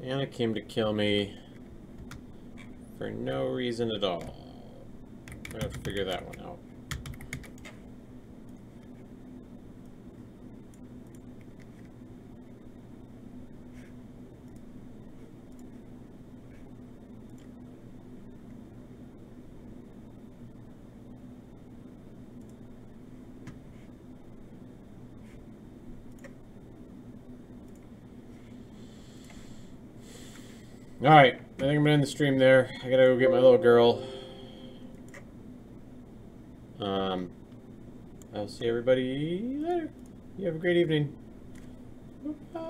Anna came to kill me for no reason at all. I'm gonna have to figure that one out. Alright, I think I'm gonna end the stream there. I gotta go get my little girl. I'll see everybody later. You have a great evening. Bye.